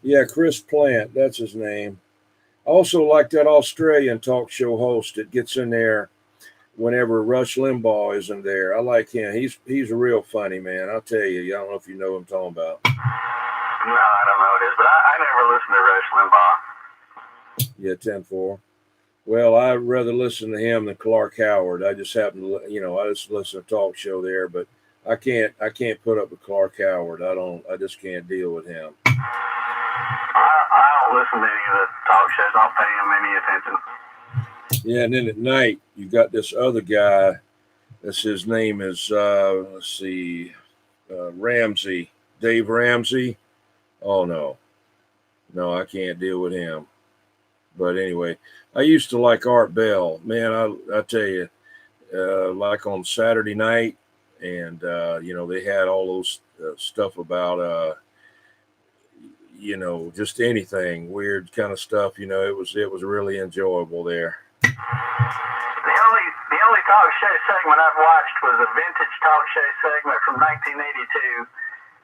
Yeah, Chris Plant, that's his name. Also, like that Australian talk show host that gets in there whenever Rush Limbaugh isn't there. I like him. He's a real funny man. I'll tell you. I don't know if you know what I'm talking about. No, I don't know what it is, but I never listened to Rush Limbaugh. Yeah, 10-4. Well, I'd rather listen to him than Clark Howard. I just happen to, I just listen to talk show there, but I can't put up with Clark Howard. I just can't deal with him. I don't listen to any of the talk shows. I don't pay him any attention. Yeah, and then at night you got this other guy. That's his name is let's see, Ramsey, Dave Ramsey. Oh no, no, I can't deal with him. But anyway, I used to like Art Bell. Man, I tell you, like on Saturday night, and they had all those stuff about just anything weird kind of stuff. It was really enjoyable there. The only talk show segment I've watched was a vintage talk show segment from 1982.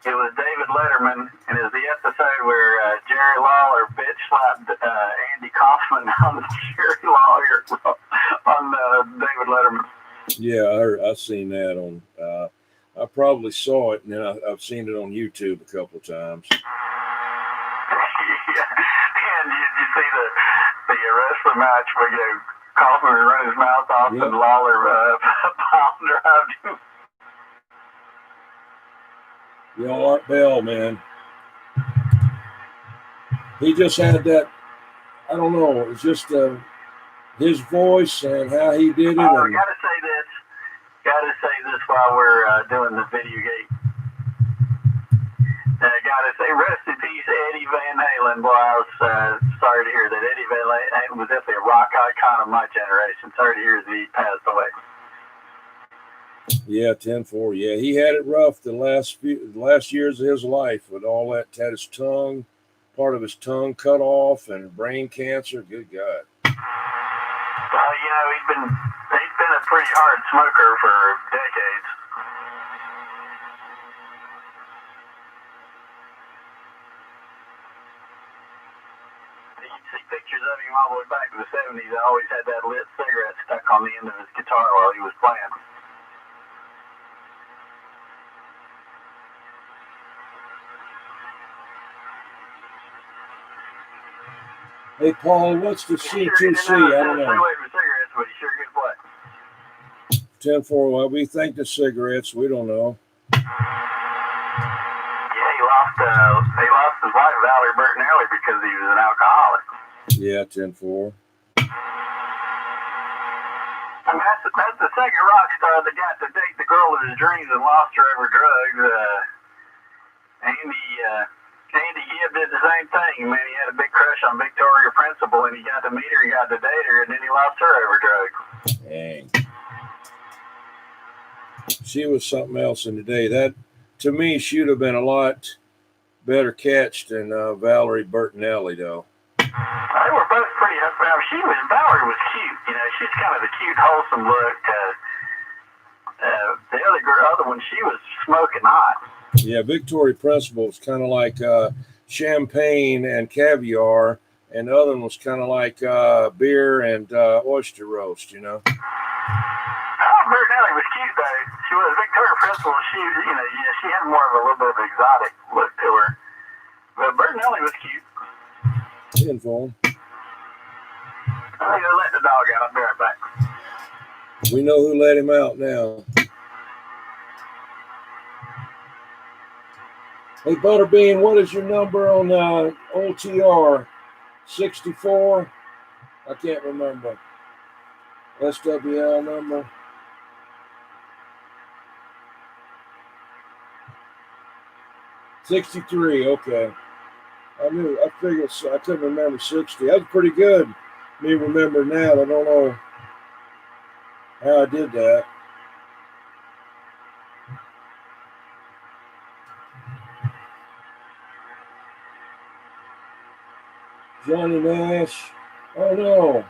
It was David Letterman, and it was the episode where Jerry Lawler bitch slapped Andy Kaufman on the Jerry Lawler on David Letterman. Yeah, I seen that on. I probably saw it, and then I've seen it on YouTube a couple of times. Yeah. And you see the wrestling match where Kaufman would run his mouth off and Lawler pound drived him. Art Bell, man. He just had that. I don't know. It's just his voice and how he did it. I gotta say this while we're doing the video game. I gotta say, rest in peace, Eddie Van Halen. Boy, I was sorry to hear that. Eddie Van Halen was definitely a rock icon of my generation. Sorry to hear that he passed away. Yeah, 10-4. Yeah, he had it rough the last years of his life with all that. Had his tongue, part of his tongue cut off, and brain cancer. Good God. Well, he's been a pretty hard smoker for decades. See pictures of him all the way back to the 70s. I always had that lit cigarette stuck on the end of his guitar while he was playing. Hey, Paul, what's the C2C? I don't know. Stay away from cigarettes, but he sure could play. 10-4. Well, we think the cigarettes. We don't know. Yeah, he lost his wife, Valerie Burton, early because he was an alcoholic. Yeah, 10-4. I mean, that's the second rock star that got to date the girl of his dreams and lost her over drugs. Andy Gibb did the same thing. Man, he had a big crush on Victoria Principal, and he got to meet her, he got to date her, and then he lost her over drugs. Dang. She was something else in the day. That, to me, she would have been a lot better catch than Valerie Bertinelli, though. They were both pretty. Valerie was cute. She's kind of the cute, wholesome look. The other one, she was smoking hot. Yeah, Victoria Principal was kind of like champagne and caviar, and the other one was kind of like beer and oyster roast, Bertinelli was cute, though. She was. Victoria Principal, she had more of a little bit of exotic look to her. But Bertinelli was cute. Informed. I'm going to let the dog out. I'll be right back. We know who let him out now. Hey, Butterbean, what is your number on OTR? 64? I can't remember. SWL number? $63, okay. I figured, I couldn't remember 60. That's pretty good. Me remembering that. I don't know how I did that. Johnny Nash. Oh no.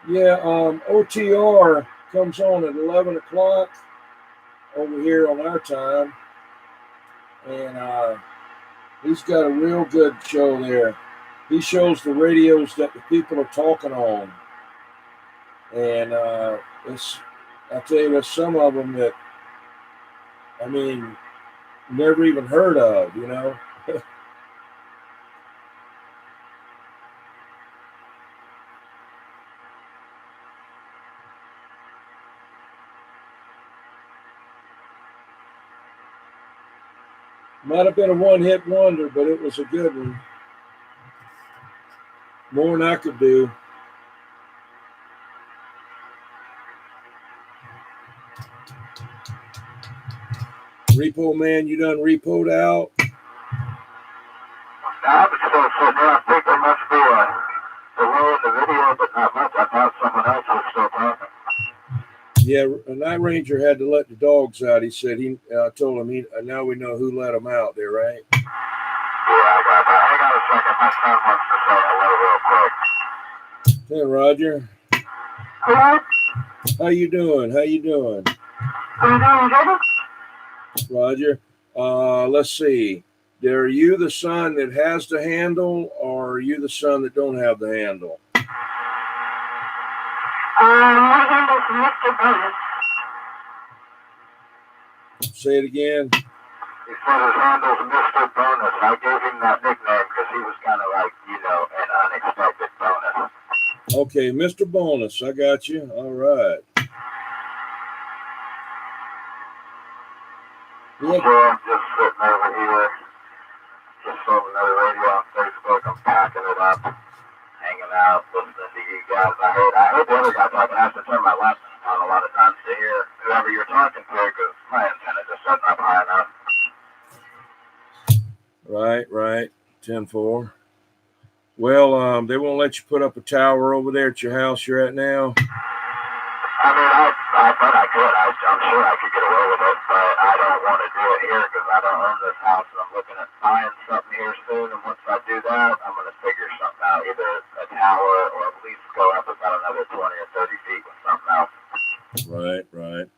Yeah, OTR comes on at 11 o'clock over here on our time. And he's got a real good show there. He shows the radios that the people are talking on. And I tell you, there's some of them that, never even heard of, Might have been a one-hit wonder, but it was a good one. More than I could do. Repo man, you done repoed out? I'm still sitting there. I think there must be a delay in the video, but not much. I thought someone else was still talking. Yeah, a Night Ranger had to let the dogs out. He said I told him now we know who let them out there, right? Yeah, I got that. Hang on a second. My son wants to say hello real quick. Hey, Roger. Hello? How you doing? I'm doing good. Roger. Let's see. Are you the son that has the handle, or are you the son that don't have the handle? My handle's Mr. Bonus. Say it again. He said his handle's Mr. Bonus. I gave him that nickname because he was kind of like, an unexpected bonus. Okay, Mr. Bonus. I got you. All right. Yeah, I'm just sitting over here. Just saw another radio on Facebook. I'm packing it up, hanging out, listening to you guys. I heard the other guy talking. I have to turn my laptop on a lot of times to hear whoever you're talking to because my antenna just doesn't up high enough. Right. 10-4. Well, they won't let you put up a tower over there at your house you're at now. I mean, I thought I could. I'm sure I could get away with it, but I don't want to do it here because I don't own this house, and I'm looking at buying something here soon. And once I do that, I'm going to figure something out, either a tower or at least go up about another 20 or 30 feet with something else. Right.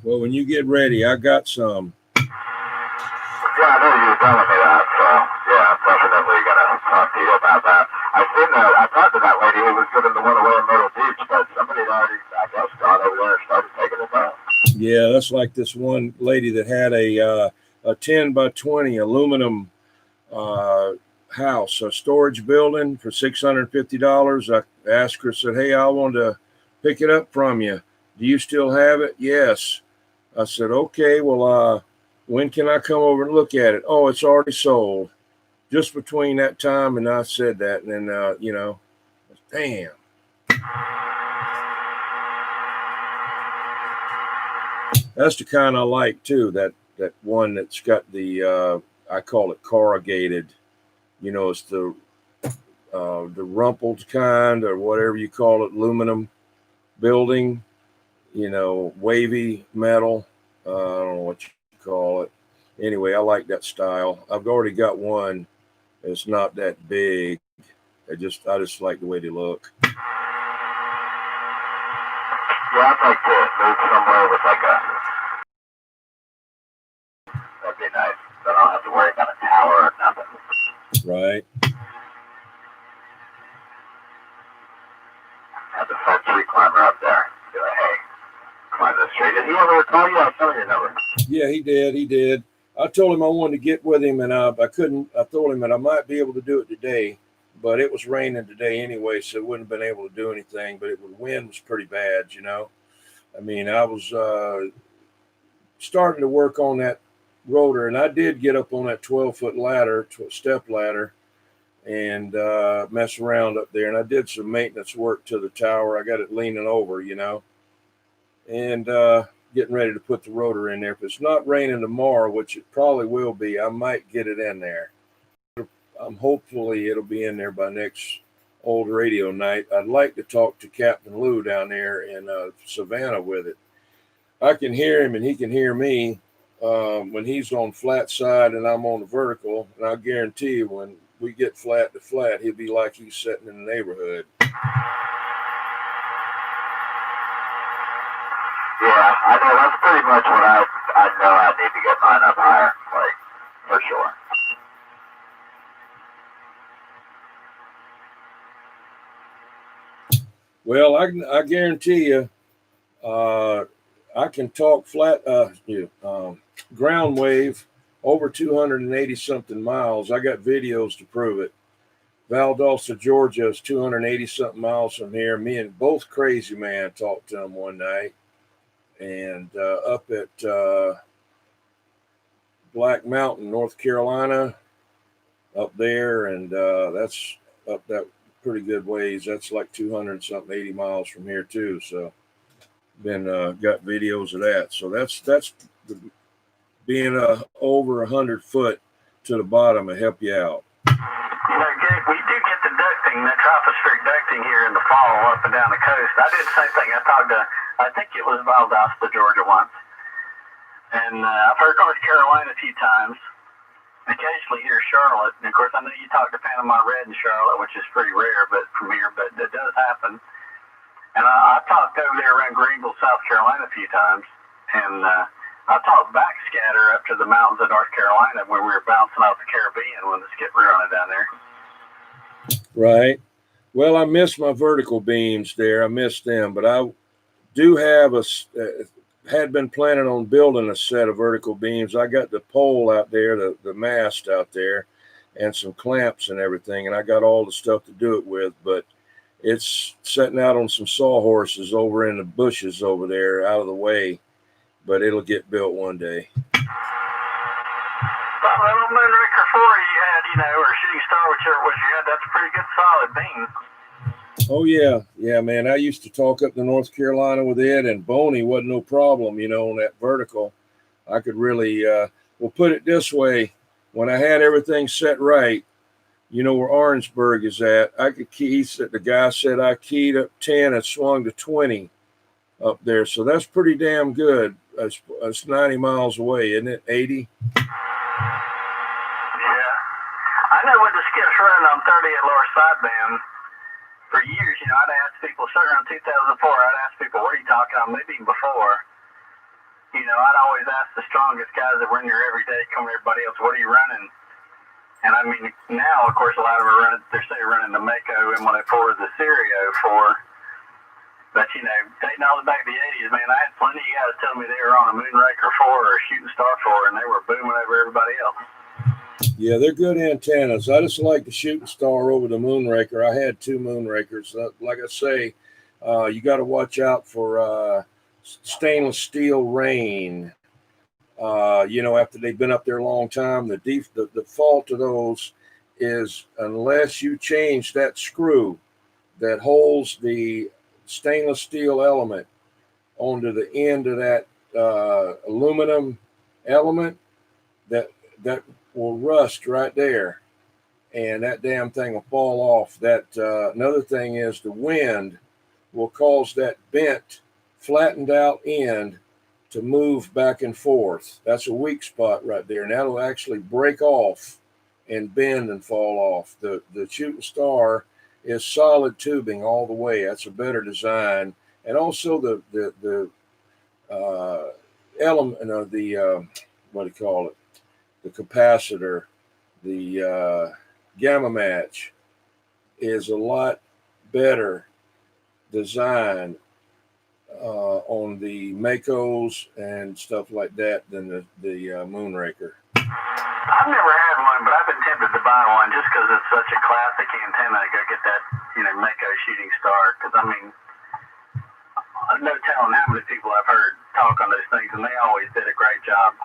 Well, when you get ready, I got some. Yeah, I know you were telling me that, so yeah, I'm definitely going to talk to you about that. I talked to that lady who was giving the one away in Myrtle Beach, but somebody had already, I guess, gone over there and started taking it down. Yeah, that's like this one lady that had a 10 by 20 aluminum house, a storage building for $650. I asked her, said, hey, I want to pick it up from you. Do you still have it? Yes. I said, okay, well, when can I come over and look at it? Oh, it's already sold. Just between that time and I said that, and then, damn. That's the kind I like too. That one that's got the I call it corrugated. It's the rumpled kind or whatever you call it, aluminum building. Wavy metal. I don't know what you call it. Anyway, I like that style. I've already got one. It's not that big. I just like the way they look. Yeah, I'd like to move somewhere with that'd be nice. Then I don't have to worry about a tower or nothing. Right. Have the fence tree climber up there. Be like, hey, climb this tree. Did he ever call you? I'll tell you your number. Yeah, he did. I told him I wanted to get with him, and I couldn't. I told him that I might be able to do it today, but it was raining today anyway, so I wouldn't have been able to do anything. But the wind was pretty bad, I mean, I was starting to work on that rotor, and I did get up on that 12-foot ladder, step ladder, and mess around up there. And I did some maintenance work to the tower. I got it leaning over, and getting ready to put the rotor in there. If it's not raining tomorrow, which it probably will be, I might get it in there. Hopefully it'll be in there by next old radio night. I'd like to talk to Captain Lou down there in Savannah with it. I can hear him and he can hear me when he's on flat side and I'm on the vertical. And I guarantee you when we get flat to flat, he'll be like he's sitting in the neighborhood. Yeah, I know that's pretty much what I know. I need to get mine up higher, like for sure. Well, I guarantee you, I can talk flat, ground wave over 280 something miles. I got videos to prove it. Valdosta, Georgia is 280 something miles from here. Me and both Crazy Man talked to him one night. And up at Black Mountain, North Carolina, up there, and that's up that pretty good ways. That's like 200 something, 80 miles from here too. So been got videos of that. So that's being over 100 foot to the bottom will help you out. Gabe, we do get the ducting, the tropospheric ducting here in the fall up and down the coast. I did the same thing. I think it was Valdosta, Georgia once. And I've heard North Carolina a few times. Occasionally here Charlotte. And of course, I know you talk to Panama Red in Charlotte, which is pretty rare, but from here, but it does happen. And I talked over there around Greenville, South Carolina a few times. And I talked backscatter up to the mountains of North Carolina when we were bouncing off the Caribbean when the skip were running down there. Right. Well, I missed my vertical beams there. I missed them, but I do have had been planning on building a set of vertical beams. I got the pole out there, the mast out there, and some clamps and everything, and I got all the stuff to do it with, but it's setting out on some sawhorses over in the bushes over there out of the way, but it'll get built one day. Well, that little Moonraker 4 you had, or Shooting Star, whichever it was you had, that's a pretty good solid beam. Oh, yeah. Yeah, man. I used to talk up to North Carolina with it, and Boney wasn't no problem, on that vertical. I could really, put it this way. When I had everything set right, where Orangeburg is at, the guy said I keyed up 10 and swung to 20 up there. So that's pretty damn good. It's 90 miles away, isn't it? 80? Yeah. I know with the skips running on 30 at lower sideband, for years, I'd ask people, starting around 2004, I'd ask people, what are you talking about? Maybe even before. I'd always ask the strongest guys that were in there every day, come to everybody else, what are you running? And I mean, now, of course, a lot of them are running, they're running the Mako M104, the Serio 4. But, dating all the back to the 80s, man, I had plenty of guys tell me they were on a Moonraker 4 or a Shooting Star 4, and they were booming over everybody else. Yeah, they're good antennas. I just like the Shooting Star over the Moonraker. I had two Moonrakers. Like I say, you got to watch out for stainless steel rain. After they've been up there a long time, the fault of those is unless you change that screw that holds the stainless steel element onto the end of that aluminum element, that will rust right there, and that damn thing will fall off. That another thing is the wind will cause that bent, flattened out end to move back and forth. That's a weak spot right there, and that'll actually break off and bend and fall off. The Shooting Star is solid tubing all the way. That's a better design, and also the element of the what do you call it? The capacitor, the gamma match is a lot better design on the Makos and stuff like that than the Moonraker. I've never had one, but I've been tempted to buy one just because it's such a classic antenna to go get that, Mako Shooting Star. Because, no telling how many people I've heard talk on those things, and they always did a great job.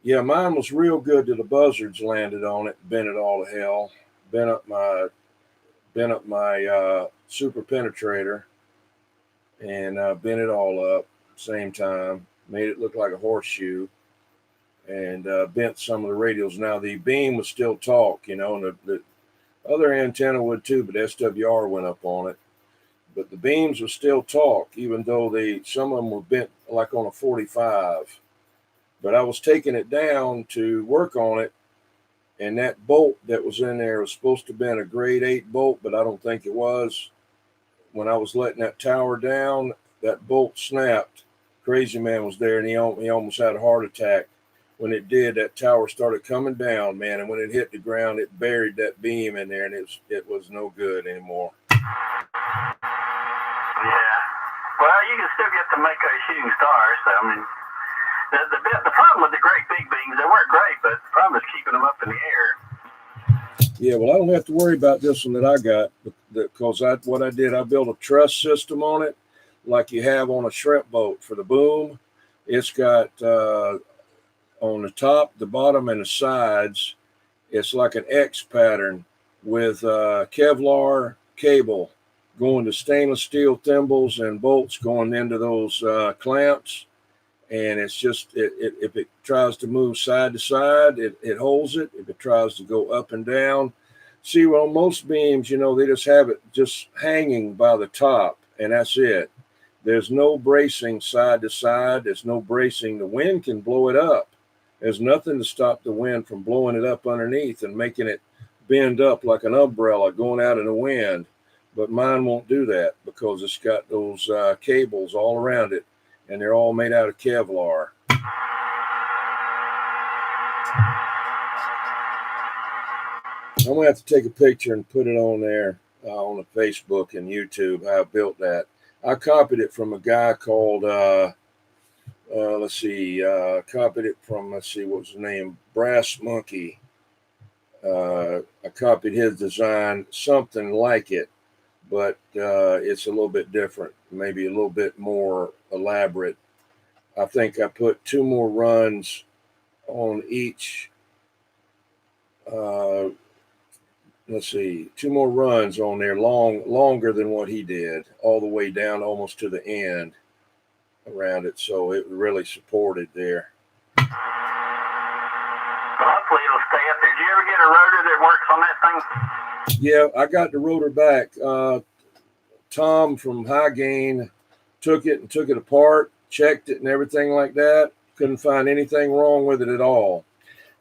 Yeah, mine was real good till the buzzards landed on it, bent it all to hell, bent up my super penetrator, and bent it all up at the same time, made it look like a horseshoe, and bent some of the radials. Now the beam was still talk, and the other antenna would too, but SWR went up on it. But the beams were still talk, even though some of them were bent like on a 45. But I was taking it down to work on it, and that bolt that was in there was supposed to have been a grade 8 bolt, but I don't think it was. When I was letting that tower down, that bolt snapped. Crazy Man was there, and he almost had a heart attack. When it did, that tower started coming down, man, and when it hit the ground, it buried that beam in there, and it was no good anymore. Yeah. Well, you can still get the Mako Shooting Stars, so, the problem with the great big beams, they weren't great, but the problem is keeping them up in the air. Yeah, well, I don't have to worry about this one that I got, because I built a truss system on it, like you have on a shrimp boat for the boom. It's got on the top, the bottom, and the sides, it's like an X pattern with Kevlar cable going to stainless steel thimbles and bolts going into those clamps. And it's just, if it tries to move side to side, it holds it. If it tries to go up and down. See, well, most beams, you know, they just have it just hanging by the top, and that's it. There's no bracing side to side. There's no bracing. The wind can blow it up. There's nothing to stop the wind from blowing it up underneath and making it bend up like an umbrella going out in the wind. But mine won't do that because it's got those cables all around it, and they're all made out of Kevlar. I'm going to have to take a picture and put it on there on the Facebook and YouTube, how I built that. I copied it from a guy called, copied it from, what was his name? Brass Monkey. I copied his design, something like it, but it's a little bit different, maybe a little bit more elaborate. I think I put 2 more runs on each. 2 more runs on there, longer than what he did, all the way down almost to the end around it. So it really supported there. Hopefully it'll stay up there. Did you ever get a rotor that works on that thing? Yeah, I got the rotor back. Tom from High Gain took it apart, checked it and everything like that. Couldn't find anything wrong with it at all.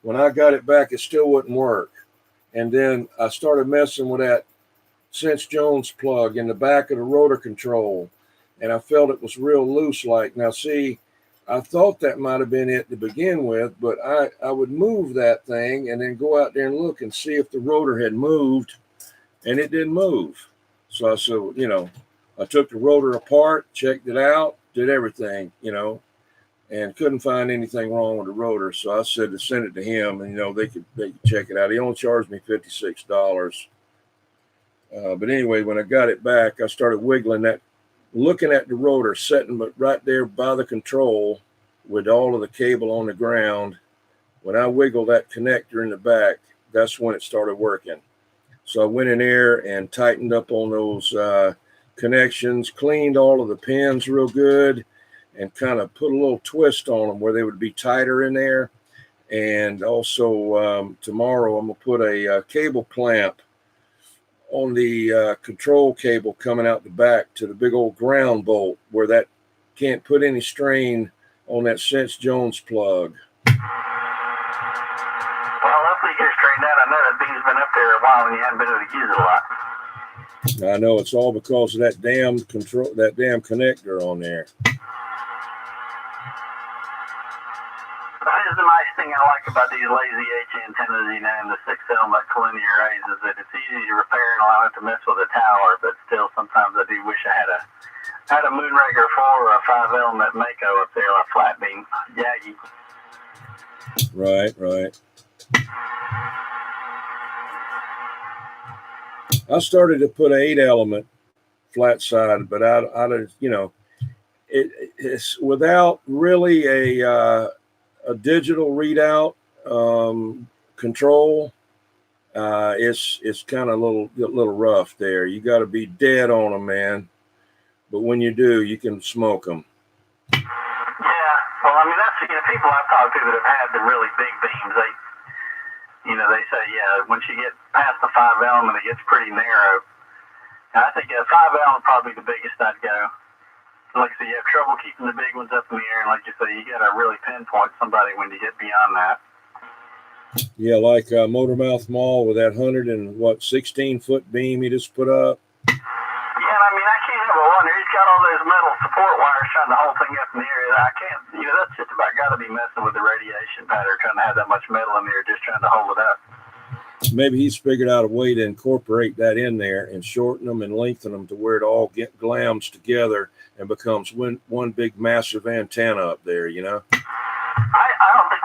When I got it back, it still wouldn't work. And then I started messing with that Centurion plug in the back of the rotor control, and I felt it was real loose like. Now, see, I thought that might have been it to begin with, but I would move that thing and then go out there and look and see if the rotor had moved, and it didn't move. So I said, I took the rotor apart, checked it out, did everything, and couldn't find anything wrong with the rotor. So I said to send it to him, and they could check it out. He only charged me $56. But anyway, when I got it back, I started wiggling that, looking at the rotor, sitting right there by the control with all of the cable on the ground. When I wiggled that connector in the back, that's when it started working. So I went in there and tightened up on those connections, cleaned all of the pins real good, and kind of put a little twist on them where they would be tighter in there. And also tomorrow I'm going to put a cable clamp on the control cable coming out the back to the big old ground bolt where that can't put any strain on that Centurion plug. Well, hopefully you get it straightened out. I know that beam's been up there a while and you haven't been able to use it a lot. I know it's all because of that damn connector on there. That is the nice thing I like about these lazy H antennas, and the 6-element collinear arrays, is that it's easy to repair and I don't have to mess with a tower. But still, sometimes I do wish I had a Moonraker 4 or a 5-element Mako up there, like flat beam Yagi. Right. I started to put an 8-element flat side, but it's without really a digital readout control. It's kind of a little rough there. You got to be dead on them, man. But when you do, you can smoke them. Yeah, well, I mean, that's people I've talked to that have had the really big beams. They say, once you get past the 5-element, it gets pretty narrow. And I think a 5-element probably the biggest I'd go. Like I said, you have trouble keeping the big ones up in the air, and like you say, you got to really pinpoint somebody when you get beyond that. Yeah, like Motormouth Mall with that 16-foot beam he just put up. Yeah, I mean, I can't help but wonder. He's got all those metal support wires trying to hold thing up in the air. I can't, that's just about got to be messing with the radiation pattern, trying to have that much metal in there, just trying to hold it up. Maybe he's figured out a way to incorporate that in there and shorten them and lengthen them to where it all glams together and becomes one big massive antenna up there, I don't think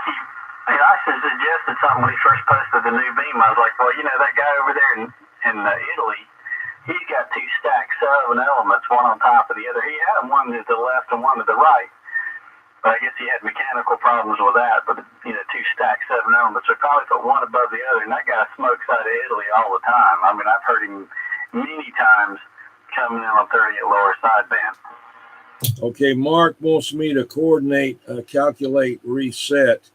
I suggested something when he first posted the new beam. I was like, well, that guy over there in Italy, he's got 2 stacks of elements, one on top of the other. He had one to the left and one to the right. But I guess he had mechanical problems with that. But, two stacks 7 elements. So probably put one above the other. And that guy smokes out of Italy all the time. I mean, I've heard him many times coming in on 38 lower sideband. Okay, Mark wants me to calculate, reset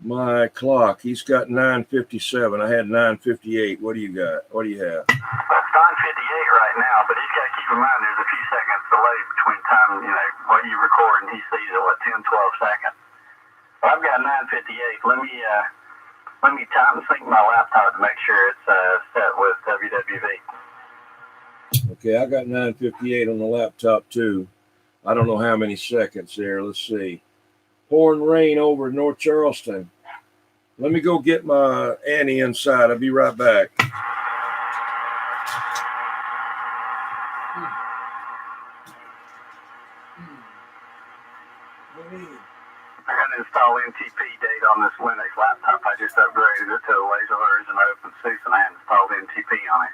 my clock. He's got 9:57. I had 9:58. What do you got? What do you have? That's 9:58 right now, but he's got to keep in mind there's a few seconds delay between time, what you record and he sees it, 10, 12 seconds. But I've got 9:58. Let me time sync my laptop to make sure it's set with WWV. Okay, I got 9:58 on the laptop too. I don't know how many seconds there. Let's see. Pouring rain over North Charleston. Let me go get my Annie inside. I'll be right back. I got to install NTP date on this Linux laptop. I just upgraded it to the laser version of OpenSUSE and I installed NTP on it.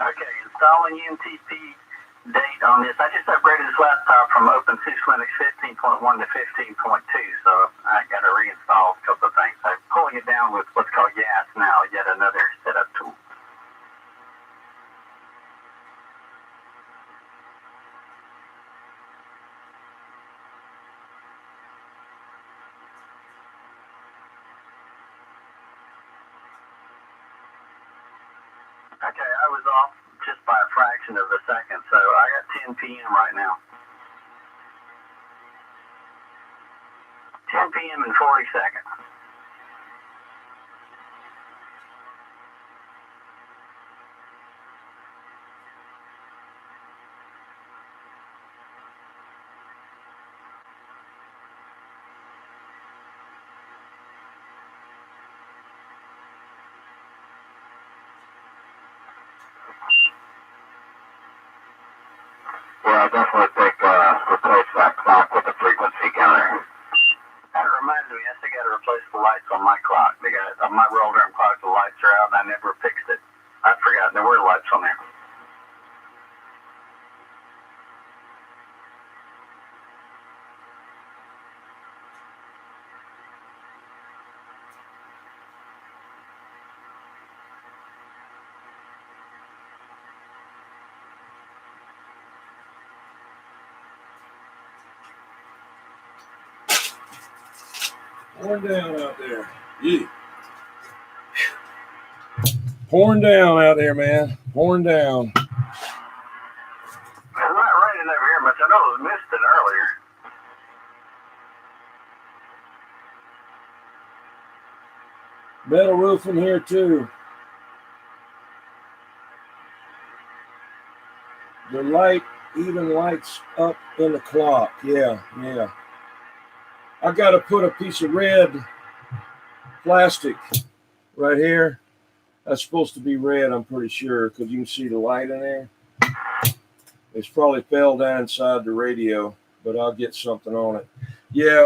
Okay, installing NTP date on this. I just upgraded this laptop from OpenSUSE Linux 15.1 to 15.2, so I got to reinstall a couple of things. I'm pulling it down with what's called YAS now, yet another setup tool. Okay, I was off just by a fraction of a second, so I got 10 p.m. right now. 10 p.m. in 40 seconds. Yeah, I definitely think replace that clock with the frequency counter. That reminds me, I still got to replace the lights on my clock. On my roll arm clock, the lights are out, and I never fixed it. I forgot there were lights on there. Pouring down out there. Yeah. Pouring down out there, man. Pouring down. It's not raining over here much. I know it was misting earlier. Metal roofing here too. The light even lights up in the clock. Yeah. I got to put a piece of red plastic right here. That's supposed to be red, I'm pretty sure, because you can see the light in there. It's probably fell down inside the radio, but I'll get something on it. Yeah,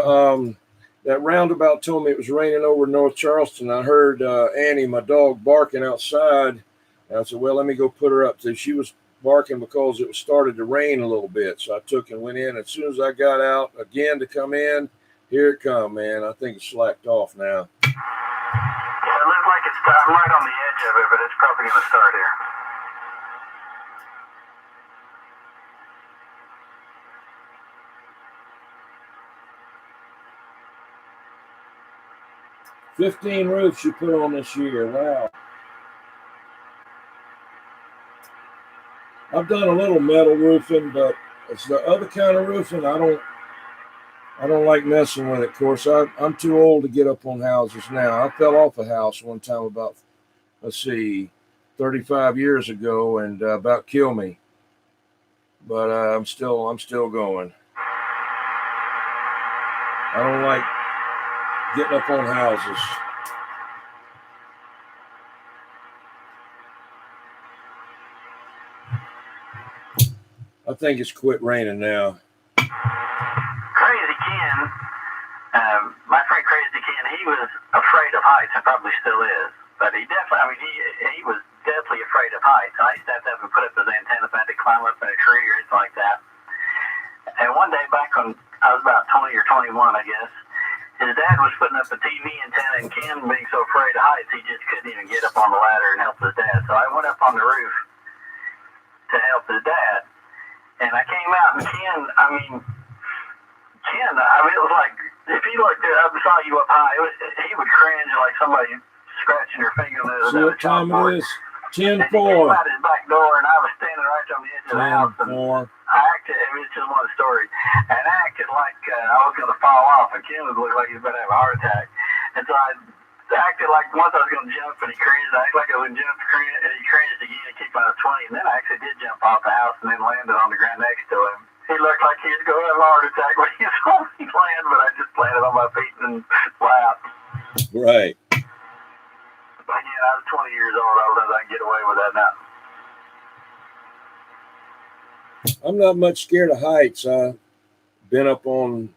that roundabout told me it was raining over North Charleston. I heard Annie, my dog, barking outside. And I said, well, let me go put her up. So she was barking because it started to rain a little bit. So I took and went in. As soon as I got out again to come in, here it come, man. I think it's slacked off now. Yeah, it looks like it's I'm right on the edge of it, but it's probably going to start here. $15 roofs you put on this year. Wow. I've done a little metal roofing, but it's the other kind of roofing. I I don't like messing with it. Of course, I'm too old to get up on houses now. I fell off a house one time about, let's see, 35 years ago, and about killed me. But I'm still going. I don't like getting up on houses. I think it's quit raining now. Crazy Ken, my friend Crazy Ken, he was afraid of heights and probably still is. But he definitely, I mean, he was definitely afraid of heights. I used to have him put up his antenna if I had to climb up in a tree or anything like that. And one day back when I was about 20 or 21, I guess, his dad was putting up a TV antenna, and Ken, being so afraid of heights, he just couldn't even get up on the ladder and help his dad. So I went up on the roof to help his dad. And I came out, and Ken, it was like, if he looked up and saw you up high, he would cringe like somebody scratching your fingernails. See what time it is? 10-4. And he came out his back door, and I was standing right on the edge of the house. And 10-4. I acted, I mean, it's just one story, and I acted like I was going to fall off, and Ken would look like he was about to have a heart attack. And so I acted like once I was going to jump, and he cringed. I acted like I wouldn't jump, and he cringed again and kicked out of 20. And then I actually did jump off the house and then landed on the ground next to him. He looked like he was going to have a heart attack when he was on the land, but I just landed on my feet and laughed. Right. But again, I was 20 years old. I don't know if I can get away with that now. I'm not much scared of heights. I've been up on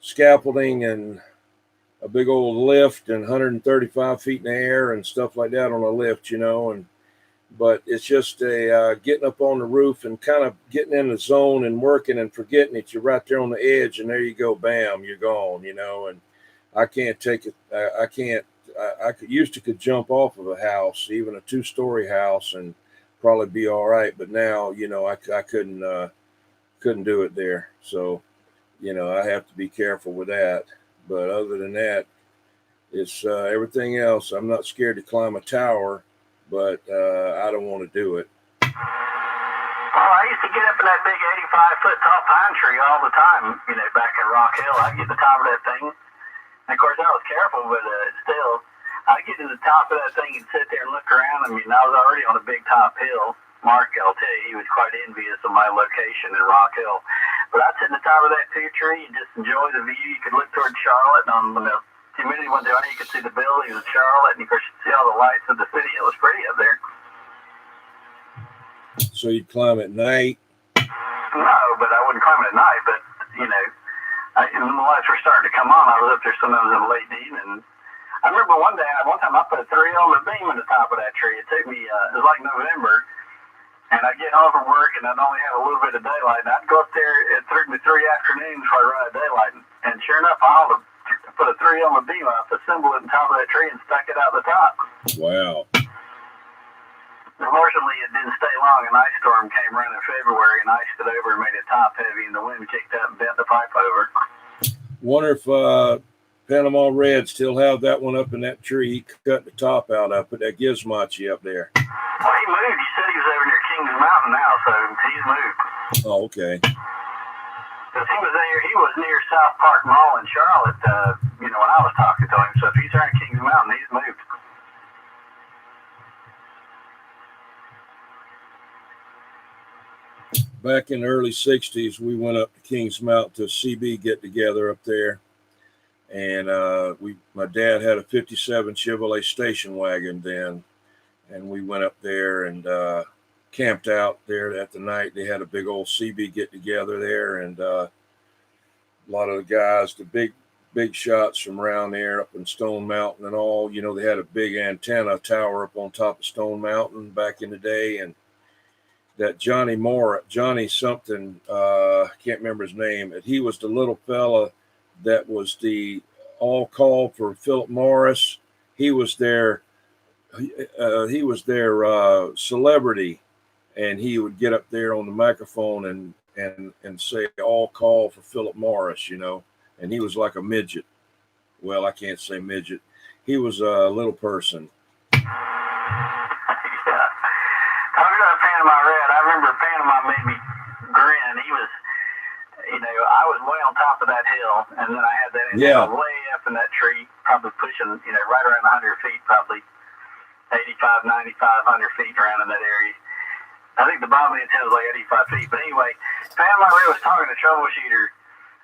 scaffolding and a big old lift and 135 feet in the air and stuff like that on a lift, but it's just getting up on the roof and kind of getting in the zone and working and forgetting it. You're right there on the edge, and there you go, bam, you're gone, and I can't take it. I can't. I could jump off of a house, even a 2-story house, and probably be all right. But now, I couldn't do it there. So, I have to be careful with that. But other than that, it's everything else. I'm not scared to climb a tower, but I don't want to do it. Oh, I used to get up in that big 85-foot tall pine tree all the time, back in Rock Hill. I'd get to the top of that thing. And, of course, I was careful, but still, I'd get to the top of that thing and sit there and look around. I mean, I was already on a big top hill. Mark, I'll tell you, he was quite envious of my location in Rock Hill. But I'd sit in the top of that tree and just enjoy the view. You could look toward Charlotte, and when the humidity went down, you could see the buildings of Charlotte, and of course, you could see all the lights of the city. It was pretty up there. So you'd climb at night? No, but I wouldn't climb it at night. But, when the lights were starting to come on, I was up there sometimes in the late evening. I remember one time I put a 3-element beam in the top of that tree. It took me, it was like November, and I'd get home from work, and I'd only have a little bit of daylight, and I'd go up there. It took me 3 afternoons before I run out of daylight, and sure enough, I put a 3-element beam up, assembled it on top of that tree, and stuck it out the top. Wow. Unfortunately, it didn't stay long. An ice storm came around in February and iced it over and made it top heavy, and the wind kicked up and bent the pipe over. Wonder if Panama Red still have that one up in that tree. He cut the top out of it. That Gizmachi up there. Well, he moved. He said he was over near Kings Mountain now, so he's moved. Oh, okay. Because he was near South Park Mall in Charlotte, when I was talking to him. So if he's around Kings Mountain, he's moved. Back in the early 60s, we went up to Kings Mountain to CB get together up there. And my dad had a 57 Chevrolet station wagon then. And we went up there and camped out there at the night. They had a big old CB get together there. And a lot of the guys, the big shots from around there up in Stone Mountain and all, they had a big antenna tower up on top of Stone Mountain back in the day. And that Johnny something, can't remember his name. He was the little fella that was the all call for Philip Morris. He was their celebrity, and he would get up there on the microphone and say all call for Philip Morris, and he was like a midget. Well, I can't say midget. He was a little person. Panama Red, I remember Panama made me grin. He was, I was way on top of that hill, and then I had that antenna way up in that tree, probably pushing, right around 100 feet, probably 85, 95, 100 feet around in that area. I think the bottom of the antenna was like 85 feet. But anyway, Pam Murray was talking to Troubleshooter,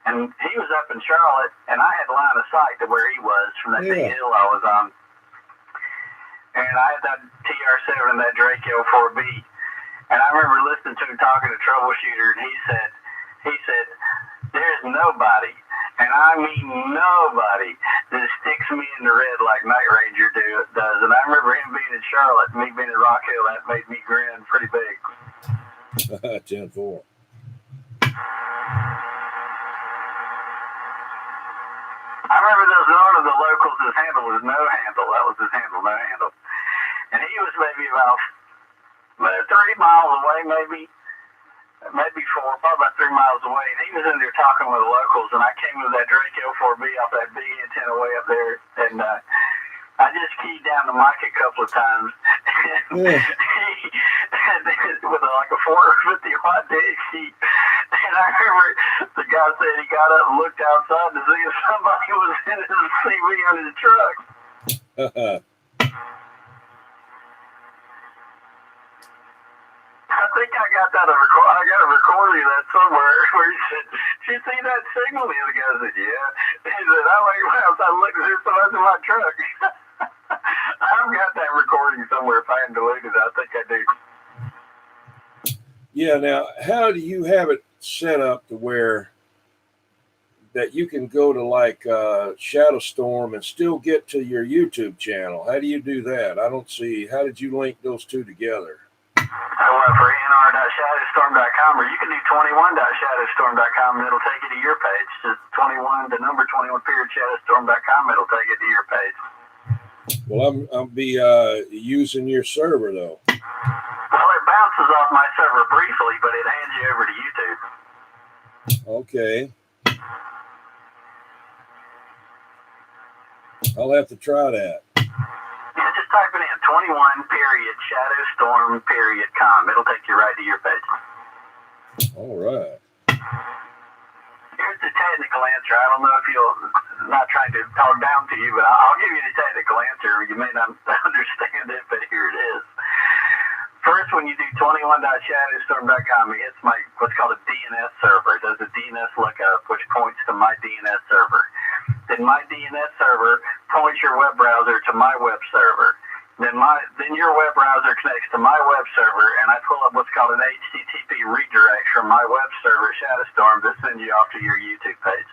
and he was up in Charlotte, and I had line of sight to where he was from that big hill I was on. And I had that TR7 and that Drake L4B. And I remember listening to him talking to Troubleshooter, and he said, there's nobody, and I mean nobody, that sticks me in the red like Night Ranger does. And I remember him being in Charlotte, and me being in Rock Hill, that made me grin pretty big. 10-4. I remember those one of the locals, his handle was No Handle. That was his handle, No Handle. And he was maybe about 3 miles away, maybe 4, probably about 3 miles away. And he was in there talking with the locals, and I came with that Drake L4B off that big antenna way up there, and I just keyed down the mic a couple of times. And with like a 450 watt dead key. And I remember the guy said he got up and looked outside to see if somebody was in his CV on his truck. I think I got that I got a recording of that somewhere where he said, "Did you see that signal?" The other guy said, "Yeah." He said, "I went outside and looked and there's somebody in my truck." I've got that recording somewhere. If I haven't deleted it, I think I do. Yeah. Now, how do you have it set up to where that you can go to like Shadow Storm and still get to your YouTube channel? How do you do that? I don't see. How did you link those two together? For nr.shadowstorm.com, or you can do 21.shadowstorm.com, and it'll take you to your page. Just 21, the number 21 period shadowstorm.com, it'll take you to your page. Well, I'll be using your server though. Well, it bounces off my server briefly, but it hands you over to YouTube. Okay. I'll have to try that. Yeah, just type it in 21 period shadowstorm period com. It'll take you right to your page. All right. Here's the technical answer. I don't know if not trying to talk down to you, but I'll give you the technical answer. You may not understand it, but here it is. First, when you do 21.shadowstorm.com, it hits what's called a DNS server. It does a DNS lookup, which points to my DNS server. Then my DNS server points your web browser to my web server. Then your web browser connects to my web server, and I pull up what's called an HTTP redirect from my web server, Shadowstorm, to send you off to your YouTube page.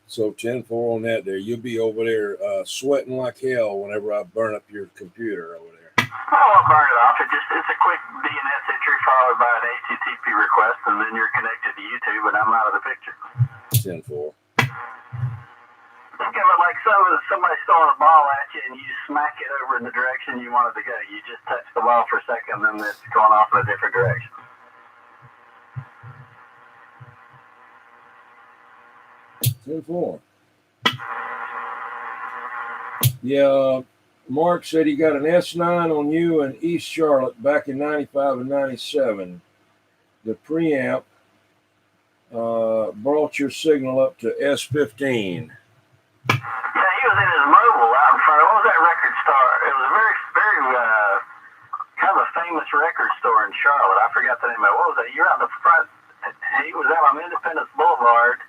So 10-4 on that there. You'll be over there sweating like hell whenever I burn up your computer over there. I'll burn it off. It's a quick DNS entry followed by an HTTP request, and then you're connected to YouTube, and I'm out of the picture. 10-4. Think of it like somebody throwing a ball at you, and you smack it over in the direction you want it to go. You just touch the ball for a second, and then it's going off in a different direction. Ten-4. Yeah, Mark said he got an S9 on you in East Charlotte back in 95 and 97. The preamp brought your signal up to S15. Yeah, he was in his mobile out in front of, what was that record store? It was a very, very kind of a famous record store in Charlotte. I forgot the name of it. What was that? You're out the front. He was out on Independence Boulevard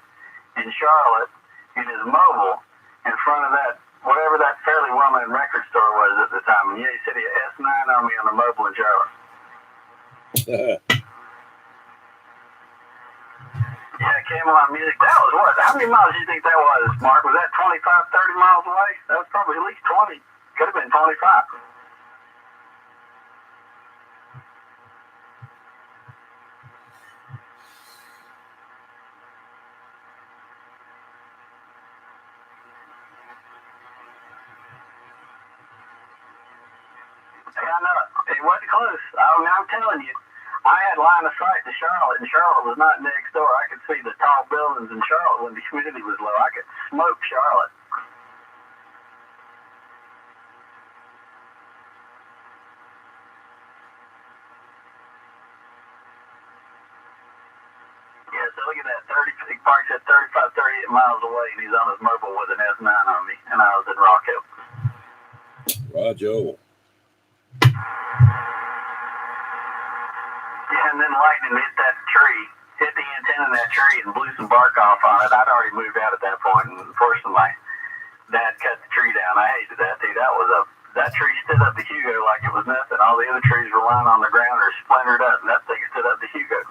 in Charlotte in his mobile in front of that, whatever that fairly well-known record store was at the time. And yeah, he said he had S9 on me on the mobile in Charlotte. Yeah, Camelot Music. That was what? How many miles do you think that was, Mark? Was that 25, 30 miles away? That was probably at least 20. Could have been 25. Hey, I know. It wasn't close. I'm telling you. I had line of sight to Charlotte, and Charlotte was not next door. I could see the tall buildings in Charlotte when the humidity was low. I could smoke Charlotte. Yeah, so look at that, 35 miles away, and he's on his mobile with an S9 on me, and I was in Rock Hill. Roger. Yeah, and then lightning hit that tree, hit the antenna in that tree, and blew some bark off on it. I'd already moved out at that point, and unfortunately, my dad cut the tree down. I hated that, dude. That tree stood up to Hugo like it was nothing. All the other trees were lying on the ground or splintered up, and that thing stood up to Hugo.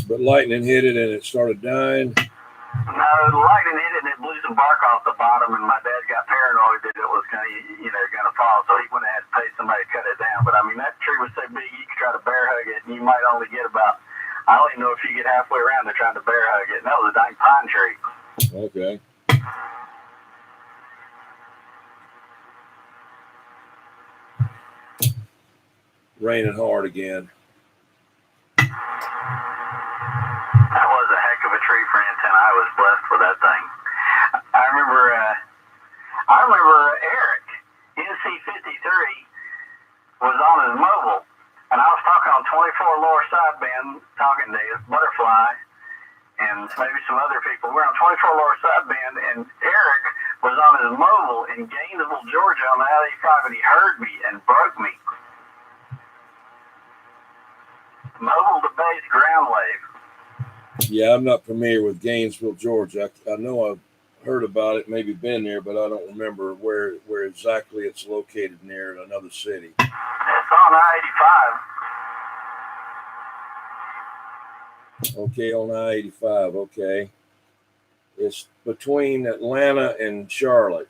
But lightning hit it and it started dying. No, the lightning hit it and it blew some bark off the bottom, and my dad got paranoid that it was gonna fall, so he went ahead and paid somebody to cut it down. But I mean, that tree was so big you could try to bear hug it, and you might only get about, I don't even know if you get halfway around to trying to bear hug it, and that was a dang pine tree. Okay. Raining hard again. That was a heck of a tree for antenna. I was blessed with that thing. I remember Eric, NC53, was on his mobile, and I was talking on 24 lower sideband, talking to Butterfly and maybe some other people. We're on 24 lower sideband, and Eric was on his mobile in Gainesville, Georgia on the I-85, and he heard me and broke me. Mobile to base ground wave. Yeah, I'm not familiar with Gainesville, Georgia. I know I've heard about it, maybe been there, but I don't remember where exactly it's located near in another city. It's on I-85. Okay, on I-85, okay. It's between Atlanta and Charlotte.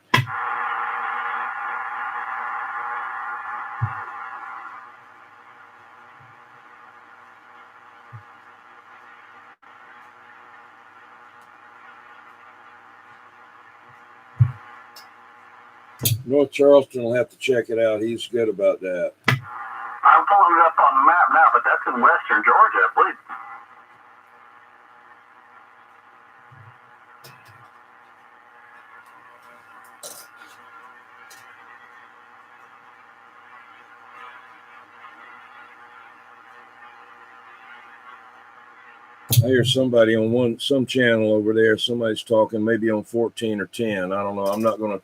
North Charleston will have to check it out. He's good about that. I'm pulling it up on the map now, but that's in western Georgia, I believe. I hear somebody on some channel over there. Somebody's talking maybe on 14 or 10. I don't know. I'm not going to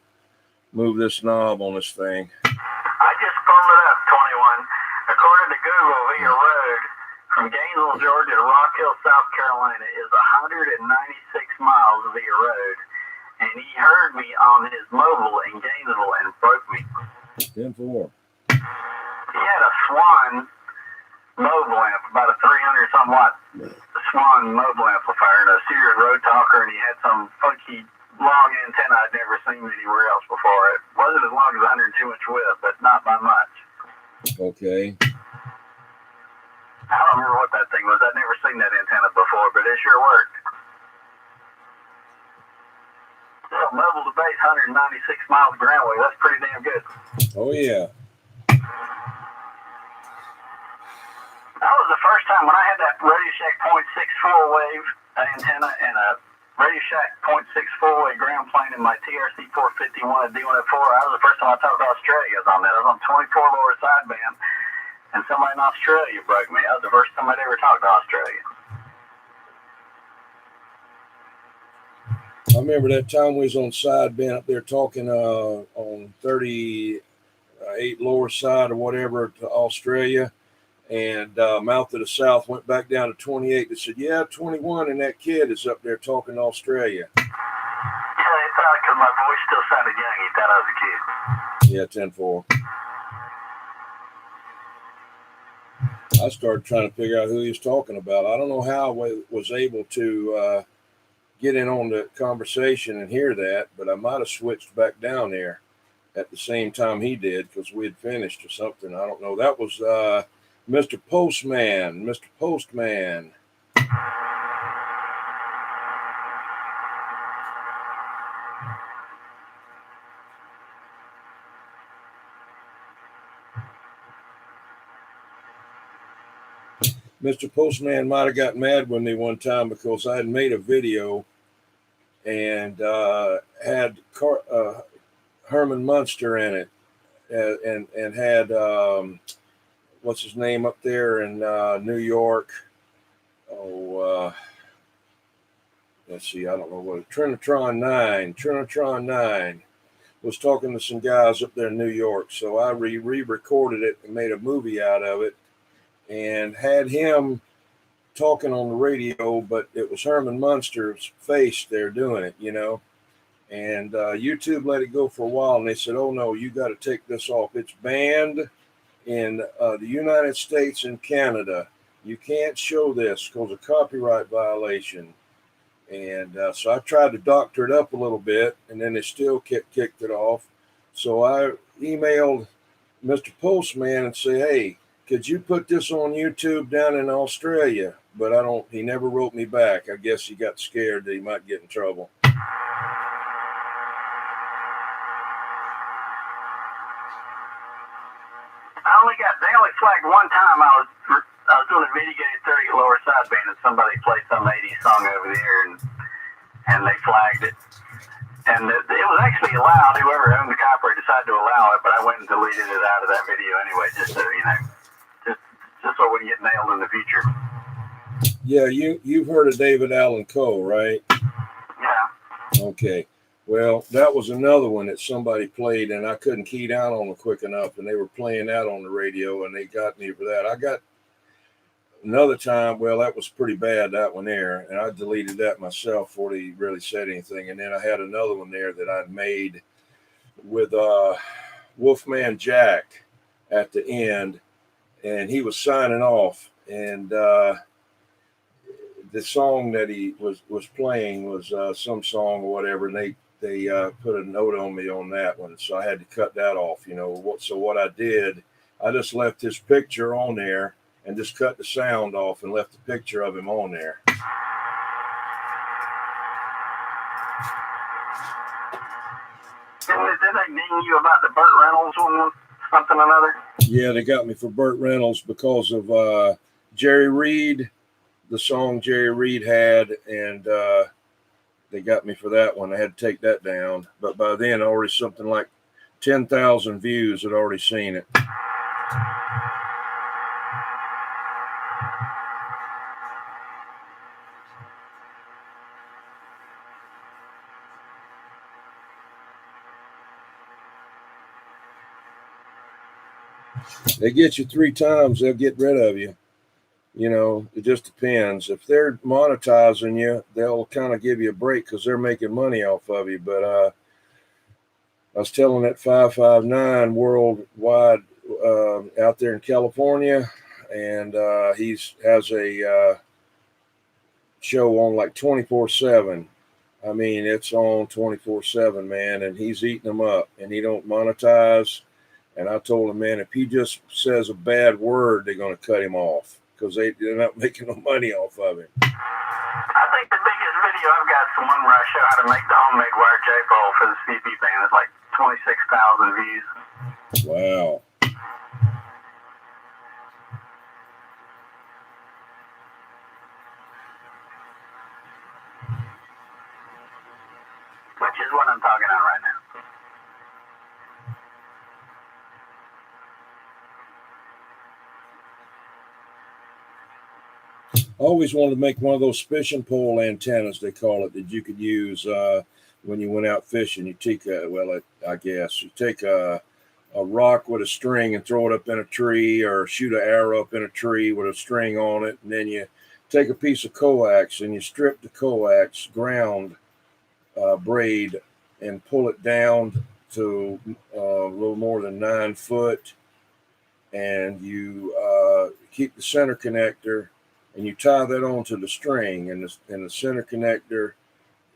move this knob on this thing. I just pulled it up, 21. According to Google, via road from Gainesville, Georgia to Rock Hill, South Carolina is 196 miles via road. And he heard me on his mobile in Gainesville and broke me. 10-4. He had a Swan mobile amp, about a 300-some watt Swan mobile amplifier and a Sears Road Talker, and he had some funky long antenna I'd never seen anywhere else before. It wasn't as long as 102-inch width, but not by much. Okay. I don't remember what that thing was. I'd never seen that antenna before, but it sure worked. So mobile to base, 196 miles ground wave. That's pretty damn good. Oh, yeah. That was the first time when I had that Radio Shack .64 wave antenna and a Radio Shack .64 wave ground plane in my TRC 451 at D104. That was the first time I talked to Australia on that. I was on 24 lower sideband, and somebody in Australia broke me. That was the first time I'd ever talked to Australia. I remember that time we was on sideband up there talking on 38 lower side or whatever to Australia. And Mouth of the South went back down to 28. They said, yeah, 21, and that kid is up there talking to Australia. Yeah, he thought because my voice still sounded young, he thought I was a kid. Yeah, 10-4. I started trying to figure out who he was talking about. I don't know how I was able to get in on the conversation and hear that, but I might have switched back down there at the same time he did because we had finished or something. I don't know. That was Mr. Postman. Mr. Postman. Mr. Postman might have got mad with me one time because I had made a video and had Herman Munster in it and had what's his name up there in New York? let's see, I don't know what, Trinitron 9 was talking to some guys up there in New York. So I re-recorded it and made a movie out of it and had him talking on the radio, but it was Herman Munster's face there doing it, you know. And YouTube let it go for a while, and they said, "Oh no, you got to take this off. It's banned in the United States and Canada. You can't show this because of copyright violation." And so I tried to doctor it up a little bit, and then they still kicked it off. So I emailed Mr. Postman and say, "Hey, could you put this on YouTube down in Australia?" But he never wrote me back. I guess he got scared that he might get in trouble. They only flagged one time. I was doing a mitigated 30 lower sideband, and somebody played some 80s song over there, and they flagged it. And it was actually allowed. Whoever owned the copyright decided to allow it, but I went and deleted it out of that video anyway, just so just so it wouldn't get nailed in the future. Yeah, you've heard of David Allan Coe, right? Yeah. Okay. Well, that was another one that somebody played, and I couldn't key down on it quick enough, and they were playing that on the radio, and they got me for that. I got another time, well, that was pretty bad, that one there, and I deleted that myself before he really said anything. And then I had another one there that I'd made with Wolfman Jack at the end, and he was signing off, and the song that he was playing was some song or whatever, and they put a note on me on that one, so I had to cut that off, you know. So what I did, I just left his picture on there and just cut the sound off and left the picture of him on there. Didn't they ding you about the Burt Reynolds one, something or another? Yeah, they got me for Burt Reynolds because of Jerry Reed, the song Jerry Reed had, and they got me for that one. I had to take that down. But by then, already something like 10,000 views had already seen it. They get you 3 times, they'll get rid of you. You know, it just depends. If they're monetizing you, they'll kind of give you a break because they're making money off of you. But I was telling that 559 worldwide out there in California, and he has a show on like 24/7. I mean, it's on 24/7, man, and he's eating them up, and he don't monetize. And I told him, man, if he just says a bad word, they're going to cut him off because they're not making no money off of him. I think the biggest video I've got is the one where I show how to make the homemade wire J-pole for the CB band. It's like 26,000 views. Wow. Which is what I'm talking on right now. I always wanted to make one of those fishing pole antennas, they call it, that you could use when you went out fishing. You take you take a rock with a string and throw it up in a tree, or shoot an arrow up in a tree with a string on it, and then you take a piece of coax and you strip the coax ground braid and pull it down to a little more than 9 foot, and you keep the center connector, and you tie that onto the string, and the center connector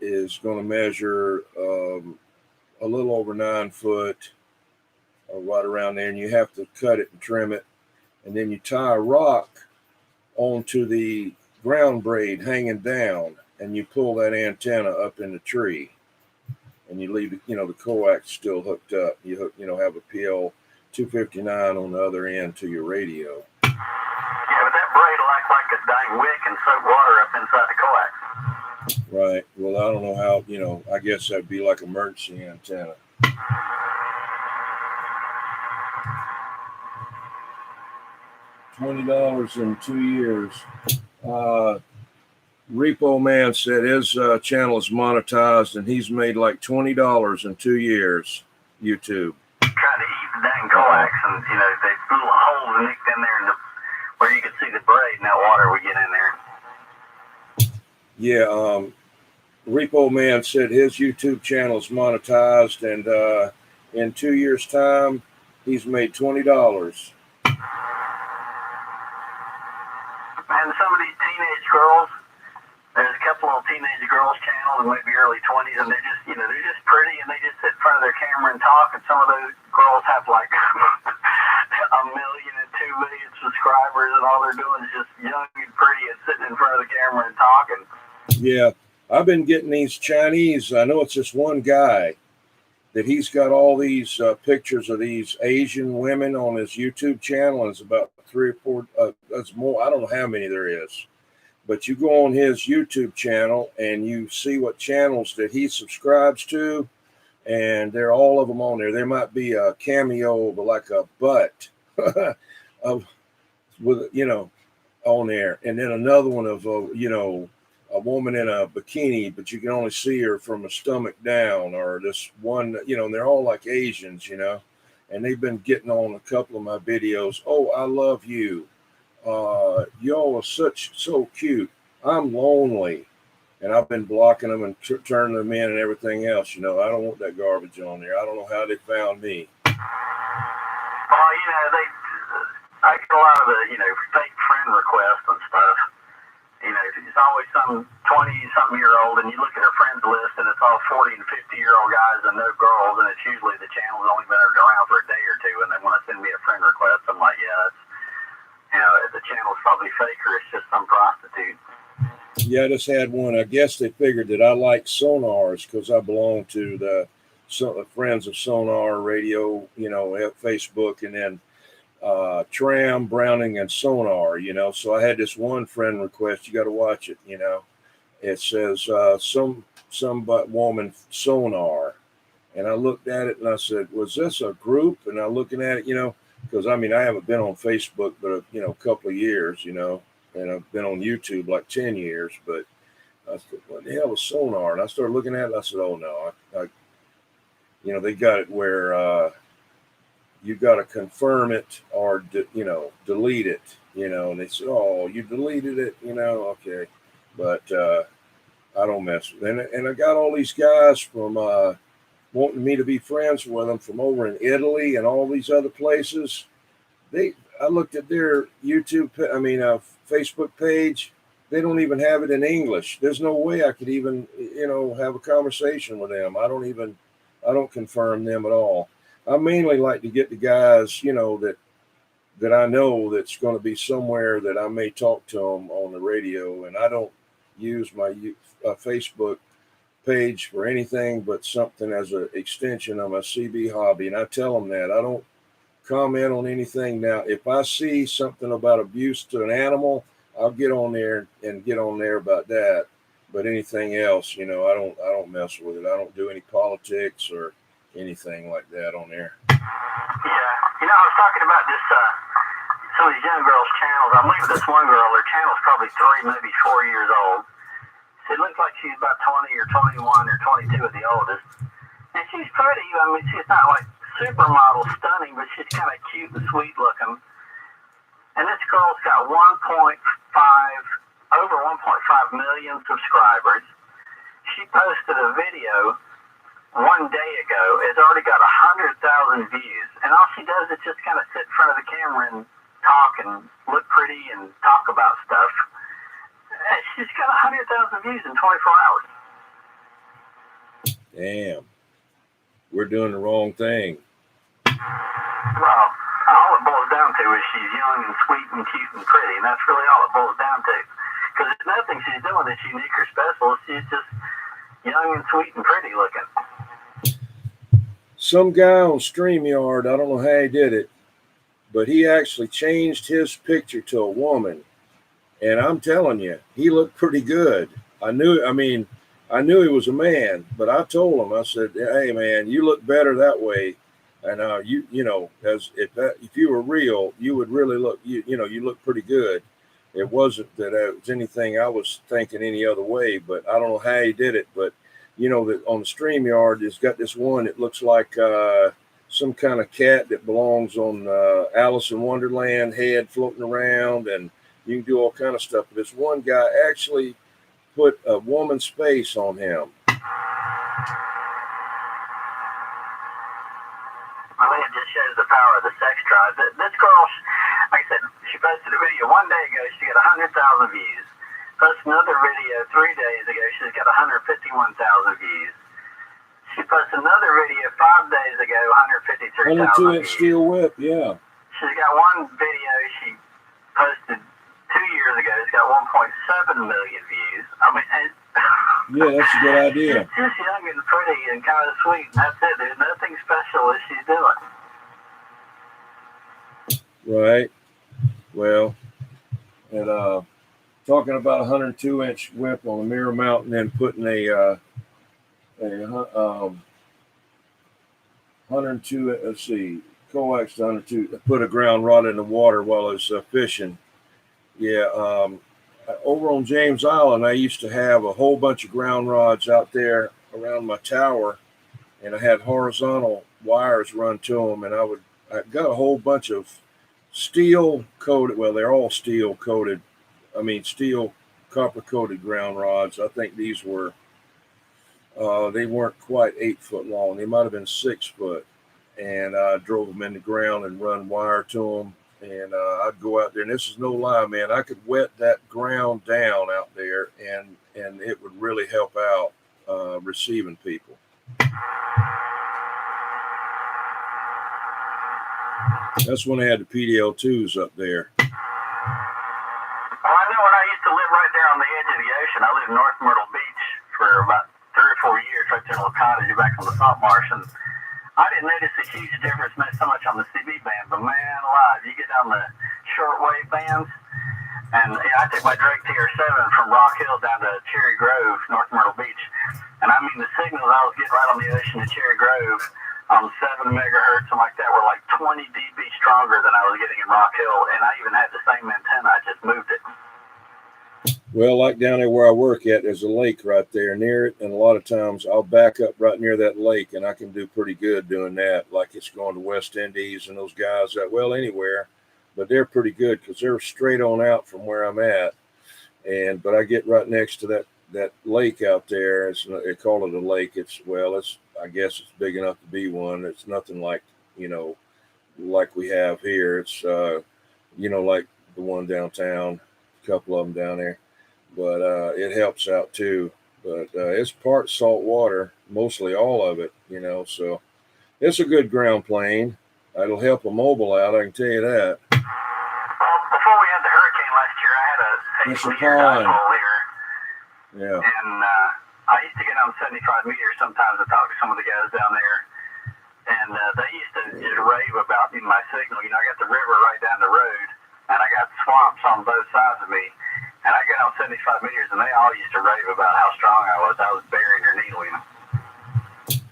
is going to measure a little over 9 foot, or right around there, and you have to cut it and trim it, and then you tie a rock onto the ground braid hanging down, and you pull that antenna up in the tree, and you leave it, the coax still hooked up. You have a PL 259 on the other end to your radio. Yeah, but that braid will act like a dang wick and soak water up inside the coax. Right. Well, I don't know how, I guess that'd be like emergency antenna. $20 in 2 years. Repo Man said his channel is monetized and he's made like $20 in 2 years. YouTube. Trying to eat the dang coax, and there's little holes nicked in there where you can see the braid in that water we get in there. Yeah, Repo Man said his YouTube channel is monetized, and in 2 years' time, he's made $20. And some of these teenage girls, there's a couple of teenage girls channels, maybe early 20s, and they're just, they're just pretty, and they just sit in front of their camera and talk, and some of those girls have like 1 million and 2 million subscribers, and all they're doing is just young and pretty and sitting in front of the camera and talking. Yeah, I've been getting these Chinese, I know it's just one guy, that he's got all these pictures of these Asian women on his YouTube channel, and it's about 3 or 4, that's more, I don't know how many there is. But you go on his YouTube channel and you see what channels that he subscribes to, and they're all of them on there. There might be a cameo of like a butt of with on there, and then another one of a woman in a bikini, but you can only see her from her stomach down, or this one, and they're all like Asians, and they've been getting on a couple of my videos. Oh, I love you. Y'all are so cute. I'm lonely, and I've been blocking them and turning them in and everything else. I don't want that garbage on there. I don't know how they found me. Well, I get a lot of the fake friend requests and stuff. It's always some 20-something-year-old, and you look at her friends list, and it's all 40 and 50-year-old guys and no girls, and it's usually the channel's only been around for a day or two, and they want to send me a friend request. I'm like, yeah, that's. The channel's probably fake, or it's just some prostitute. Yeah, I just had one. I guess they figured that I like sonars because I belong to the Friends of Sonar Radio, Facebook, and then Tram, Browning, and Sonar, So I had this one friend request. You got to watch it, It says some woman Sonar. And I looked at it and I said, was this a group? And I'm looking at it, because I haven't been on Facebook but a couple of years, and I've been on YouTube like 10 years. But I said, what the hell is Sonar? And I started looking at it. And I said, oh no, I they got it where you got to confirm it or delete it, And they said, oh, you deleted it, okay. But I don't mess with it. And I got all these guys from wanting me to be friends with them from over in Italy and all these other places. I looked at their Facebook page. They don't even have it in English. There's no way I could even, have a conversation with them. I don't confirm them at all. I mainly like to get the guys, that I know that's going to be somewhere that I may talk to them on the radio, and I don't use my Facebook page for anything but something as an extension of my CB hobby. And I tell them that I don't comment on anything. Now, if I see something about abuse to an animal, I'll get on there and get on there about that. But anything else, I don't mess with it. I don't do any politics or anything like that on there. Yeah. I was talking about this, some of these young girls' channels. I'm looking at this one girl. Her channel's probably 3, maybe 4 years old. It looks like she's about 20 or 21 or 22 at the oldest. And she's pretty. She's not like supermodel stunning, but she's kind of cute and sweet looking. And this girl's got over 1.5 million subscribers. She posted a video one day ago. It's already got 100,000 views. And all she does is just kind of sit in front of the camera and talk and look pretty and talk about stuff. She's got 100,000 views in 24 hours. Damn. We're doing the wrong thing. Well, all it boils down to is she's young and sweet and cute and pretty, and that's really all it boils down to. Because there's nothing she's doing that's unique or special. She's just young and sweet and pretty looking. Some guy on StreamYard, I don't know how he did it, but he actually changed his picture to a woman. And I'm telling you, he looked pretty good. I knew he was a man, but I told him, I said, hey man, you look better that way. And if you were real, you would really look, you look pretty good. it wasn't that it was anything I was thinking any other way, but I don't know how he did it. But you know that on the StreamYard, it's got this one that looks like some kind of cat that belongs on Alice in Wonderland head floating around, and you can do all kind of stuff. But this one guy actually put a woman's face on him. I mean, it just shows the power of the sex drive. This girl, like I said, she posted a video one day ago. She got 100,000 views. Posted another video 3 days ago. She's got 151,000 views. She posted another video 5 days ago, 153,000 views. 102-inch steel whip, yeah. She's got one video she posted 2 years ago. It's got 1.7 million views. I mean, yeah, that's a good idea. She's just young and pretty and kind of sweet, and that's it. There's nothing special that she's doing. Right. Well, and talking about 102-inch whip on a mirror mount, and then putting a 102. Let's see, coax to 102. Put a ground rod in the water while I was fishing. Yeah. Over on James Island, I used to have a whole bunch of ground rods out there around my tower, and I had horizontal wires run to them, and I got a whole bunch of steel coated. Well, they're all steel coated. I mean, steel copper coated ground rods. I think these were. They weren't quite 8 foot long. They might have been 6 foot, and I drove them in the ground and run wire to them. And I'd go out there, and this is no lie, man. I could wet that ground down out there, and it would really help out receiving people. That's when they had the PDL2s up there. Well, I know when I used to live right there on the edge of the ocean. I lived in North Myrtle Beach for about 3 or 4 years, right there in a little cottage back on the salt marsh, and I didn't notice a huge difference, not so much on the CB band, but man alive, you get on the shortwave bands, and I took my Drake TR7 from Rock Hill down to Cherry Grove, North Myrtle Beach, and I mean the signals I was getting right on the ocean at Cherry Grove on 7 megahertz and like that were like 20 dB stronger than I was getting in Rock Hill, and I even had the same antenna, I just moved it. Well, like down there where I work at, there's a lake right there near it, and a lot of times I'll back up right near that lake, and I can do pretty good doing that, like it's going to West Indies and those guys that, well, anywhere, but they're pretty good because they're straight on out from where I'm at, but I get right next to that lake out there. They call it a lake. I guess it's big enough to be one. It's nothing like, like we have here. It's, like the one downtown, a couple of them down there. But it helps out too. But it's part salt water, mostly all of it, so it's a good ground plane. It'll help a mobile out, I can tell you that. Well, before we had the hurricane last year, I had a 8-meter dipole here. Yeah. And I used to get on 75 meters sometimes to talk to some of the guys down there. And they used to just rave about my signal. I got the river right down the road, and I got swamps on both sides of me. And I got on 75 meters, and they all used to rave about how strong I was. I was burying their needle,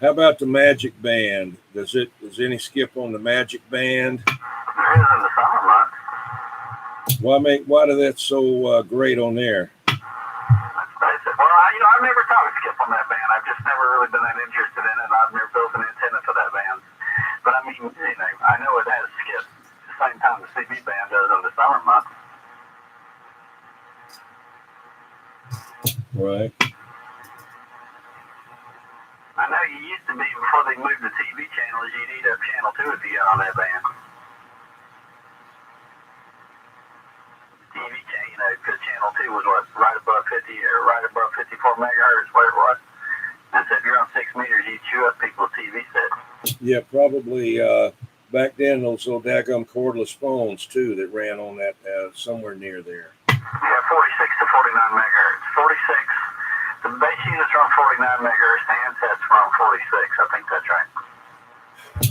How about the Magic Band? Does any skip on the Magic Band? There is in the summer months. Why do that so great on there? That's basic. Well, I've never thought of skip on that band. I've just never really been that interested in it. I've never built an antenna for that band. But I mean, I know it has skip at the same time the CB band does in the summer months. Right. I know you used to be, before they moved the TV channels, you'd eat up channel 2 if you got on that band. TV channel, because channel 2 was right above 50 or right above 54 megahertz, whatever it was. And so if you're on 6 meters, you chew up people's TV sets. Yeah, probably back then those little daggum cordless phones too that ran on that somewhere near there. Yeah, 46 to 49 megahertz. 46. The base units are on 49 megahertz. The handsets are on 46. I think that's right.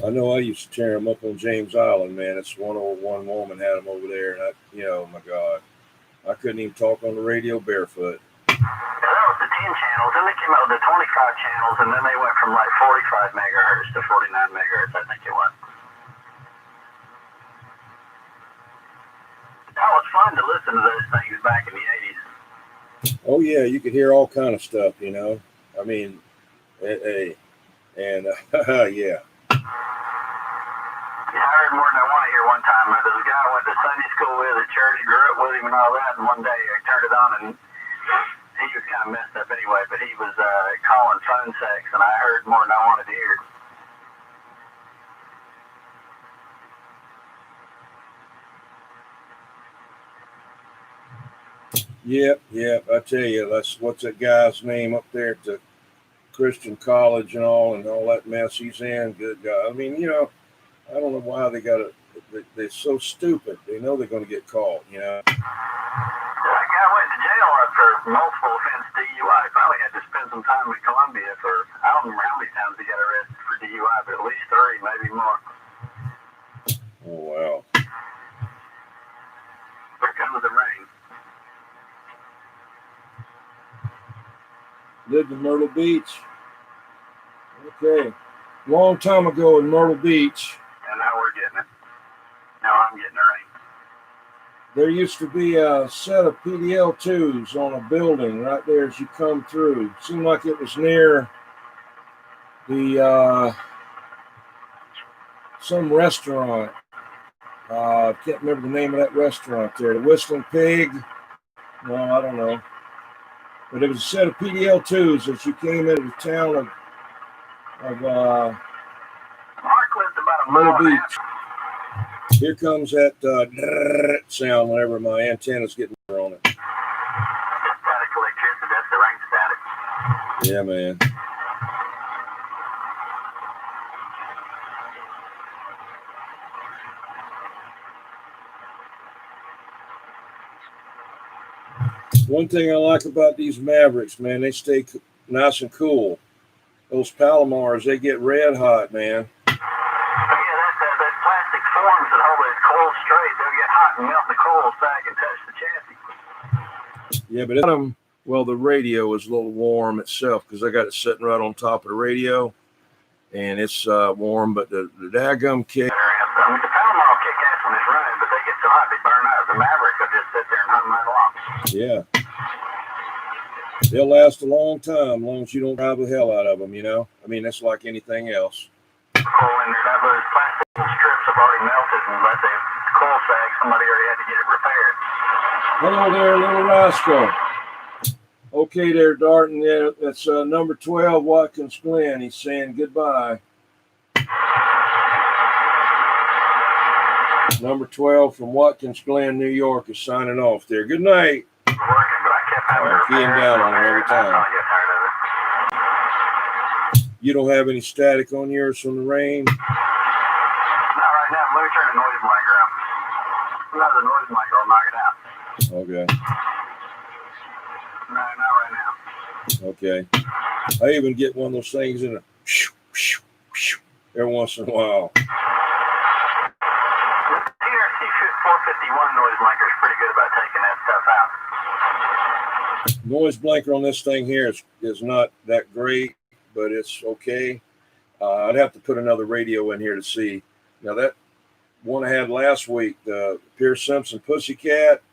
I know I used to tear them up on James Island, man. It's one woman had them over there, and oh my God, I couldn't even talk on the radio barefoot. Yeah, that was the 10 channels. Then they came out with the 25 channels, and then they went from like 45 megahertz to 49 megahertz, I think it was. I that was fun to listen to those things back in the 80s. Oh yeah, you could hear all kind of stuff, you know. I mean, yeah. Yeah, I heard more than I want to hear one time. There was a guy I went to Sunday school with at church, grew up with him and all that, and one day I turned it on and he was kind of messed up anyway, but he was calling phone sex, and I heard more than I wanted to hear. Yep. I tell you, what's that guy's name up there at the Christian college and all that mess he's in. Good God. I mean, you know, I don't know why they got it. They're so stupid. They know they're going to get caught, you know. That guy went to jail after multiple offense DUI. He probably had to spend some time in Columbia for, I don't remember how many times he got arrested for DUI, but at least 3, maybe more. Oh, wow. Here comes the rain. Lived in Myrtle Beach. Okay. Long time ago in Myrtle Beach. And now we're getting it. Now I'm getting the rain. There used to be a set of PDL2s on a building right there as you come through. Seemed like it was near the some restaurant. I can't remember the name of that restaurant there. The Whistling Pig. No, I don't know. But it was a set of PDL2s as you came into the town of Mark lived about a Myrtle mile and a Beach. half. Here comes that sound whenever my antenna's getting on it. Static electricity, that's the rain static. Yeah, man. One thing I like about these Mavericks, man, they stay nice and cool. Those Palomars, they get red hot, man. Those plastic forms that hold those coils straight, they'll get hot and melt the coils back and touch the chassis. Yeah, but well, the radio is a little warm itself because I got it sitting right on top of the radio, and it's warm. But the daggum kick. I mean, the Palomar will kick ass when it's running, but they get so hot they burn out. The Maverick will just sit there and hum right along. Yeah. They'll last a long time, as long as you don't drive the hell out of them, you know? I mean, that's like anything else. Coil in there, that those plastic strips have already melted, and let the coil sag, somebody already had to get it repaired. Hello there, little rascal. Okay there, Darton. Yeah, that's number 12, Watkins Glen. He's saying goodbye. Number 12 from Watkins Glen, New York is signing off there. Good night. Working, but I kept having to Keying down on him every time. I get tired of it. You don't have any static on yours from the rain? Not right now. Let me turn the noise blanker out. Another noise blanker will knock it out. Okay. No, not right now. Okay. I even get one of those things in a every once in a while. The TRC 451 noise blanker is pretty good about taking that stuff out. Noise blanker on this thing here is not that great, but it's okay. I'd have to put another radio in here to see. Now that one I had last week, the Pierce Simpson Pussycat,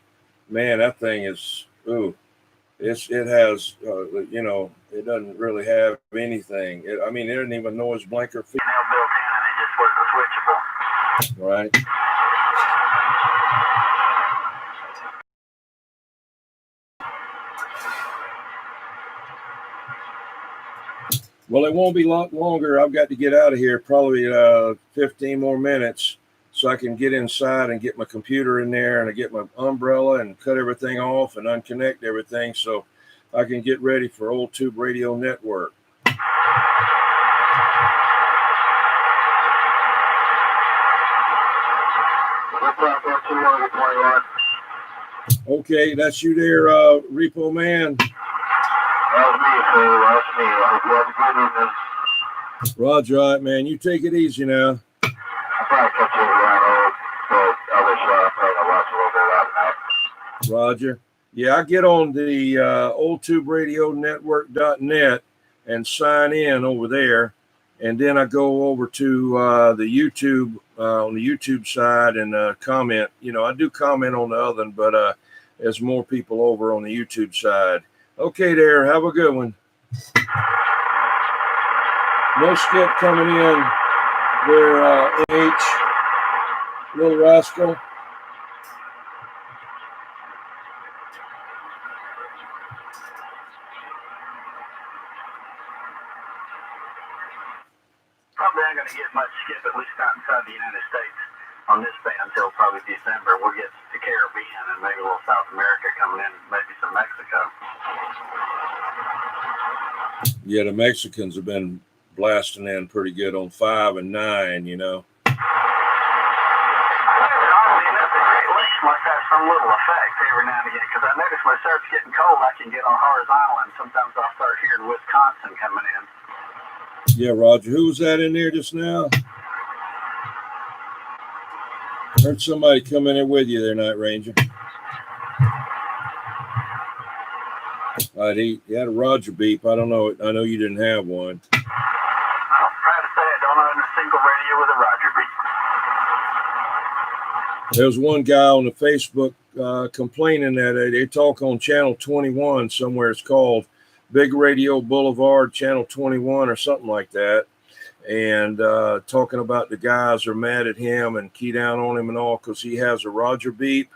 man, that thing is, it has, it doesn't really have anything. It isn't even noise blanker. Now built in, and it just wasn't switchable. Right. Well, it won't be a lot longer. I've got to get out of here, probably 15 more minutes, so I can get inside and get my computer in there, and I get my umbrella and cut everything off and unconnect everything so I can get ready for Old Tube Radio Network. Okay, that's you there, Repo Man. That's me. I hope you have a good evening. Roger, all right, man. You take it easy now. I'll probably catch you around, so I'll probably watch a little bit out tonight. Roger. Yeah, I get on the oldtuberadionetwork.net and sign in over there, and then I go over to the YouTube on the YouTube side and comment. I do comment on the other one, but there's more people over on the YouTube side. Okay, there. Have a good one. No skip coming in there, H. Little Rascal. Probably not going to get much skip, at least not inside the United States, on this band until probably December. We'll get the Caribbean and maybe a little South America coming in, maybe some Mexico. Yeah, the Mexicans have been blasting in pretty good on 5 and 9, Oddly enough, the Great Lakes must have some little effect every now and again, because I notice when it starts getting cold, I can get on horizontal, and sometimes I'll start hearing Wisconsin coming in. Yeah, Roger. Who was that in there just now? Heard somebody come in there with you there, Night Ranger. He had a Roger beep. I don't know. I know you didn't have one. I'm proud to say I don't own a single radio with a Roger beep. There was one guy on the Facebook complaining that they talk on Channel 21 somewhere. It's called Big Radio Boulevard, Channel 21 or something like that. And talking about the guys are mad at him and key down on him and all because he has a Roger beep.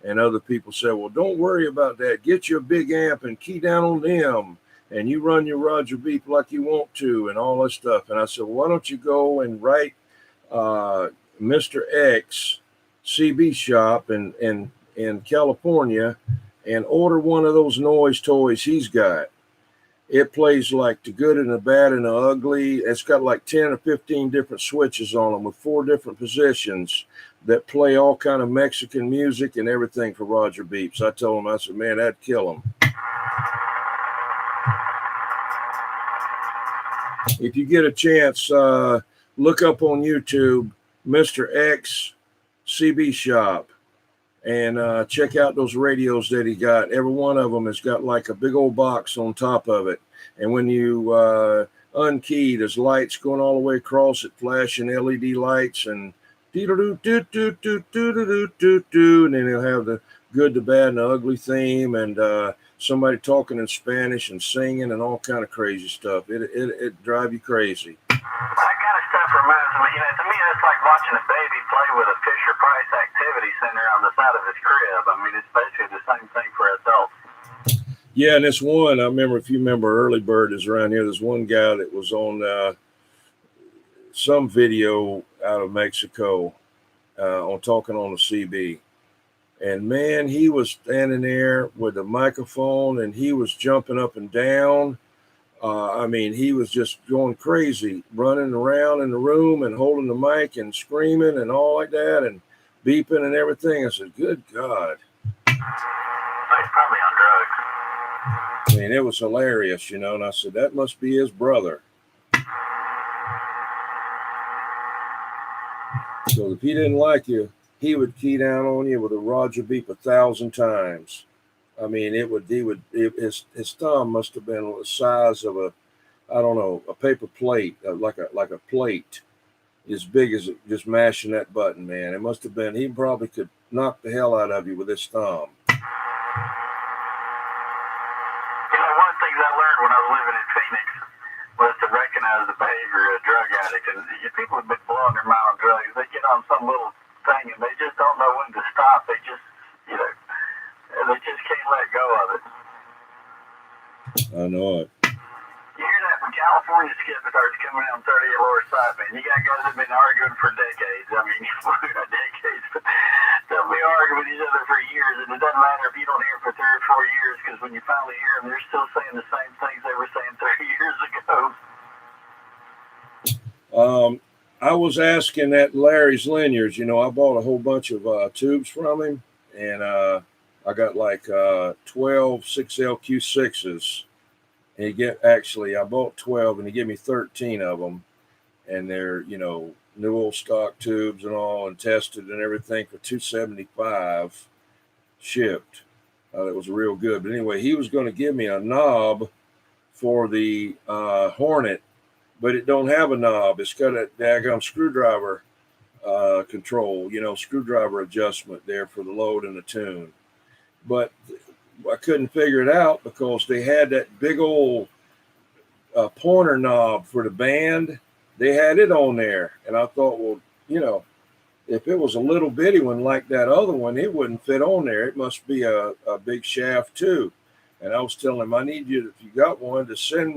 And other people said, well, don't worry about that. Get your big amp and key down on them. And you run your Roger beep like you want to and all that stuff. And I said, well, why don't you go and write Mr. X CB shop in California and order one of those noise toys he's got. It plays like the good and the bad and the ugly. It's got like 10 or 15 different switches on them with 4 different positions that play all kind of Mexican music and everything for Roger beeps. I told him, I said, man, that'd kill him. If you get a chance, look up on YouTube, Mr. X CB shop, and check out those radios that he got. Every one of them has got like a big old box on top of it. And when you unkey, there's lights going all the way across it, flashing LED lights, and and then he'll have the good, the bad, and the ugly theme, and somebody talking in Spanish and singing and all kind of crazy stuff. It drive you crazy. That kind of stuff reminds me, to me, it's like watching a baby play with a Fisher-Price activity center on the side of his crib. I mean, it's basically the same thing for adults. Yeah, and this one, I remember, if you remember, Early Bird is around here. There's one guy that was on some video out of Mexico on talking on the CB. And, man, he was standing there with a microphone, and he was jumping up and down. I mean, he was just going crazy, running around in the room and holding the mic and screaming and all like that and beeping and everything. I said, good God. He's probably on drugs. I mean, it was hilarious, and I said, that must be his brother. So if he didn't like you, he would key down on you with a Roger beep 1,000 times. I mean, his thumb must have been the size of a paper plate, like a plate, as big as it, just mashing that button, man. It must have been, he probably could knock the hell out of you with his thumb. One of the things I learned when I was living in Phoenix was to recognize the behavior of a drug addict. And people have been blowing their mind on drugs. They get on some little thing and they just don't know when to stop. They just, they just can't let go of it. I know it. You hear that when California skip starts coming down 30 at lower side, man. You got guys that have been arguing for decades. I mean, not decades, but they'll be arguing with each other for years, and it doesn't matter if you don't hear them for 3 or 4 years, because when you finally hear them, they're still saying the same things they were saying 30 years ago. I was asking at Larry's Lanyards, I bought a whole bunch of tubes from him, and I got like 12 6LQ6s. And I bought 12 and he gave me 13 of them. And they're, new old stock tubes and all, and tested and everything for $275 shipped. That was real good. But anyway, he was going to give me a knob for the Hornet but it don't have a knob. It's got a daggum screwdriver control, screwdriver adjustment there for the load and the tune. But I couldn't figure it out because they had that big old pointer knob for the band. They had it on there, and I thought, well, if it was a little bitty one like that other one, it wouldn't fit on there. It must be a big shaft too. And I was telling him, I need you, if you got one, to send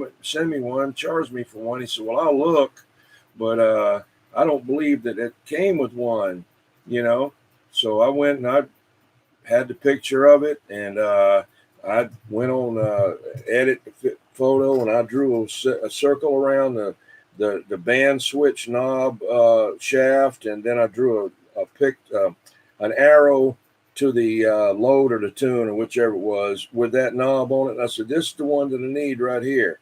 me one, charge me for one. He said, well, I'll look, but I don't believe that it came with one, So I went and I had the picture of it, and I went on edit photo, and I drew a circle around the band switch knob shaft, and then I drew an arrow to the load or the tune or whichever it was with that knob on it. And I said, this is the one that I need right here.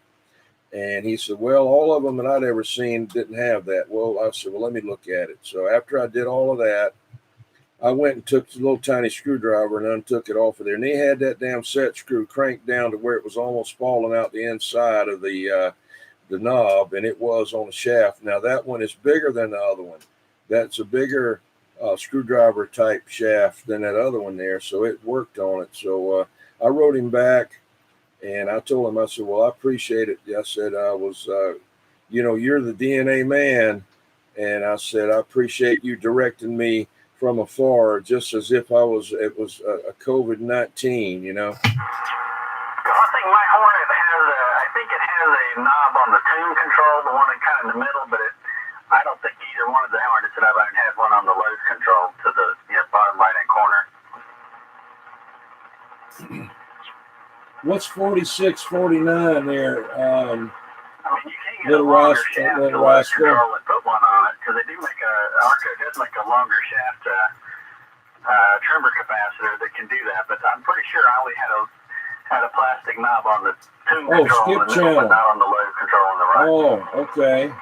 And he said, well, all of them that I'd ever seen didn't have that. Well, I said, well, let me look at it. So after I did all of that, I went and took the little tiny screwdriver and untook it off of there. And they had that damn set screw cranked down to where it was almost falling out the inside of the knob, and it was on the shaft. Now that one is bigger than the other one. That's a bigger screwdriver type shaft than that other one there, so it worked on it. So I wrote him back, and I told him, I said, well, I appreciate it. I said, I was, you're the DNA man, and I said, I appreciate you directing me from afar, just as if it was a COVID-19, I think my Hornet I think it has a knob on the tune control, the one kind of in the middle, but I don't think either one of the Hornets that I've had one on the load control to the bottom right-hand corner. What's 4649 there? I mean, you can get a longer shaft to load control and put one on it, because they do make Arco does make a longer shaft trimmer capacitor that can do that, but I'm pretty sure I only had a plastic knob on the tune control and then not on the load control on the right. Oh, okay.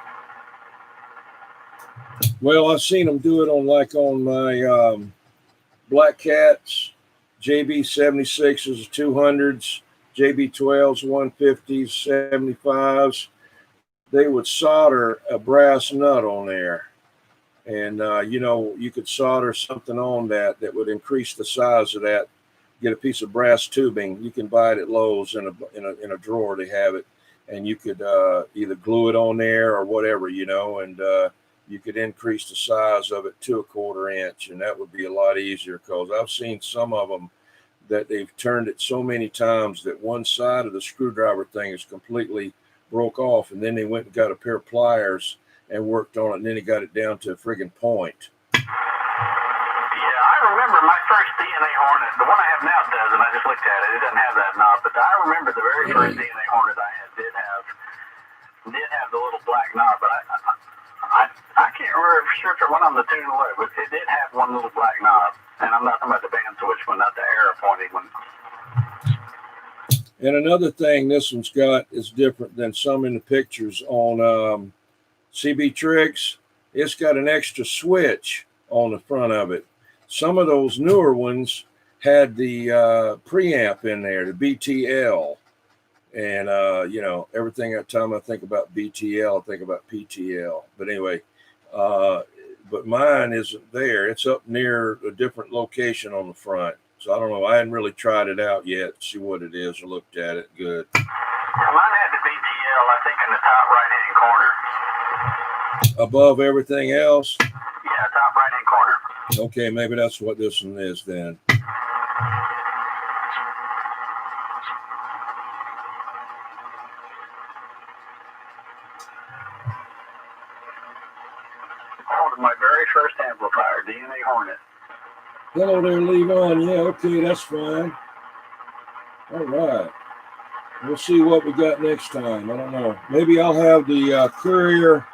Well, I've seen them do it on my Black Cats, JB76s, 200s, JB12s, 150s, 75s. They would solder a brass nut on there. And, you could solder something on that would increase the size of that. Get a piece of brass tubing. You can buy it at Lowe's in a drawer. They have it, and you could either glue it on there or whatever, and you could increase the size of it to 1/4 inch, and that would be a lot easier, because I've seen some of them that they've turned it so many times that one side of the screwdriver thing is completely broke off, and then they went and got a pair of pliers and worked on it, and then they got it down to a friggin' point. I remember my first DNA Hornet, the one I have now doesn't. I just looked at it. It doesn't have that knob, but I remember the very first DNA Hornet I had did have the little black knob, but I can't remember for sure if it went on the tune or what, but it did have one little black knob, and I'm not talking about the band switch one, not the arrow pointing one. And another thing this one's got is different than some in the pictures on CB Tricks. It's got an extra switch on the front of it. Some of those newer ones had the preamp in there, the BTL. And, everything that time I think about BTL, I think about PTL. But anyway, but mine isn't there. It's up near a different location on the front. So I don't know. I hadn't really tried it out yet to see what it is or looked at it. Good. Mine had the BTL, I think, in the top right-hand corner. Above everything else? Yeah, top right-hand corner. Okay, maybe that's what this one is then. My very first amplifier, DNA Hornet. Hello there, Levon. Yeah, okay, that's fine. All right. We'll see what we got next time. I don't know. Maybe I'll have the Courier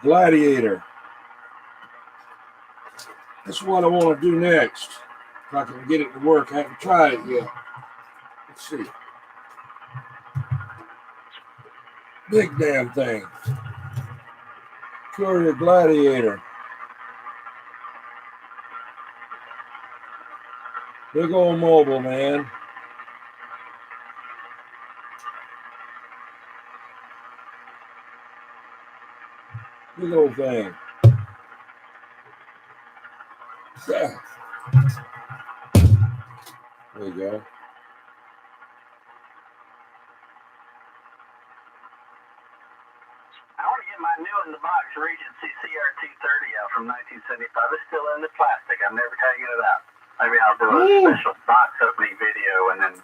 Gladiator. That's what I want to do next. If I can get it to work. I haven't tried it yet. Let's see. Big damn thing. Courier Gladiator. Big old mobile, man. Big old thing. Yeah. There you go. I want to get my new in the box Regency CRT 30 out from 1975. It's still in the plastic. I'm never taking it out. Maybe I'll do a special box opening video and then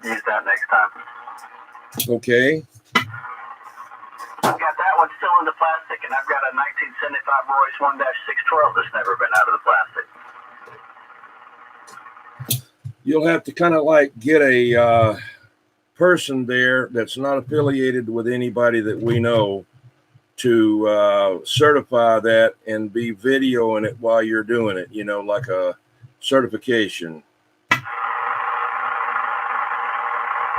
use that next time. Okay. I've got that one still in the plastic, and I've got a 1975 Royce 1-612 that's never been out of the plastic. You'll have to kind of like get a person there that's not affiliated with anybody that we know to certify that and be videoing it while you're doing it, like a certification.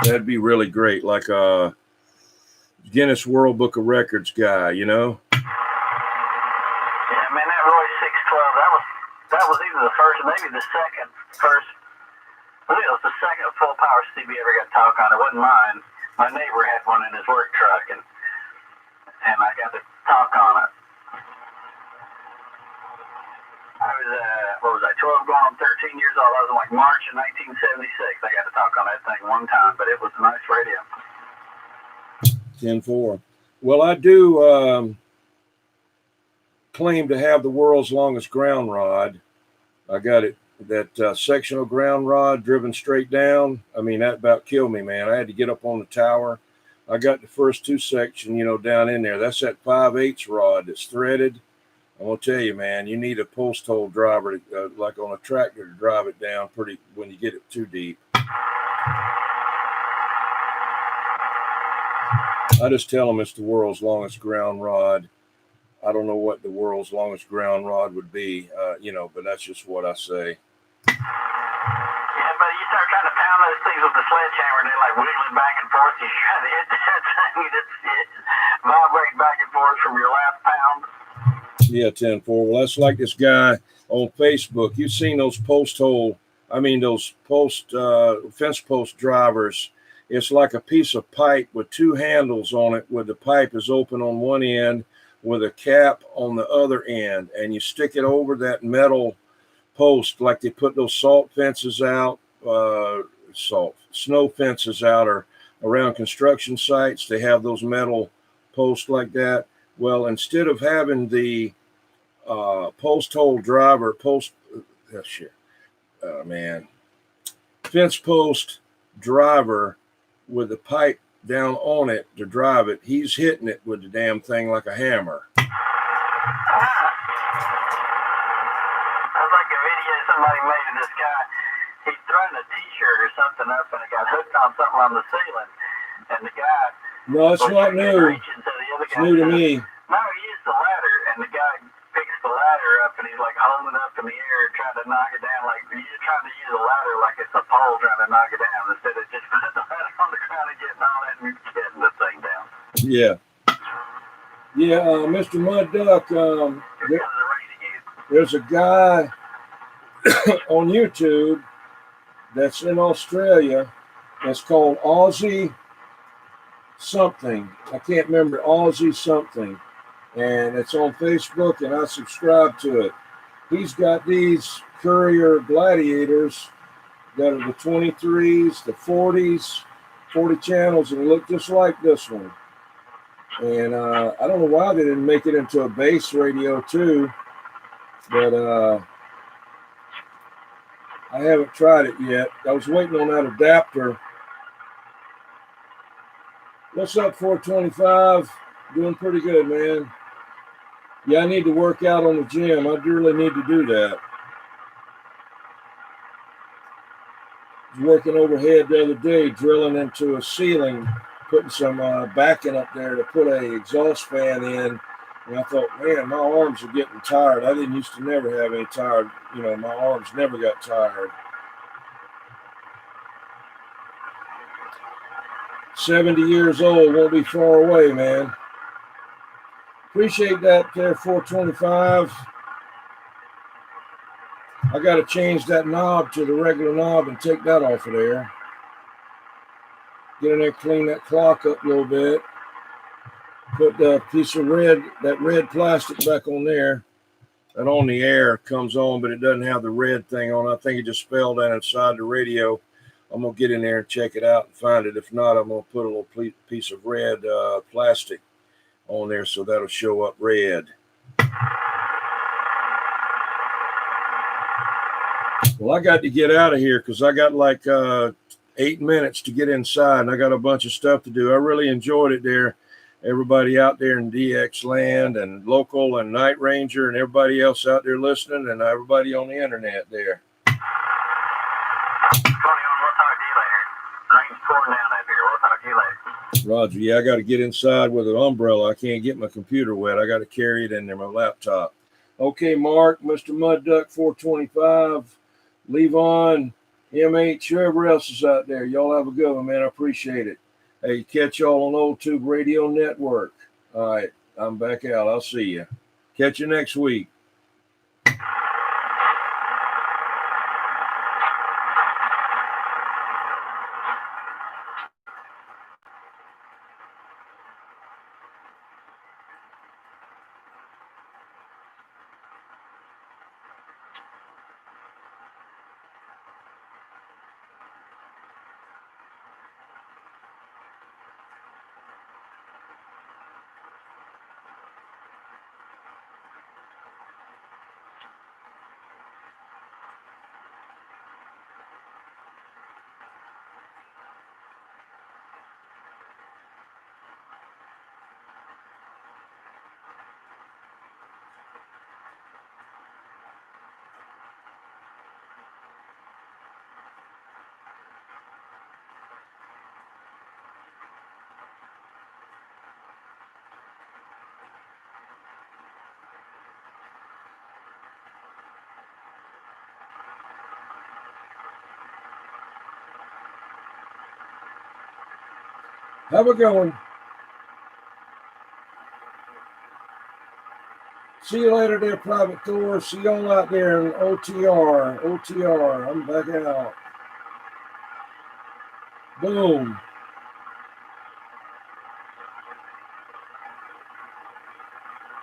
That'd be really great, like a Guinness World Book of Records guy, Yeah, man, that Royce 612, that was either the first, maybe the second first. I think it was the second full power CB ever got to talk on. It wasn't mine. My neighbor had one in his work truck, and I got to talk on it. I was, 12 going on 13 years old. I was in like March of 1976. I got to talk on that thing one time, but it was a nice radio. 10-4. Well, I do claim to have the world's longest ground rod. I got it, that sectional ground rod driven straight down. I mean, that about killed me, man. I had to get up on the tower. I got the first two section, down in there. That's that 5/8 rod that's threaded. I'm going to tell you, man, you need a post hole driver, like on a tractor, to drive it down pretty when you get it too deep. I just tell them it's the world's longest ground rod. I don't know what the world's longest ground rod would be, but that's just what I say. Yeah, but you start trying to pound those things with the sledgehammer, and they're like wiggling back and forth. You're trying to hit that thing, it's vibrating back and forth from your last pound. Yeah, 10-4. Well, that's like this guy on Facebook. You've seen those those fence post drivers. It's like a piece of pipe with two handles on it, where the pipe is open on one end with a cap on the other end, and you stick it over that metal post like they put those snow fences out or around construction sites. They have those metal posts like that. Well, instead of having the fence post driver with the pipe down on it to drive it, he's hitting it with the damn thing like a hammer. I was like a video somebody made of this guy. He's throwing a t-shirt or something up, and it got hooked on something on the ceiling. And the guy... No, it's not new. It's new to me. No, he used the ladder, and the guy picks the ladder up, and he's like holding it up in the air, trying to knock it down. Like you're trying to use a ladder like it's a pole, trying to knock it down, instead of just putting the ladder on the ground and getting on it and getting the thing down. Yeah. Yeah, Mr. Mud Duck, there's a guy on YouTube that's in Australia that's called Aussie something. I can't remember, Aussie something. And it's on Facebook, and I subscribe to it. He's got these Courier Gladiators that are the 23s, the 40s, 40 channels, and look just like this one. And I don't know why they didn't make it into a bass radio too, but I haven't tried it yet. I was waiting on that adapter. What's up, 425? Doing pretty good, man. Yeah, I need to work out on the gym. I really need to do that. I was working overhead the other day, drilling into a ceiling, putting some backing up there to put a exhaust fan in. And I thought, man, my arms are getting tired. I didn't used to never have any tired. My arms never got tired. 70 years old, won't be far away, man. Appreciate that there, 425. I got to change that knob to the regular knob and take that off of there. Get in there, clean that clock up a little bit. Put the piece of that red plastic back on there. And on the air comes on, but it doesn't have the red thing on. I think it just fell down inside the radio. I'm going to get in there and check it out and find it. If not, I'm going to put a little piece of red plastic on there so that'll show up red. Well, I got to get out of here because I got like 8 minutes to get inside, and I got a bunch of stuff to do. I really enjoyed it there. Everybody out there in DX land and local and Night Ranger and everybody else out there listening and everybody on the internet there. We'll talk to you later. Rain's pouring down up here. We'll talk to you later. Roger. Yeah, I got to get inside with an umbrella. I can't get my computer wet. I got to carry it in there, my laptop. Okay, Mark, Mr. Mud Duck 425, Levon, MH, whoever else is out there. Y'all have a good one, man. I appreciate it. Hey, catch y'all on Old Tube Radio Network. All right, I'm back out. I'll see you. Catch you next week. Have a good one. See you later there, Private Thor. See y'all out there in OTR. I'm back out. Boom.